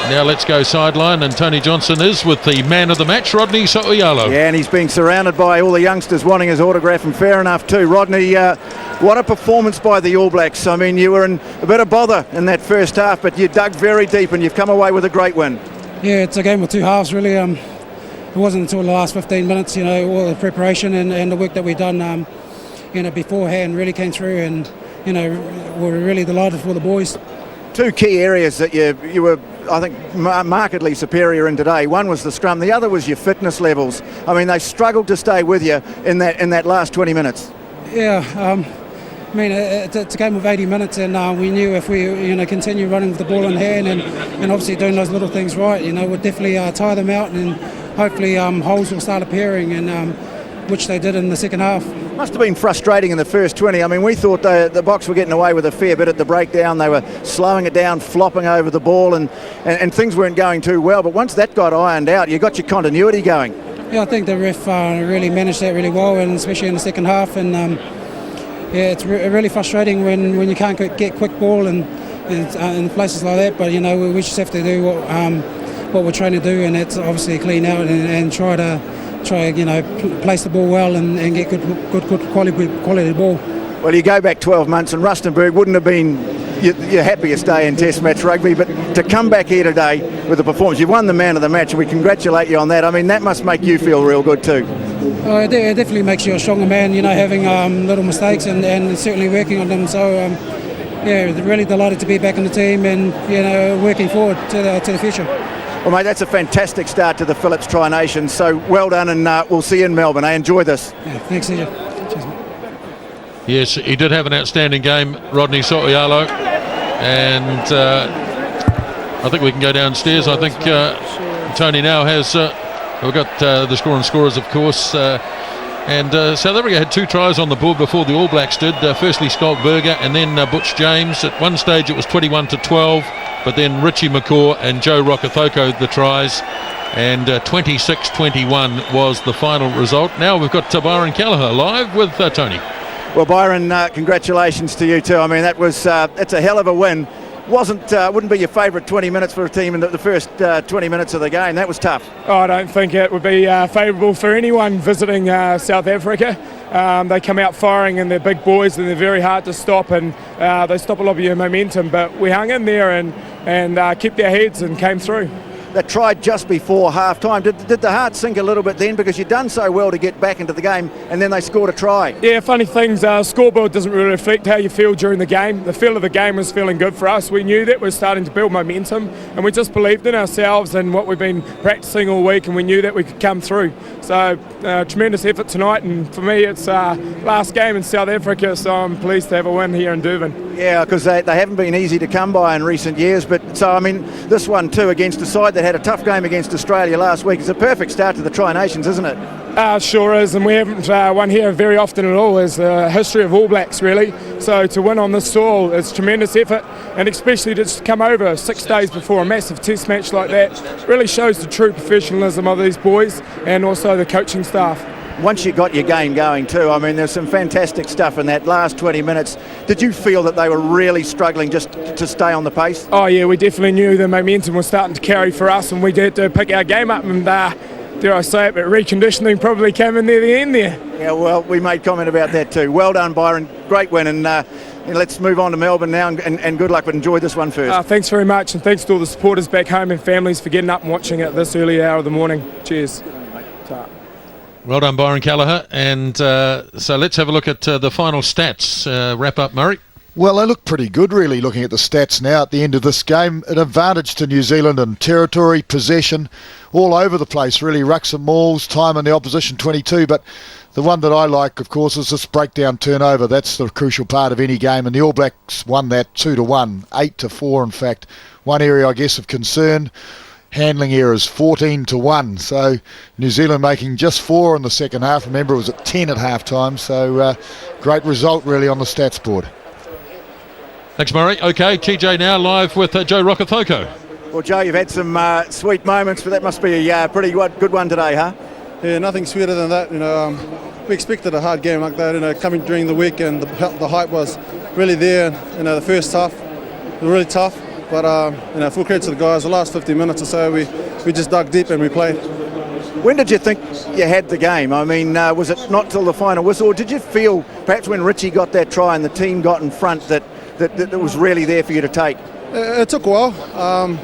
now let's go sideline, and Tony Johnson is with the man of the match, Rodney So'oialo. Yeah, and he's being surrounded by all the youngsters wanting his autograph, and fair enough too. Rodney, what a performance by the All Blacks. I mean, you were in a bit of bother in that first half, but you dug very deep and you've come away with a great win. Yeah, it's a game with two halves, really. It wasn't until the last 15 minutes, all the preparation and the work that we've done beforehand really came through, and we're really delighted for the boys. Two key areas that you were, I think, markedly superior in today. One was the scrum, the other was your fitness levels. I mean, they struggled to stay with you in that last 20 minutes. Yeah, it's a game of 80 minutes, and we knew if we continue running with the ball in hand and obviously doing those little things right, we'd definitely tire them out, and hopefully holes will start appearing, and which they did in the second half. Must have been frustrating in the first 20. I mean, we thought the Boks were getting away with a fair bit at the breakdown. They were slowing it down, flopping over the ball, and things weren't going too well. But once that got ironed out, you got your continuity going. Yeah, I think the ref really managed that really well, and especially in the second half. And it's really frustrating when you can't get quick ball and places like that. But we just have to do what we're trying to do, and that's obviously clean out and try place the ball well and get good quality ball. Well, you go back 12 months and Rustenburg wouldn't have been your happiest day in Test match rugby, but to come back here today with a performance, you've won the man of the match, and we congratulate you on that. I mean, that must make you feel real good too. It definitely makes you a stronger man, having little mistakes and certainly working on them. So really delighted to be back in the team and working forward to the future. Well, mate, that's a fantastic start to the Phillips Tri-Nations, so well done, and we'll see you in Melbourne. Enjoy this. Yeah, thanks, CJ. Cheers, mate. Yes, he did have an outstanding game, Rodney So'oialo, and I think we can go downstairs. I think Tony now has, we've got the score and scorers, of course, and South Africa had 2 tries on the board before the All Blacks did. Firstly, Schalk Burger, and then Butch James. At one stage it was 21-12, but then Richie McCaw and Joe Rokithoko the tries, and 26-21 was the final result. Now we've got Byron Callagher live with Tony. Well, Byron, congratulations to you too. I mean, that's a hell of a win. Wouldn't be your favourite 20 minutes for a team in the first 20 minutes of the game. That was tough. Oh, I don't think it would be favourable for anyone visiting South Africa. They come out firing, and they're big boys, and they're very hard to stop, and they stop a lot of your momentum. But we hung in there and kept our heads and came through. That tried just before half-time. Did the heart sink a little bit then, because you'd done so well to get back into the game, and then they scored a try? Yeah, funny things, scoreboard doesn't really affect how you feel during the game. The feel of the game was feeling good for us. We knew that we're starting to build momentum, and we just believed in ourselves and what we've been practicing all week, and we knew that we could come through. So tremendous effort tonight, and for me it's last game in South Africa, so I'm pleased to have a win here in Durban. Yeah, because they haven't been easy to come by in recent years, but so I mean this one too against a side that that had a tough game against Australia last week. It's a perfect start to the Tri-Nations, isn't it? Sure is, and we haven't won here very often at all. It's a history of All Blacks, really. So to win on this soil is tremendous effort, and especially to just come over 6 days before a massive test match like that really shows the true professionalism of these boys and also the coaching staff. Once you got your game going too, I mean, there's some fantastic stuff in that last 20 minutes. Did you feel that they were really struggling just to stay on the pace? Oh yeah, we definitely knew the momentum was starting to carry for us, and we had to pick our game up, and dare I say it, but reconditioning probably came in near the end there. Yeah, well, we made comment about that too. Well done, Byron. Great win, and let's move on to Melbourne now, and good luck, but enjoy this one first. Thanks very much, and thanks to all the supporters back home and families for getting up and watching it this early hour of the morning. Cheers. Well done, Byron Callagher. And so let's have a look at the final stats. Wrap up, Murray. Well, they look pretty good, really, looking at the stats now at the end of this game. An advantage to New Zealand in territory, possession, all over the place, really. Rucks and mauls, time in the opposition 22. But the one that I like, of course, is this breakdown turnover. That's the crucial part of any game. And the All Blacks won that 2-1, 8-4, in fact. One area, I guess, of concern. Handling errors 14-1, so New Zealand making just 4 in the second half. Remember, it was at 10 at half time, so great result really on the stats board. Thanks, Murray. Okay, TJ now live with Joe Rokethoko. Well, Joe, you've had some sweet moments, but that must be a pretty good one today, huh? Yeah, nothing sweeter than that. We expected a hard game like that. Coming during the week, and the hype was really there. The first half was really tough. But full credit to the guys. The last 50 minutes or so, we just dug deep and we played. When did you think you had the game? I mean, was it not till the final whistle? Or did you feel, perhaps when Richie got that try and the team got in front, that it was really there for you to take? It took a while.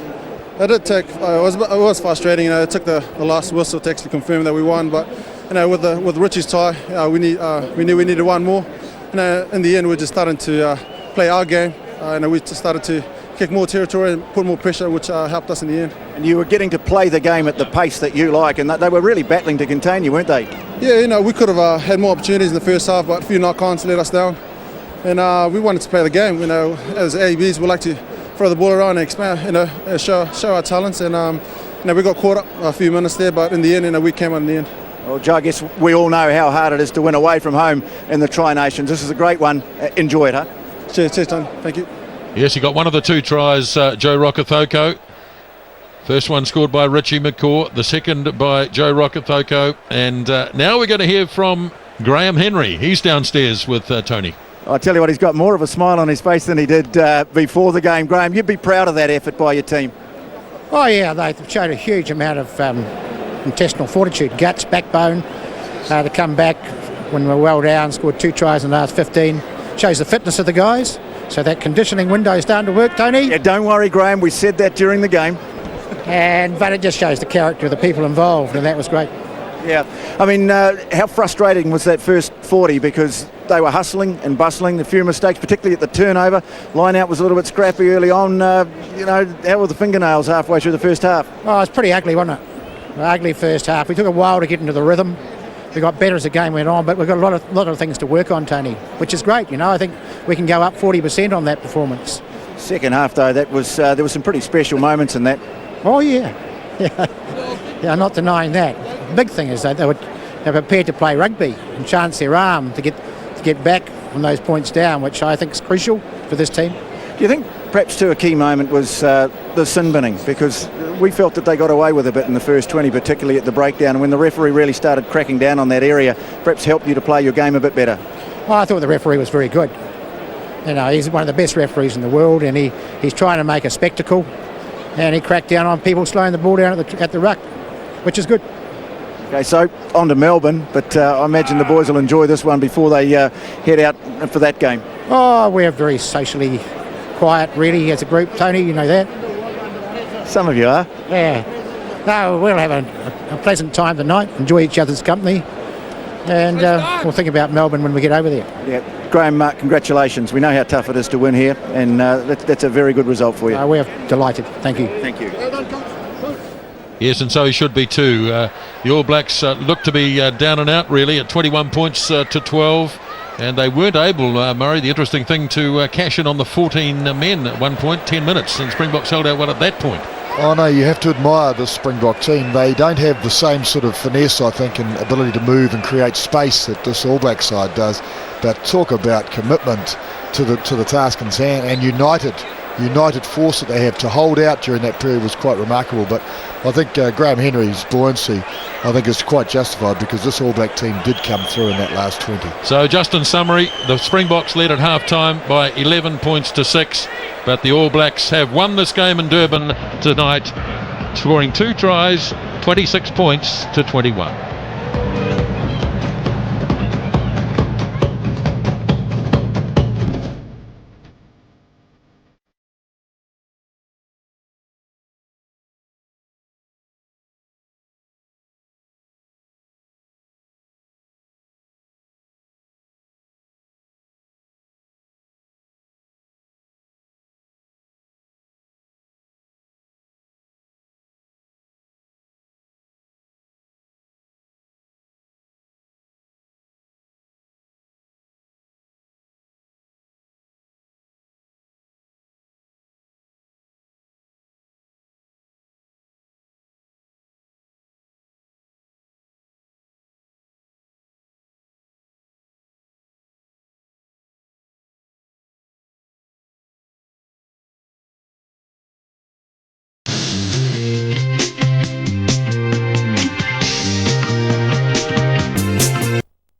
It did take. It was frustrating. It took the last whistle to actually confirm that we won. But with Richie's tie, we knew we needed one more. In the end, we're just starting to play our game. We just started to kick more territory and put more pressure, which helped us in the end. And you were getting to play the game at the pace that you like, and they were really battling to contain you, weren't they? Yeah, we could have had more opportunities in the first half, but a few knock-ons let us down. And we wanted to play the game. As ABs, we like to throw the ball around and expand, show our talents. And we got caught up a few minutes there, but in the end, we came out in the end. Well, Joe, I guess we all know how hard it is to win away from home in the Tri-Nations. This is a great one. Enjoy it, huh? Cheers, Tony. Thank you. Yes, he got one of the 2 tries, Joe Rokethoko. First one scored by Richie McCaw, the second by Joe Rokethoko. And now we're going to hear from Graham Henry. He's downstairs with Tony. I tell you what, he's got more of a smile on his face than he did before the game. Graham, you'd be proud of that effort by your team. Oh yeah, they showed a huge amount of intestinal fortitude, guts, backbone to come back when we were well down, scored 2 tries in the last 15. Shows the fitness of the guys. So that conditioning window is starting to work, Tony. Yeah, don't worry, Graham. We said that during the game. But it just shows the character of the people involved, and that was great. Yeah. I mean, how frustrating was that first 40? Because they were hustling and bustling. A few mistakes, particularly at the turnover. Line out was a little bit scrappy early on. How were the fingernails halfway through the first half? Oh, it was pretty ugly, wasn't it? An ugly first half. We took a while to get into the rhythm. We got better as the game went on, but we've got a lot of things to work on, Tony, which is great. I think we can go up 40% on that performance. Second half, though, there was some pretty special moments in that. Oh yeah, not denying that. The big thing is that they're prepared to play rugby and chance their arm to get back from those points down, which I think is crucial for this team. Do you think perhaps too a key moment was the sin binning? Because we felt that they got away with a bit in the first 20, particularly at the breakdown. And when the referee really started cracking down on that area, perhaps helped you to play your game a bit better. Well, I thought the referee was very good. He's one of the best referees in the world, and he's trying to make a spectacle. And he cracked down on people slowing the ball down at the ruck, which is good. Okay, so on to Melbourne, but I imagine the boys will enjoy this one before they head out for that game. Oh, we're very socially quiet, really, as a group, Tony. You know that. Some of you are. Yeah. No, we'll have a pleasant time tonight, enjoy each other's company, and we'll think about Melbourne when we get over there. Yeah. Graham, congratulations. We know how tough it is to win here, and that's a very good result for you. We're delighted. Thank you. Thank you. Yes, and so he should be too. The All Blacks look to be down and out, really, at 21 points to 12. And they weren't able, Murray, the interesting thing, to cash in on the 14 men at one point, 10 minutes, and Springboks held out one at that point. Oh no, you have to admire the Springbok team. They don't have the same sort of finesse, I think, and ability to move and create space that this All Black side does. But talk about commitment to the task in hand, and united force that they have to hold out during that period was quite remarkable. But I think Graham Henry's buoyancy, I think, is quite justified because this All Black team did come through in that last 20. So just in summary, the Springboks led at half-time by 11 points to 6, but the All Blacks have won this game in Durban tonight, scoring 2 tries, 26 points to 21.